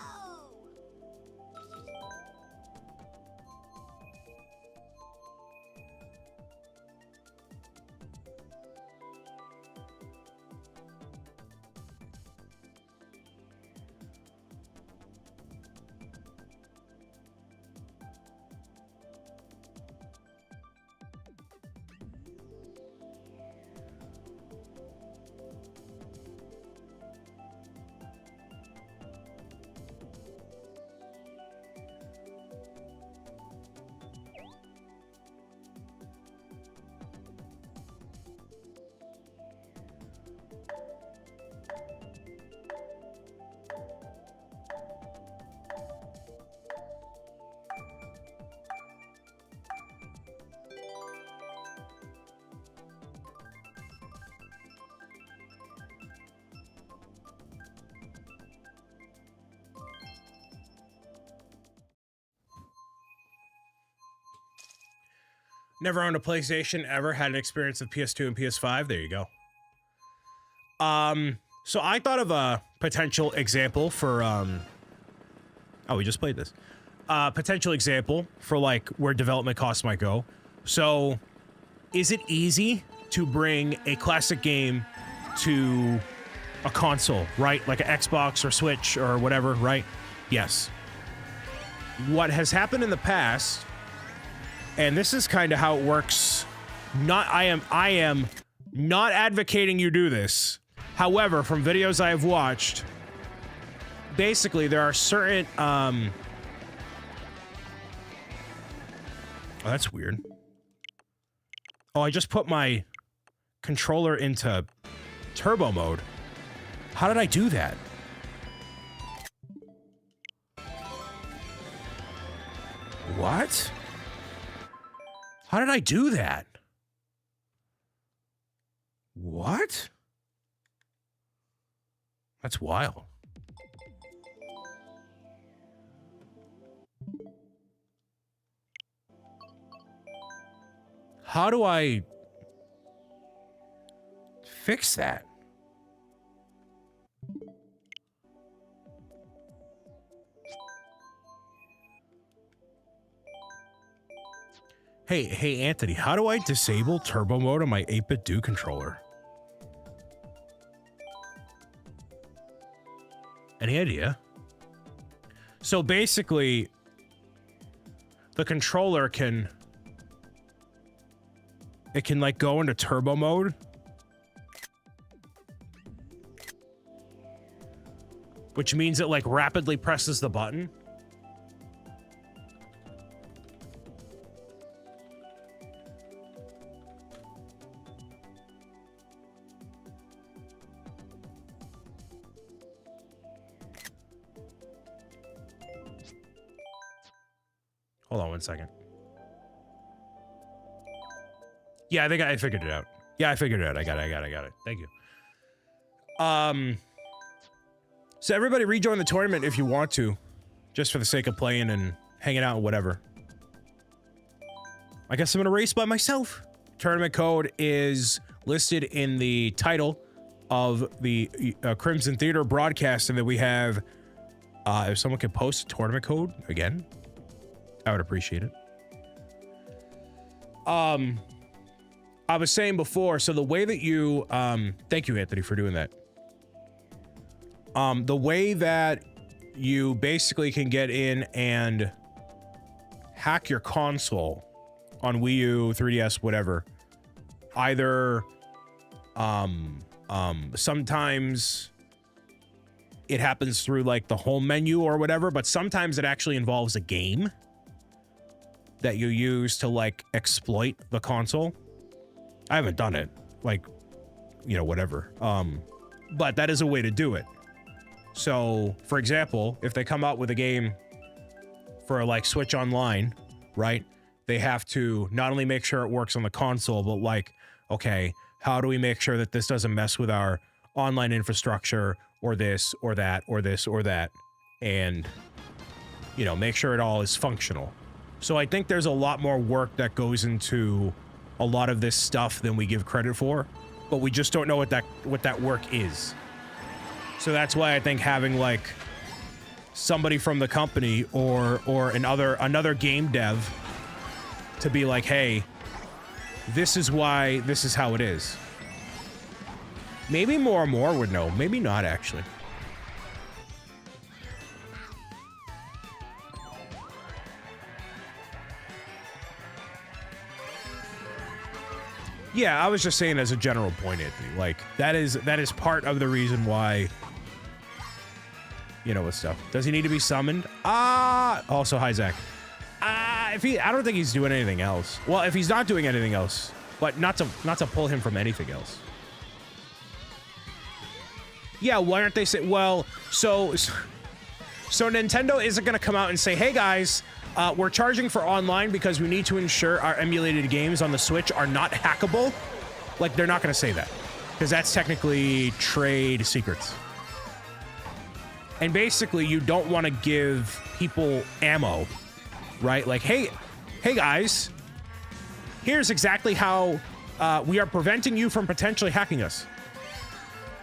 Never owned a PlayStation ever. Had an experience with PS2 and PS5. There you go. So I thought of a potential example for oh, we just played this. Potential example for like where development costs might go. So, is it easy to bring a classic game to a console, right? Like an Xbox or Switch or whatever, right? Yes. What has happened in the past, and this is kind of how it works. I am not advocating you do this. However, from videos I have watched, basically there are certain oh, that's weird. Oh, I just put my controller into turbo mode. How did I do that? What? How did I do that? What? That's wild. How do I fix that? Hey, Anthony, how do I disable turbo mode on my 8-bit Do controller? Any idea? So basically, the controller can... It can, like, go into turbo mode. Which means it, like, rapidly presses the button. Hold on one second. Yeah, I think I figured it out. Yeah, I figured it out. I got it. Thank you. So everybody rejoin the tournament if you want to. Just for the sake of playing and hanging out and whatever. I guess I'm gonna race by myself. Tournament code is listed in the title of the Crimson Theater broadcast, and then we have, if someone could post a tournament code again, I would appreciate it. I was saying before, so the way that you, thank you, Anthony, for doing that. The way that you basically can get in and hack your console on Wii U, 3DS, whatever. Either, sometimes it happens through like the home menu or whatever, but sometimes it actually involves a game that you use to like exploit the console. I haven't done it, like, you know, whatever. But that is a way to do it. So, for example, if they come out with a game for like Switch Online, right? They have to not only make sure it works on the console, but like, okay, how do we make sure that this doesn't mess with our online infrastructure or this or that or this or that? And, you know, make sure it all is functional. So I think there's a lot more work that goes into a lot of this stuff than we give credit for, but we just don't know what that work is. So that's why I think having like somebody from the company or another game dev to be like, hey, this is why, this is how it is. Maybe more and more would know. Maybe not, actually. Yeah, I was just saying as a general point, Anthony. Like, that is part of the reason why, you know, with stuff. Does he need to be summoned? Also, hi, Zach. I don't think he's doing anything else. Well, if he's not doing anything else, but not to pull him from anything else. Yeah, why aren't they saying, well, so Nintendo isn't going to come out and say, hey guys, we're charging for online because we need to ensure our emulated games on the Switch are not hackable. Like, they're not going to say that because that's technically trade secrets. And basically, you don't want to give people ammo, right? Like, hey guys, here's exactly how we are preventing you from potentially hacking us.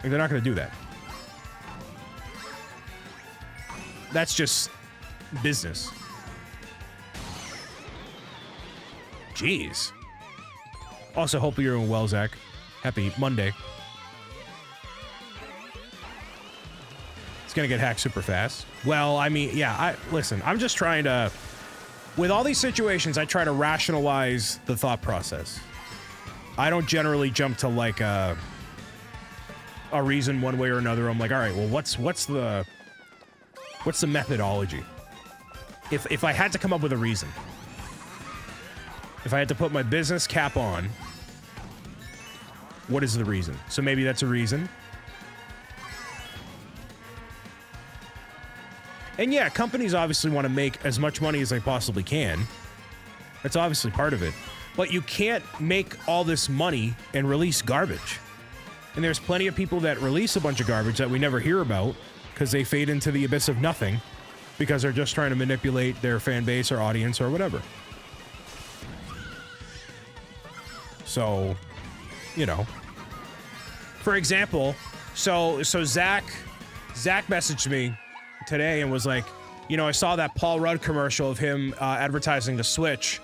Like, they're not going to do that. That's just business. Jeez. Also, hope you're doing well, Zach. Happy Monday. It's gonna get hacked super fast. Well, I mean, yeah, listen, I'm just trying to... With all these situations, I try to rationalize the thought process. I don't generally jump to, like, a reason one way or another. I'm like, all right, well, what's the methodology? If I had to come up with a reason, if I had to put my business cap on, what is the reason? So maybe that's a reason. And yeah, companies obviously want to make as much money as they possibly can. That's obviously part of it. But you can't make all this money and release garbage. And there's plenty of people that release a bunch of garbage that we never hear about because they fade into the abyss of nothing because they're just trying to manipulate their fan base or audience or whatever. So, you know. For example, so Zach messaged me today and was like, you know, I saw that Paul Rudd commercial of him advertising the Switch,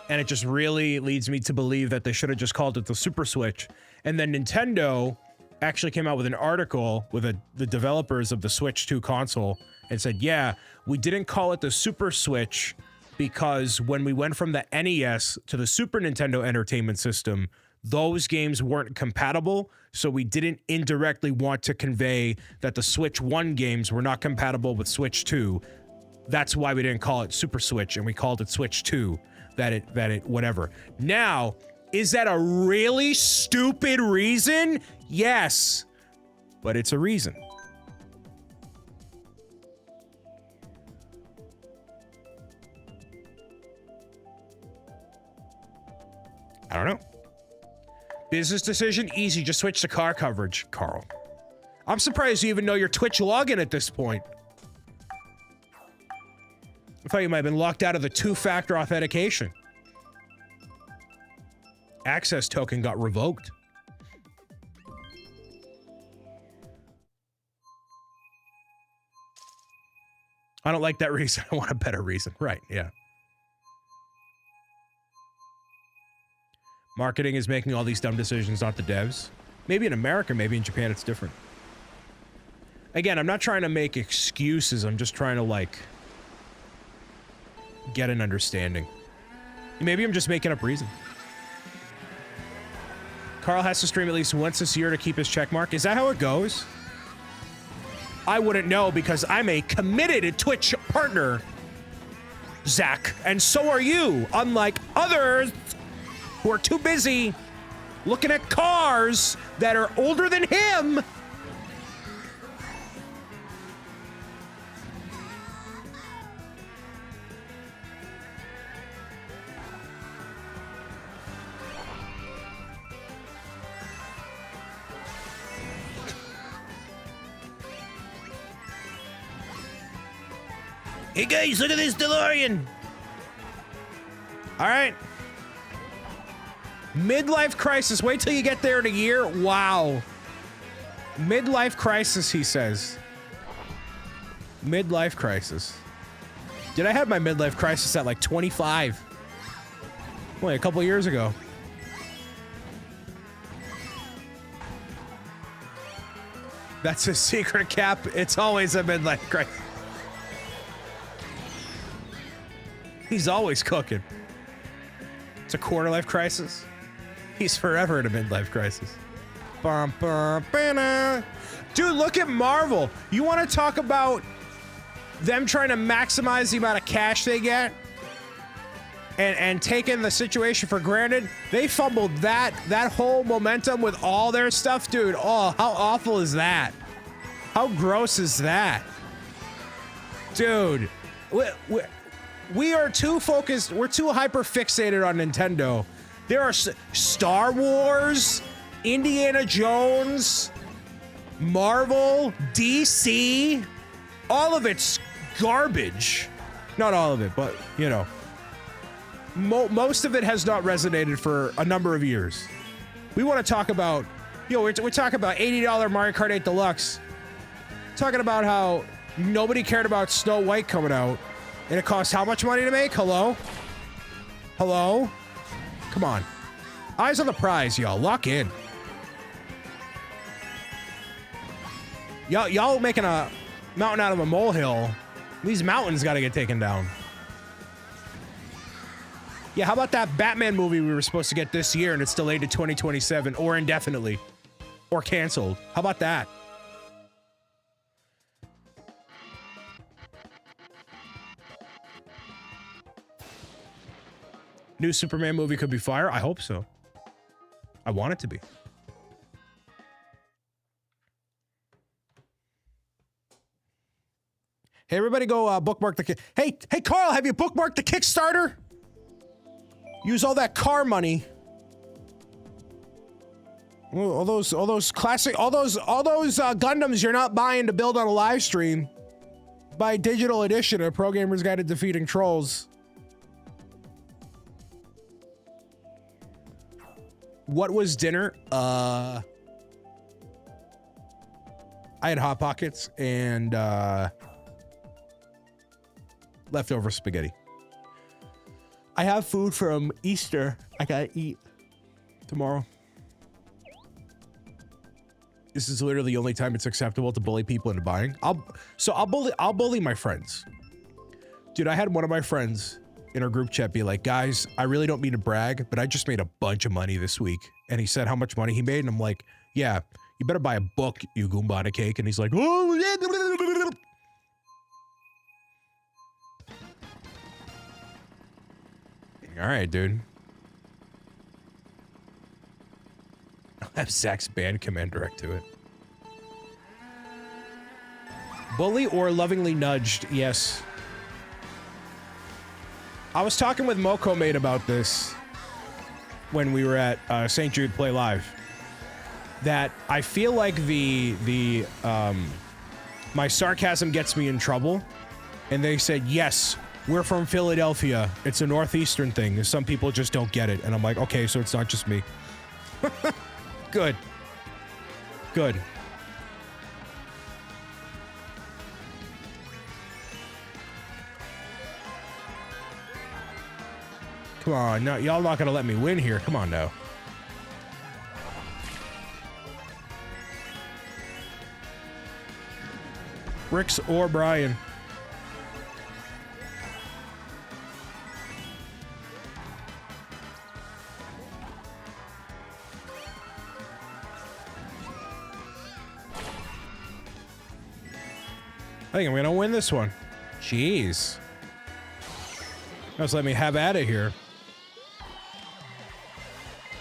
and it just really leads me to believe that they should have just called it the Super Switch. And then Nintendo actually came out with an article with the developers of the Switch 2 console and said, yeah, we didn't call it the Super Switch because when we went from the NES to the Super Nintendo Entertainment System, those games weren't compatible, so we didn't indirectly want to convey that the Switch 1 games were not compatible with Switch 2. That's why we didn't call it Super Switch, and we called it Switch 2. That it whatever. Now, is that a really stupid reason? Yes, but it's a reason. I don't know. Business decision? Easy, just switch to car coverage, Carl. I'm surprised you even know your Twitch login at this point. I thought you might have been locked out of the two-factor authentication. Access token got revoked. I don't like that reason. I want a better reason. Right, yeah. Marketing is making all these dumb decisions, not the devs. Maybe in America, maybe in Japan, it's different. Again, I'm not trying to make excuses. I'm just trying to, like, get an understanding. Maybe I'm just making up reason. Carl has to stream at least once this year to keep his check mark. Is that how it goes? I wouldn't know because I'm a committed Twitch partner, Zach, and so are you, unlike others who are too busy looking at cars that are older than him. Hey guys, look at this DeLorean. All right. Midlife crisis. Wait till you get there in a year. Wow. Midlife crisis, he says. Midlife crisis. Did I have my midlife crisis at like 25? Only a couple years ago. That's a secret, Cap. It's always a midlife crisis. He's always cooking. It's a quarter life crisis. He's forever in a midlife crisis. Bum, bum, ba-na. Dude, look at Marvel. You want to talk about them trying to maximize the amount of cash they get and taking the situation for granted? They fumbled that whole momentum with all their stuff, dude. Oh, how awful is that? How gross is that? Dude, we are too focused. We're too hyper fixated on Nintendo. There are Star Wars, Indiana Jones, Marvel, DC. All of it's garbage. Not all of it, but, you know. Most of it has not resonated for a number of years. We want to talk about, you know, we're talking about $80 Mario Kart 8 Deluxe. Talking about how nobody cared about Snow White coming out. And it cost how much money to make? Hello? Hello? Come on. Eyes on the prize, y'all. Lock in. Y'all making a mountain out of a molehill. These mountains got to get taken down. Yeah, how about that Batman movie we were supposed to get this year and it's delayed to 2027 or indefinitely or canceled? How about that? New Superman movie could be fire. I hope so. I want it to be. Hey, everybody go bookmark the... Hey, Carl, have you bookmarked the Kickstarter? Use all that car money. All those classic... All those Gundams you're not buying to build on a live stream. Buy digital edition of Pro Gamer's Guide to Defeating Trolls. What was dinner? I had Hot Pockets and leftover spaghetti. I have food from Easter. I gotta eat tomorrow. This is literally the only time it's acceptable to bully people into buying. I'll bully my friends. Dude, I had one of my friends in our group chat be like, guys, I really don't mean to brag, but I just made a bunch of money this week. And he said how much money he made. And I'm like, yeah, you better buy a book, you Goomba on a cake. And he's like, oh, all right, dude. I'll have Zach's band command direct to it. Bully or lovingly nudged? Yes. I was talking with Moco Mate about this when we were at St. Jude Play Live. That I feel like my sarcasm gets me in trouble. And they said, yes, we're from Philadelphia. It's a Northeastern thing. Some people just don't get it. And I'm like, okay, so it's not just me. Good. Good. Come on, no, y'all not gonna let me win here. Come on now. BricksOBrian. I think I'm gonna win this one. Jeez. Just let me have at it here.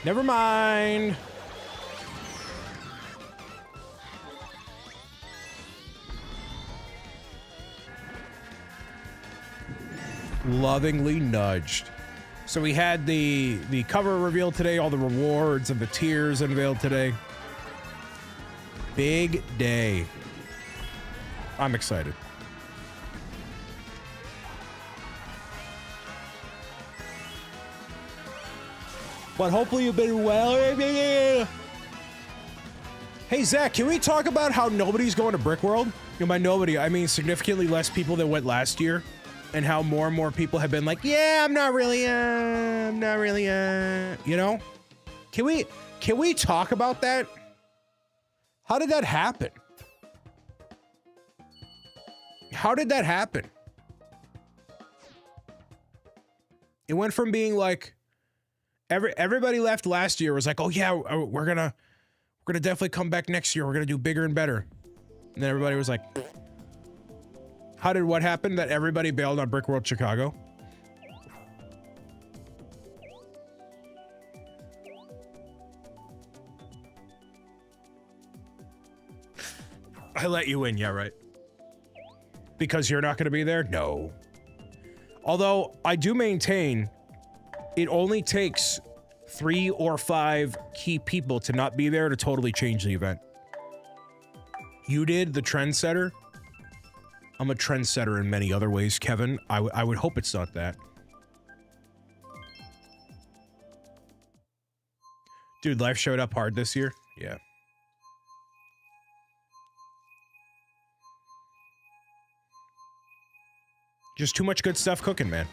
Never mind. Lovingly nudged. So we had the cover revealed today, all the rewards and the tiers unveiled today. Big day. I'm excited. But hopefully you've been well. Hey, Zach, can we talk about how nobody's going to Brick World? And by nobody, I mean significantly less people than went last year. And how more and more people have been like, yeah, I'm not really, you know? Can we talk about that? How did that happen? How did that happen? It went from being like, everybody left last year was like, oh yeah, we're gonna definitely come back next year. We're gonna do bigger and better. And then everybody was like, how did what happen that everybody bailed on Brick World Chicago? I let you in, yeah, right. Because you're not gonna be there? No. Although I do maintain it only takes 3 or 5 key people to not be there to totally change the event. You did, the trendsetter. I'm a trendsetter in many other ways, Kevin. I would hope it's not that. Dude, life showed up hard this year. Yeah. Just too much good stuff cooking, man.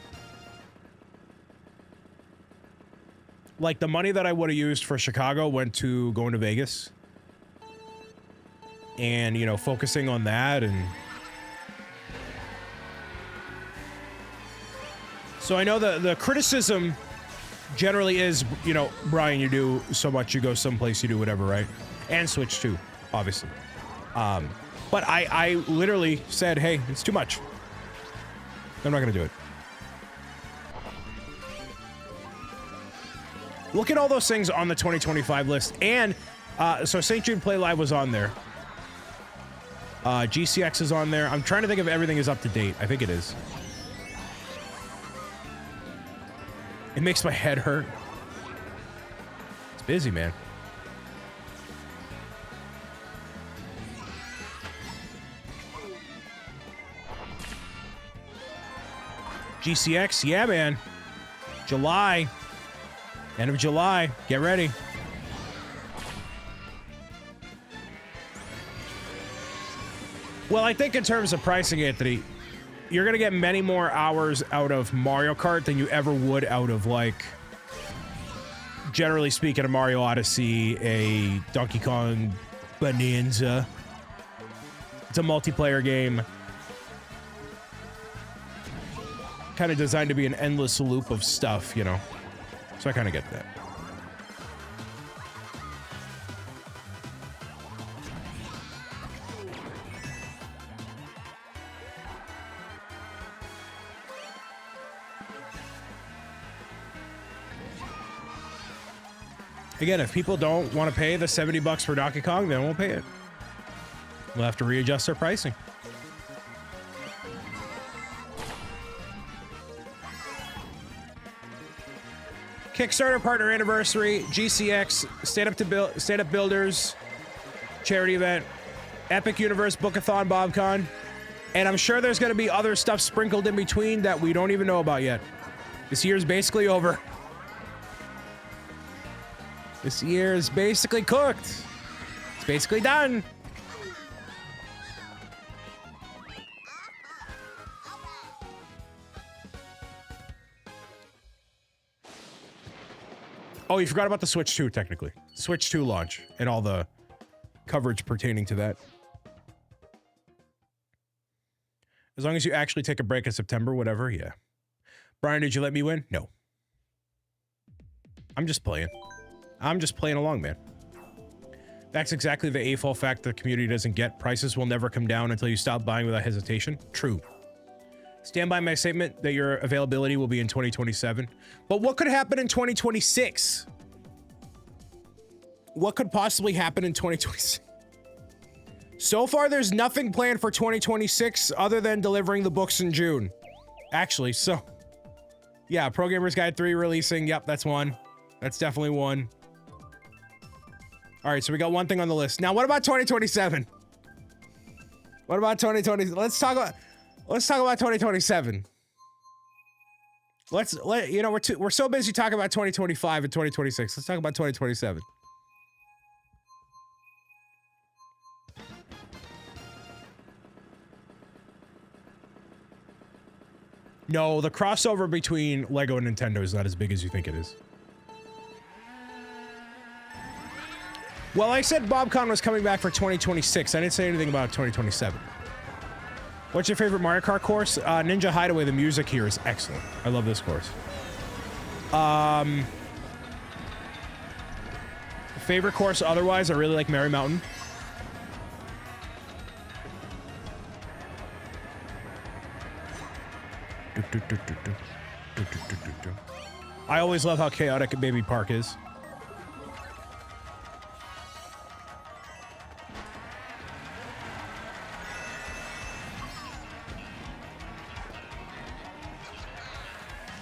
Like, the money that I would have used for Chicago went to going to Vegas. And, you know, focusing on that and... So I know the criticism generally is, you know, Brian, you do so much, you go someplace, you do whatever, right? And Switch too, obviously. But I literally said, hey, it's too much. I'm not gonna do it. Look at all those things on the 2025 list. And, so St. Jude Play Live was on there. GCX is on there. I'm trying to think if everything is up to date. I think it is. It makes my head hurt. It's busy, man. GCX, yeah, man. July. End of July. Get ready. Well, I think in terms of pricing, Anthony, you're going to get many more hours out of Mario Kart than you ever would out of, like, generally speaking, a Mario Odyssey, a Donkey Kong Bonanza. It's a multiplayer game. Kind of designed to be an endless loop of stuff, you know? So I kind of get that. Again, if people don't want to pay the $70 for Donkey Kong, then we'll pay it. We'll have to readjust our pricing. Kickstarter partner anniversary, GCX, Stand Up Builders, charity event, Epic Universe Bookathon, BobCon, and I'm sure there's going to be other stuff sprinkled in between that we don't even know about yet. This year's basically over. This year is basically cooked. It's basically done. Oh, you forgot about the Switch 2, technically. Switch 2 launch and all the coverage pertaining to that. As long as you actually take a break in September, whatever, yeah. Brian, did you let me win? No. I'm just playing. I'm just playing along, man. That's exactly the AFOL fact the community doesn't get. Prices will never come down until you stop buying without hesitation. True. Stand by my statement that your availability will be in 2027. But what could happen in 2026? What could possibly happen in 2026? So far, there's nothing planned for 2026 other than delivering the books in June. Actually, so... Yeah, Pro Gamers Guide 3 releasing. Yep, that's one. That's definitely one. All right, so we got one thing on the list. Now, what about 2027? What about 2020? Let's talk about 2027. You know, we're so busy talking about 2025 and 2026. Let's talk about 2027. No, the crossover between Lego and Nintendo is not as big as you think it is. Well, I said BobCon was coming back for 2026. I didn't say anything about 2027. What's your favorite Mario Kart course? Ninja Hideaway. The music here is excellent. I love this course. Favorite course otherwise, I really like Merry Mountain. I always love how chaotic Baby Park is.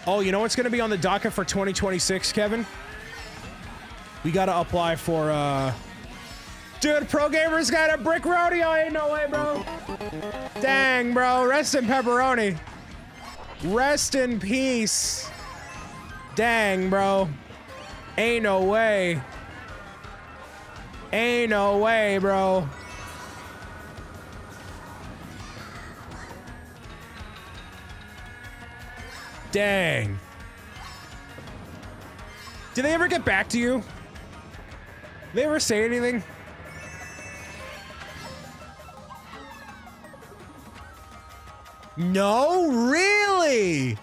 Oh, you know what's going to be on the docket for 2026, Kevin? We got to apply for, Dude, Pro Gamer's got a brick rodeo. Ain't no way, bro. Dang, bro. Rest in pepperoni. Rest in peace. Dang, bro. Ain't no way. Ain't no way, bro. Dang. Did they ever get back to you? Did they ever say anything? No, really?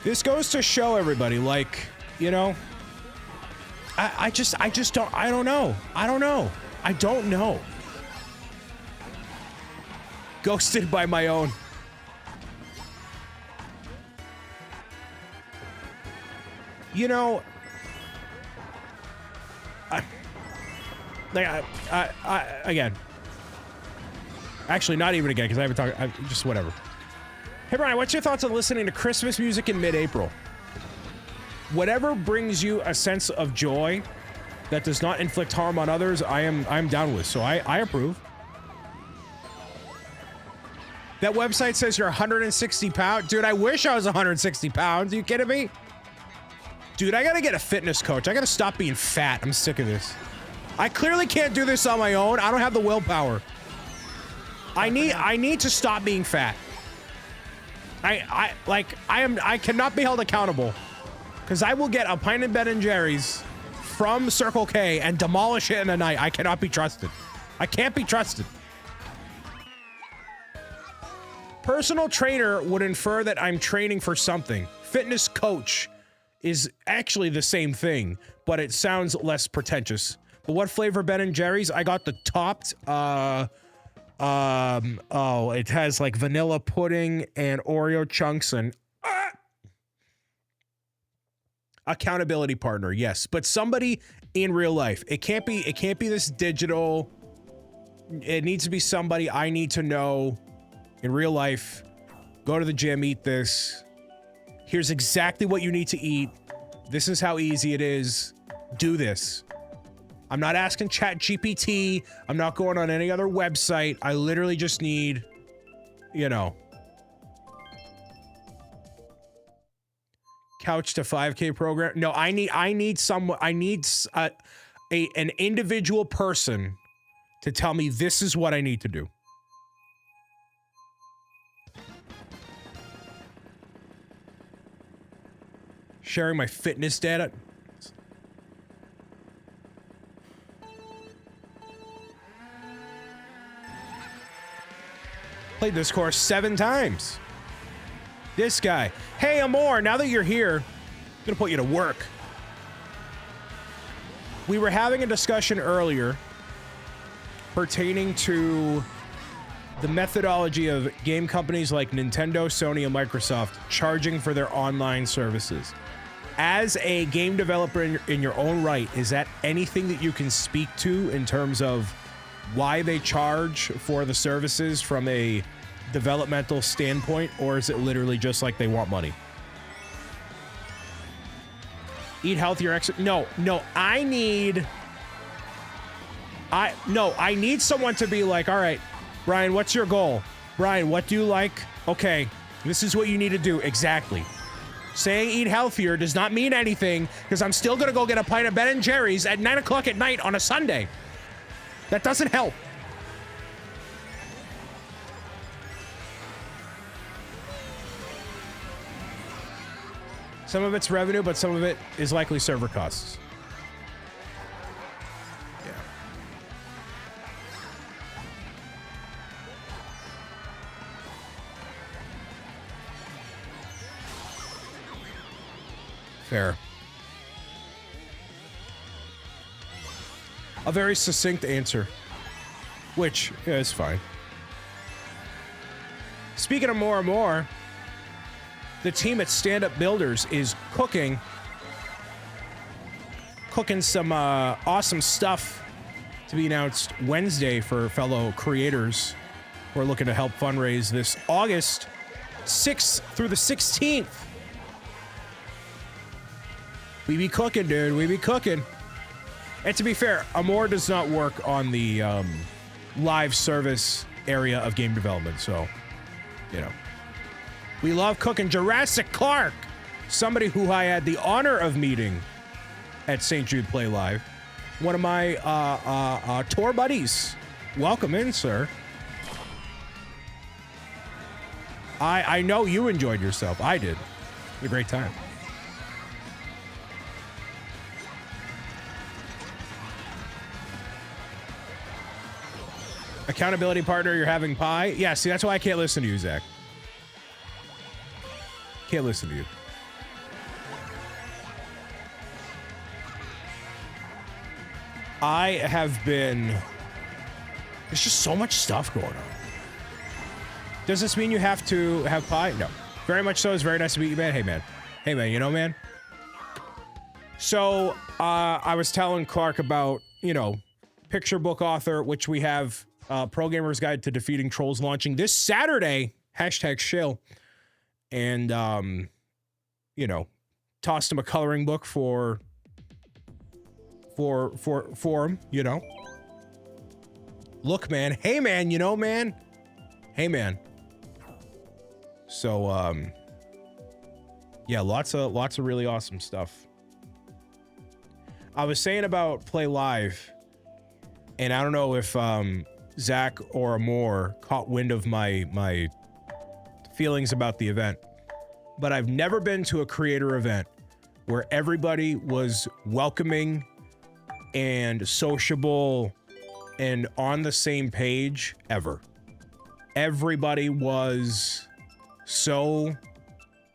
This goes to show everybody, like, you know, I don't know. I don't know. Ghosted by my own. You know, again. Actually, not even again, because I haven't talked. Just whatever. Hey, Brian, what's your thoughts on listening to Christmas music in mid-April? Whatever brings you a sense of joy that does not inflict harm on others, I'm down with. So I approve. That website says you're 160 pounds. Dude, I wish I was 160 pounds. Are you kidding me? Dude, I gotta get a fitness coach. I gotta stop being fat. I'm sick of this. I clearly can't do this on my own. I don't have the willpower. I need to stop being fat. I cannot be held accountable. Because I will get a pint of Ben & Jerry's from Circle K and demolish it in a night. I cannot be trusted. I can't be trusted. Personal trainer would infer that I'm training for something. Fitness coach is actually the same thing, but it sounds less pretentious. But what flavor Ben & Jerry's? I got the topped, oh, it has like vanilla pudding and Oreo chunks and accountability partner, yes, but somebody in real life. It can't be this digital. It needs to be somebody I need to know in real life. Go to the gym, eat this. Here's exactly what you need to eat. This is how easy it is. Do this. I'm not asking ChatGPT. I'm not going on any other website. I literally just need, you know, couch to 5K program. No, I need an individual person to tell me this is what I need to do. Sharing my fitness data. Played this course 7 times. This guy. Hey, Amor, now that you're here, I'm gonna put you to work. We were having a discussion earlier pertaining to the methodology of game companies like Nintendo, Sony, and Microsoft charging for their online services. As a game developer in your own right, is that anything that you can speak to in terms of why they charge for the services from a developmental standpoint, or is it literally just like they want money? Eat healthier, no, I need No, I need someone to be like, all right, Brian, what's your goal? Brian, what do you like? Okay, this is what you need to do. Exactly. Saying eat healthier does not mean anything because I'm still going to go get a pint of Ben & Jerry's at 9 o'clock at night on a Sunday. That doesn't help. Some of it's revenue, but some of it is likely server costs. Yeah. Fair. A very succinct answer, which is fine. Speaking of more and more, the team at Stand Up Builders is cooking some awesome stuff to be announced Wednesday for fellow creators who are looking to help fundraise this August 6th through the 16th. We be cooking, dude. We be cooking. And to be fair, Amor does not work on the live service area of game development, so, you know. We love cooking. Jurassic Clark, somebody who I had the honor of meeting at St. Jude Play Live. One of my tour buddies. Welcome in, sir. I know you enjoyed yourself. I did. It was a great time. Accountability partner, you're having pie? Yeah, see, that's why I can't listen to you, Zach. Can't listen to you. I have been... There's just so much stuff going on. Does this mean you have to have pie? No. Very much so. It's very nice to meet you, man. Hey, man. Hey, man. You know, man? So, I was telling Clark about, you know, picture book author, which we have Pro Gamer's Guide to Defeating Trolls launching this Saturday. #shill. And, you know, tossed him a coloring book for him, you know. Look, man. Hey, man, you know, man. Hey, man. So, yeah, lots of really awesome stuff. I was saying about Play Live, and I don't know if Zach or Amor caught wind of my feelings about the event, but I've never been to a creator event where everybody was welcoming and sociable and on the same page ever. Everybody was so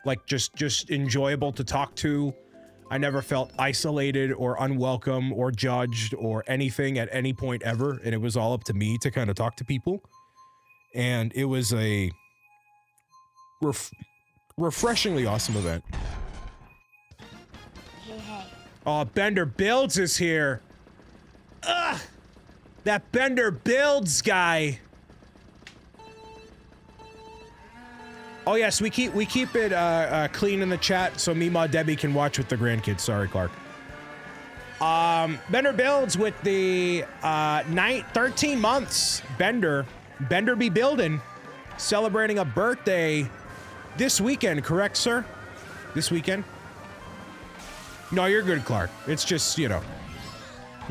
like just enjoyable to talk to. I never felt isolated or unwelcome or judged or anything at any point ever, and it was all up to me to kind of talk to people. And it was a refreshingly awesome event. Hey. Oh, Bender Builds is here. Ugh! That Bender Builds guy. Oh yes, we keep it clean in the chat so me, Ma, Debbie can watch with the grandkids. Sorry, Clark. Bender Builds with the 13 months. Bender be building, celebrating a birthday this weekend, correct, sir? This weekend? No, you're good, Clark. It's just, you know,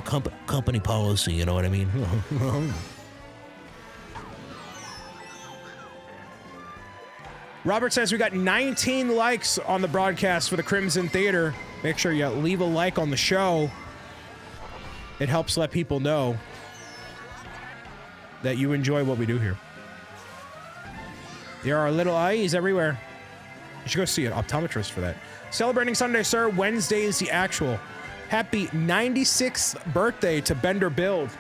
company policy, you know what I mean? Robert says we got 19 likes on the broadcast for the Crimson Theater. Make sure you leave a like on the show. It helps let people know that you enjoy what we do here. There are little eyes everywhere. You should go see an optometrist for that. Celebrating Sunday, sir. Wednesday is the actual. Happy 96th birthday to Bender Build.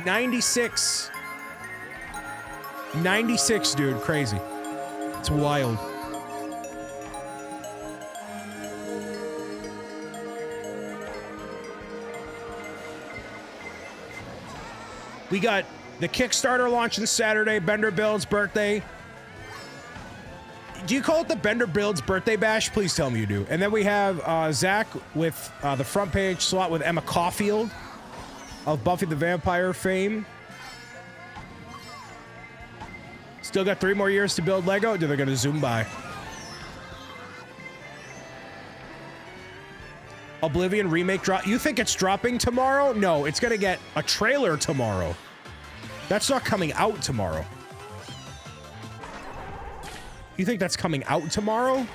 96. 96, dude. Crazy. It's wild. We got the Kickstarter launching Saturday, Bender Build's birthday. Do you call it the Bender Build's birthday bash? Please tell me you do. And then we have Zach with the front page slot with Emma Caulfield. of Buffy the Vampire fame. Still got 3 more years to build Lego. Dude, they're gonna zoom by. Oblivion remake drop. You think it's dropping tomorrow? No, it's gonna get a trailer tomorrow. That's not coming out tomorrow. You think that's coming out tomorrow?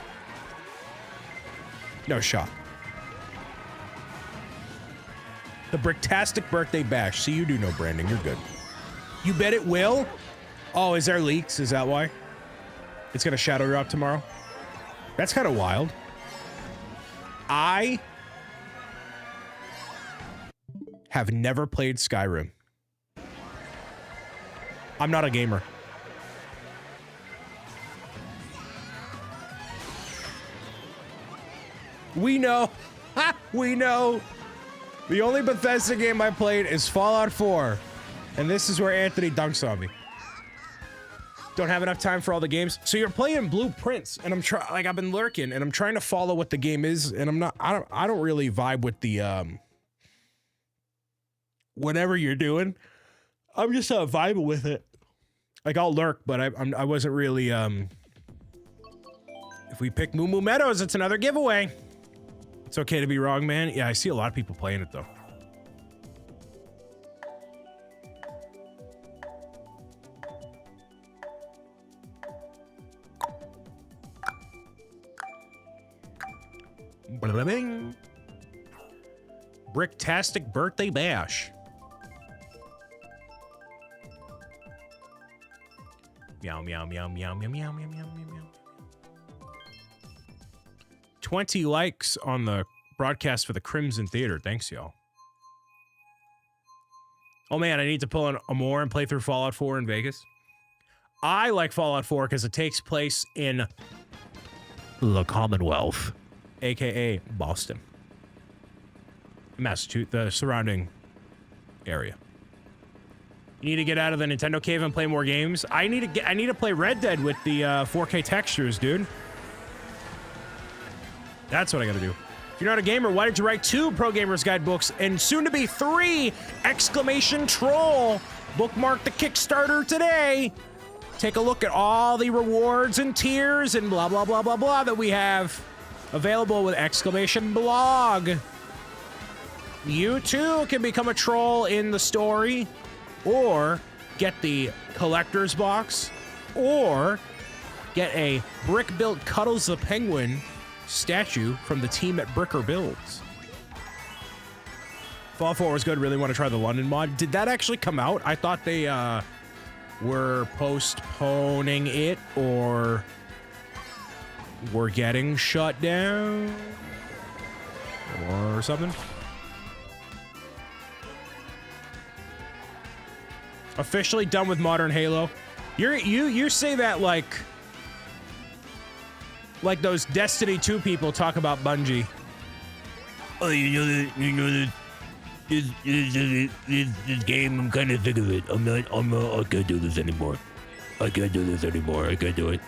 No shot. The Bricktastic Birthday Bash. See, you do know branding. You're good. You bet it will? Oh, is there leaks? Is that why? It's gonna shadow drop tomorrow? That's kind of wild. I have never played Skyrim. I'm not a gamer. We know. We know. The only Bethesda game I played is Fallout 4. And this is where Anthony dunks on me. Don't have enough time for all the games. So you're playing Blueprints, and I'm trying, like, I've been lurking, and I'm trying to follow what the game is, and I don't really vibe with the, whatever you're doing. I'm just not vibing with it. Like, I'll lurk, but I wasn't really, if we pick Moo Moo Meadows, it's another giveaway. It's okay to be wrong, man. Yeah, I see a lot of people playing it, though. Bling. Bricktastic Birthday Bash. Meow, meow, meow, meow, meow, meow, meow, meow, meow. 20 likes on the broadcast for the Crimson Theater. Thanks, y'all. Oh, man, I need to pull in Amore and play through Fallout 4 in Vegas. I like Fallout 4 because it takes place in the Commonwealth, a.k.a. Boston. Massachusetts, the surrounding area. You need to get out of the Nintendo cave and play more games. I need to play Red Dead with the 4K textures, dude. That's what I gotta do. If you're not a gamer, why did you write 2 Pro Gamers Guide books and soon to be 3 exclamation troll? Bookmark the Kickstarter today. Take a look at all the rewards and tiers and blah, blah, blah, blah, blah that we have available with exclamation blog. You too can become a troll in the story, or get the collector's box, or get a brick-built Cuddles the Penguin statue from the team at Bricker Builds. Fallout 4 was good. Really want to try the London mod. Did that actually come out? I thought they were postponing it, or were getting shut down, or something. Officially done with modern Halo. You say that like those Destiny 2 people talk about Bungie. Oh, you know that this game, I'm kind of sick of it. I can't do this anymore. I can't do this anymore. I can't do it.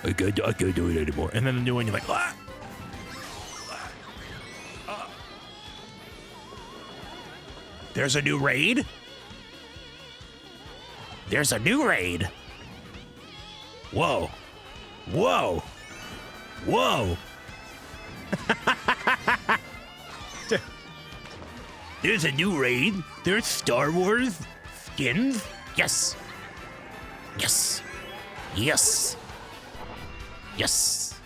I can't do it anymore. And then the new one, you're like, ah! There's a new raid? There's a new raid. Whoa. Whoa. Whoa. There's a new raid. There's Star Wars skins. Yes. Yes. Yes. Yes.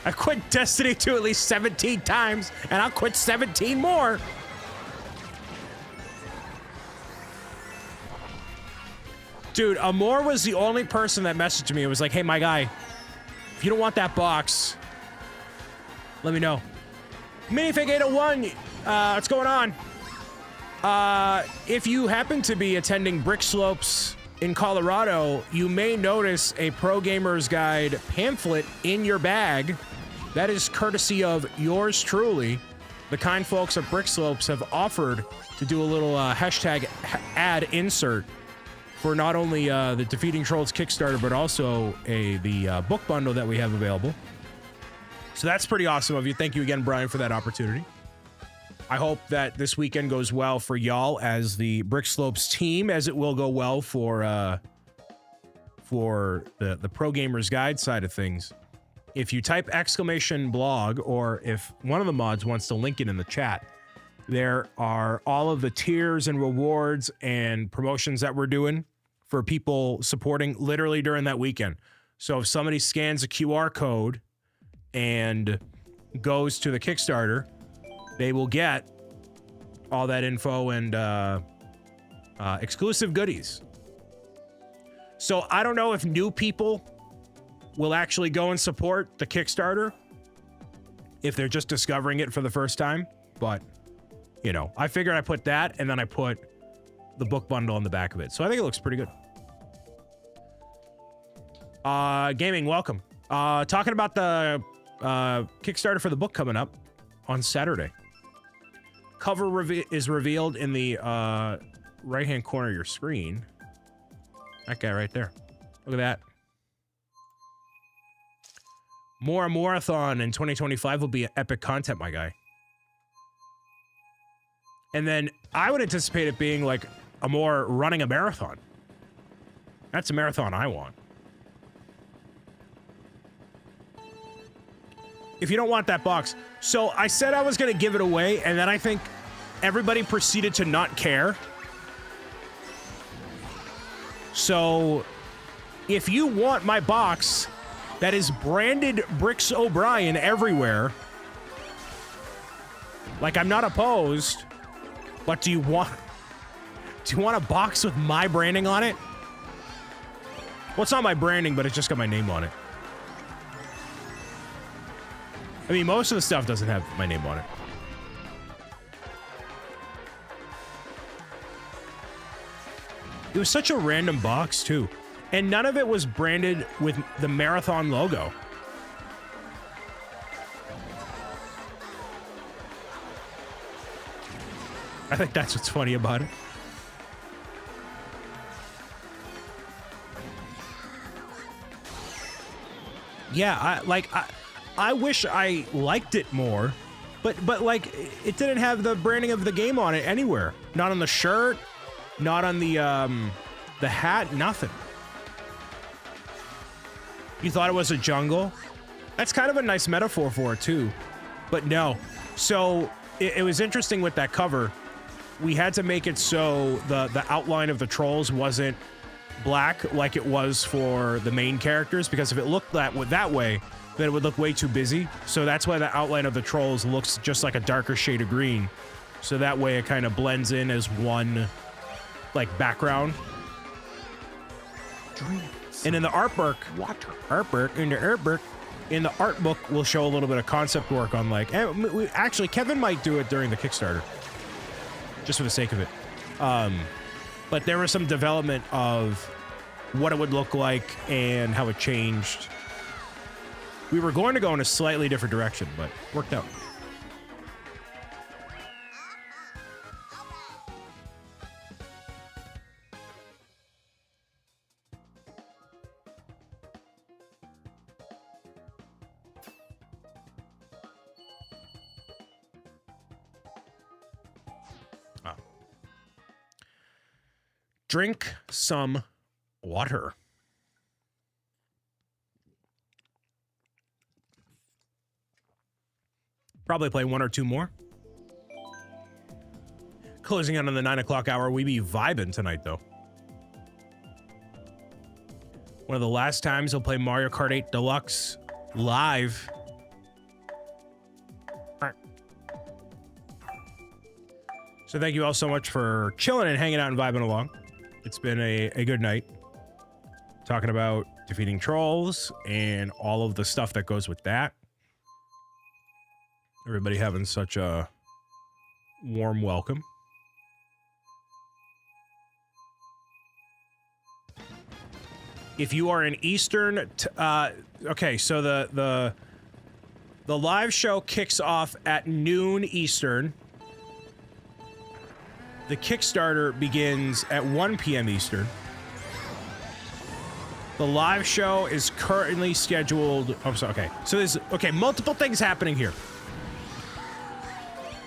I quit Destiny 2 at least 17 times, and I'll quit 17 more. Dude, Amore was the only person that messaged me. It was like, hey, my guy, if you don't want that box, let me know. Minifig 801, what's going on? If you happen to be attending Brick Slopes in Colorado, you may notice a Pro Gamers Guide pamphlet in your bag. That is courtesy of yours truly. The kind folks at Brick Slopes have offered to do a little hashtag ad insert for not only the Defeating Trolls Kickstarter, but also the book bundle that we have available. So that's pretty awesome of you. Thank you again, Brian, for that opportunity. I hope that this weekend goes well for y'all as the Brick Slopes team, as it will go well for the Pro Gamers Guide side of things. If you type !blog, or if one of the mods wants to link it in the chat, there are all of the tiers and rewards and promotions that we're doing for people supporting literally during that weekend. So if somebody scans a QR code and goes to the Kickstarter, they will get all that info and exclusive goodies. So I don't know if new people will actually go and support the Kickstarter if they're just discovering it for the first time, but you know, I figured I put that and then I put the book bundle on the back of it. So I think it looks pretty good. Gaming, welcome. Talking about the Kickstarter for the book coming up on Saturday. Cover is revealed in the right-hand corner of your screen. That guy right there. Look at that. More Marathon in 2025 will be epic content, my guy. And then I would anticipate it being like a more running a marathon. That's a marathon I want. If you don't want that box. So I said I was going to give it away, and then I think everybody proceeded to not care. So if you want my box that is branded BricksOBrian everywhere, like, I'm not opposed, but do you want a box with my branding on it? Well, it's not my branding, but it's just got my name on it. I mean, most of the stuff doesn't have my name on it. It was such a random box, too. And none of it was branded with the Marathon logo. I think that's what's funny about it. Yeah, I wish I liked it more, but like, it didn't have the branding of the game on it anywhere. Not on the shirt, not on the hat, nothing. You thought it was a jungle? That's kind of a nice metaphor for it too, but no. So it was interesting with that cover. We had to make it so the outline of the trolls wasn't black like it was for the main characters, because if it looked that way, then it would look way too busy. So that's why the outline of the trolls looks just like a darker shade of green. So that way it kind of blends in as one, like, background. And in the artbook, in the art book, we'll show a little bit of concept work on, like, actually, Kevin might do it during the Kickstarter, just for the sake of it. But there was some development of what it would look like and how it changed. We were going to go in a slightly different direction, but worked out. Drink some water. Probably play one or two more. Closing out on the 9 o'clock hour. We be vibing tonight, though. One of the last times we'll play Mario Kart 8 Deluxe live. So thank you all so much for chilling and hanging out and vibing along. It's been a good night. Talking about defeating trolls and all of the stuff that goes with that. Everybody having such a warm welcome. If you are in Eastern, okay, so the live show kicks off at noon Eastern. The Kickstarter begins at 1 p.m. Eastern. The live show is currently scheduled. Oh, sorry, okay. So there's, okay, multiple things happening here.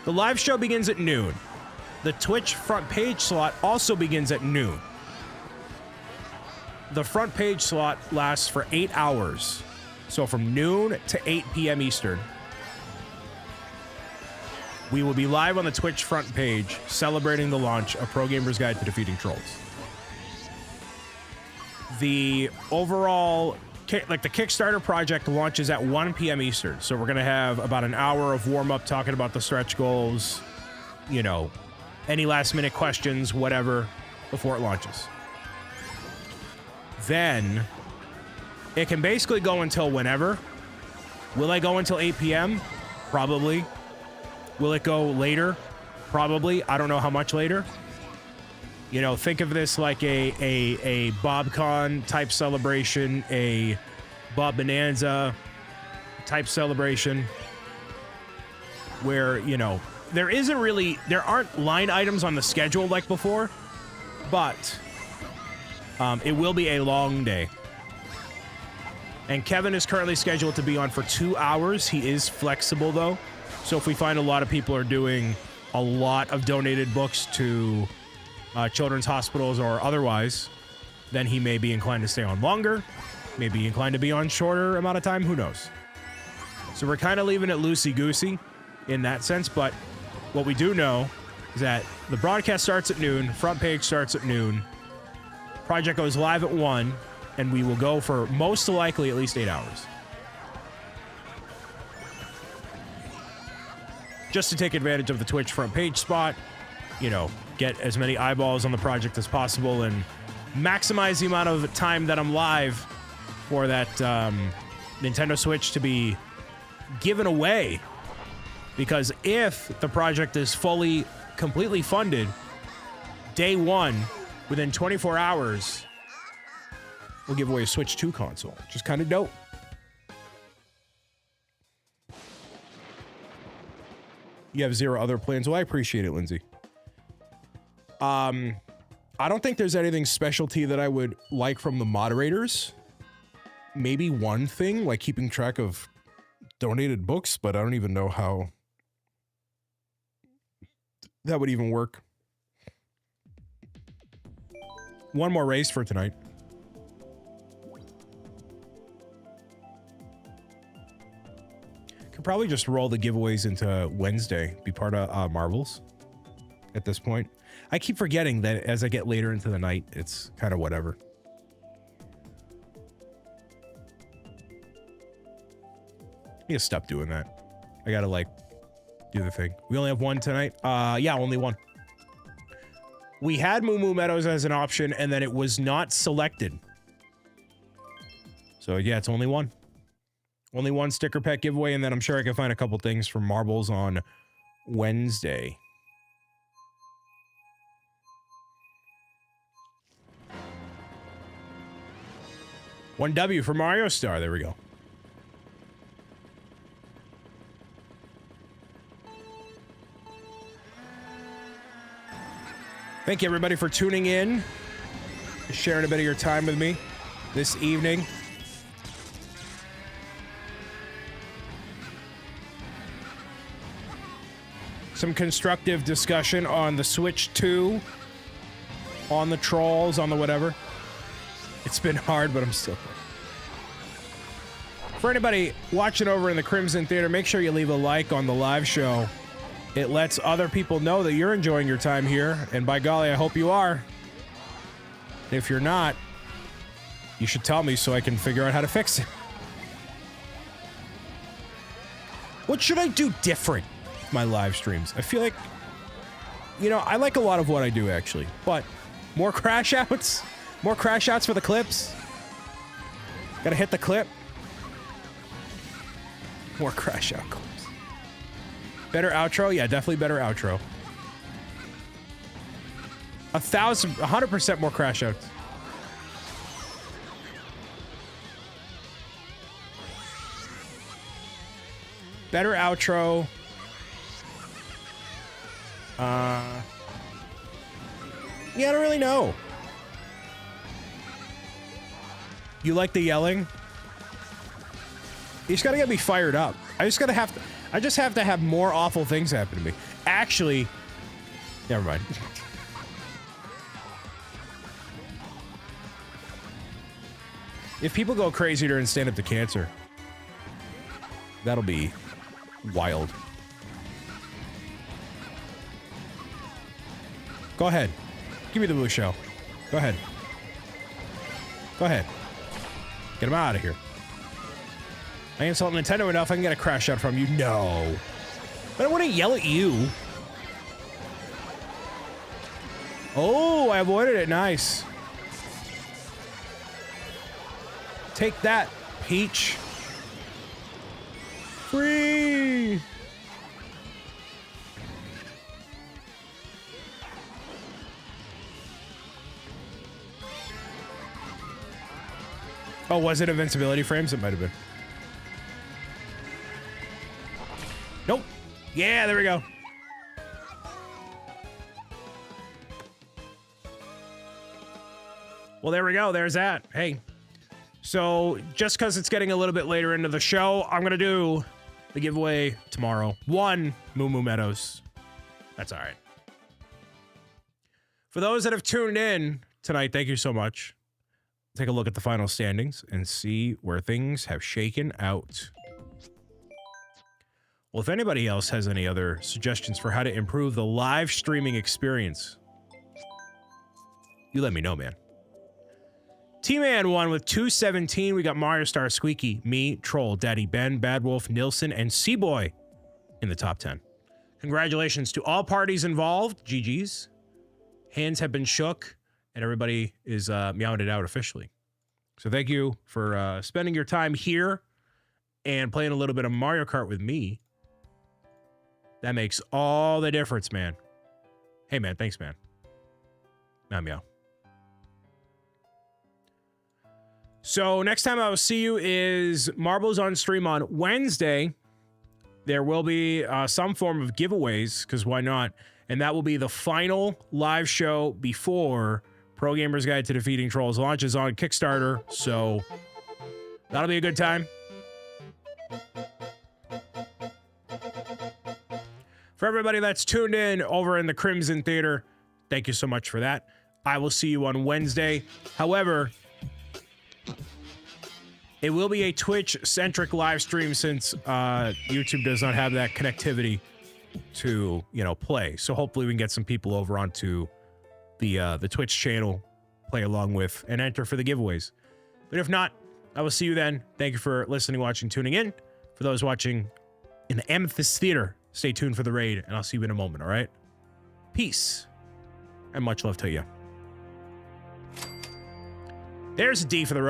The live show begins at noon. The Twitch front page slot also begins at noon. The front page slot lasts for 8 hours. So from noon to 8 p.m. Eastern. We will be live on the Twitch front page celebrating the launch of Pro Gamer's Guide to Defeating Trolls. The overall, like the Kickstarter project launches at 1 p.m. Eastern. So we're going to have about an hour of warm-up talking about the stretch goals, you know, any last-minute questions, whatever, before it launches. Then it can basically go until whenever. Will I go until 8 p.m.? Probably. Will it go later? Probably. I don't know how much later. You know, think of this like a BobCon type celebration, a Bob Bonanza type celebration, where, you know, there aren't line items on the schedule like before, but it will be a long day. And Kevin is currently scheduled to be on for 2 hours. He is flexible, though. So if we find a lot of people are doing a lot of donated books to children's hospitals or otherwise, then he may be inclined to stay on longer, may be inclined to be on shorter amount of time. Who knows? So we're kind of leaving it loosey-goosey in that sense. But what we do know is that the broadcast starts at noon. Front page starts at noon. Project goes live at 1. And we will go for most likely at least 8 hours. Just to take advantage of the Twitch front page spot, you know, get as many eyeballs on the project as possible and maximize the amount of time that I'm live for that Nintendo Switch to be given away. Because if the project is completely funded, day one, within 24 hours, we'll give away a Switch 2 console, which is kind of dope. You have zero other plans. Well, I appreciate it, Lindsay. I don't think there's anything specialty that I would like from the moderators. Maybe one thing, like keeping track of donated books, but I don't even know how that would even work. One more race for tonight. Could probably just roll the giveaways into Wednesday, be part of Marvels at this point. I keep forgetting that as I get later into the night, it's kind of whatever. I need to stop doing that. I gotta, like, do the thing. We only have one tonight? Yeah, only one. We had Moo Moo Meadows as an option, and then it was not selected. So, yeah, it's only one. Only one sticker pack giveaway, and then I'm sure I can find a couple things from Marbles on Wednesday. One W for Mario Star. There we go. Thank you, everybody, for tuning in, sharing a bit of your time with me this evening. Some constructive discussion on the Switch 2, on the Trolls, on the whatever. It's been hard, but I'm still here. For anybody watching over in the Crimson Theater, make sure you leave a like on the live show. It lets other people know that you're enjoying your time here, and by golly, I hope you are. If you're not, you should tell me so I can figure out how to fix it. What should I do different with my live streams? I feel like, you know, I like a lot of what I do, actually, but more crash outs? More crash outs for the clips? Gotta hit the clip. More crash out clips. Better outro? Yeah, definitely better outro. 100% more crash outs. Better outro. Yeah, I don't really know. You like the yelling? You just gotta get me fired up. I just have to have more awful things happen to me. Actually, never mind. If people go crazy during Stand Up to Cancer, that'll be wild. Go ahead. Give me the blue shell. Go ahead. Go ahead. Get him out of here. I insult Nintendo enough, I can get a crash out from you. No. But I wouldn't yell at you. Oh, I avoided it. Nice. Take that, Peach. Free. Oh, was it invincibility frames? It might have been. Nope. Yeah, there we go. Well, there we go. There's that. Hey. So, just because it's getting a little bit later into the show, I'm going to do the giveaway tomorrow. 1 Moo Moo Meadows. That's all right. For those that have tuned in tonight, thank you so much. Take a look at the final standings and see where things have shaken out. Well, if anybody else has any other suggestions for how to improve the live streaming experience, you let me know, man. T-Man won with 217. We got Mario Star, Squeaky, me, Troll, Daddy Ben, Bad Wolf, Nilsson, and Seaboy in the top 10. Congratulations to all parties involved. GG's. Hands have been shook, and everybody is meowing it out officially. So thank you for spending your time here and playing a little bit of Mario Kart with me. That makes all the difference, man. Hey, man. Thanks, man. Now meow. So next time I will see you is Marbles on stream on Wednesday. There will be some form of giveaways, because why not? And that will be the final live show before Pro Gamer's Guide to Defeating Trolls launches on Kickstarter. So that'll be a good time. For everybody that's tuned in over in the Crimson Theater, thank you so much for that. I will see you on Wednesday. However, it will be a Twitch-centric live stream since YouTube does not have that connectivity to, you know, play. So hopefully we can get some people over onto the Twitch channel, play along with, and enter for the giveaways. But if not, I will see you then. Thank you for listening, watching, tuning in. For those watching in the Amethyst Theater, stay tuned for the raid, and I'll see you in a moment, all right? Peace, and much love to you. There's a D for the road.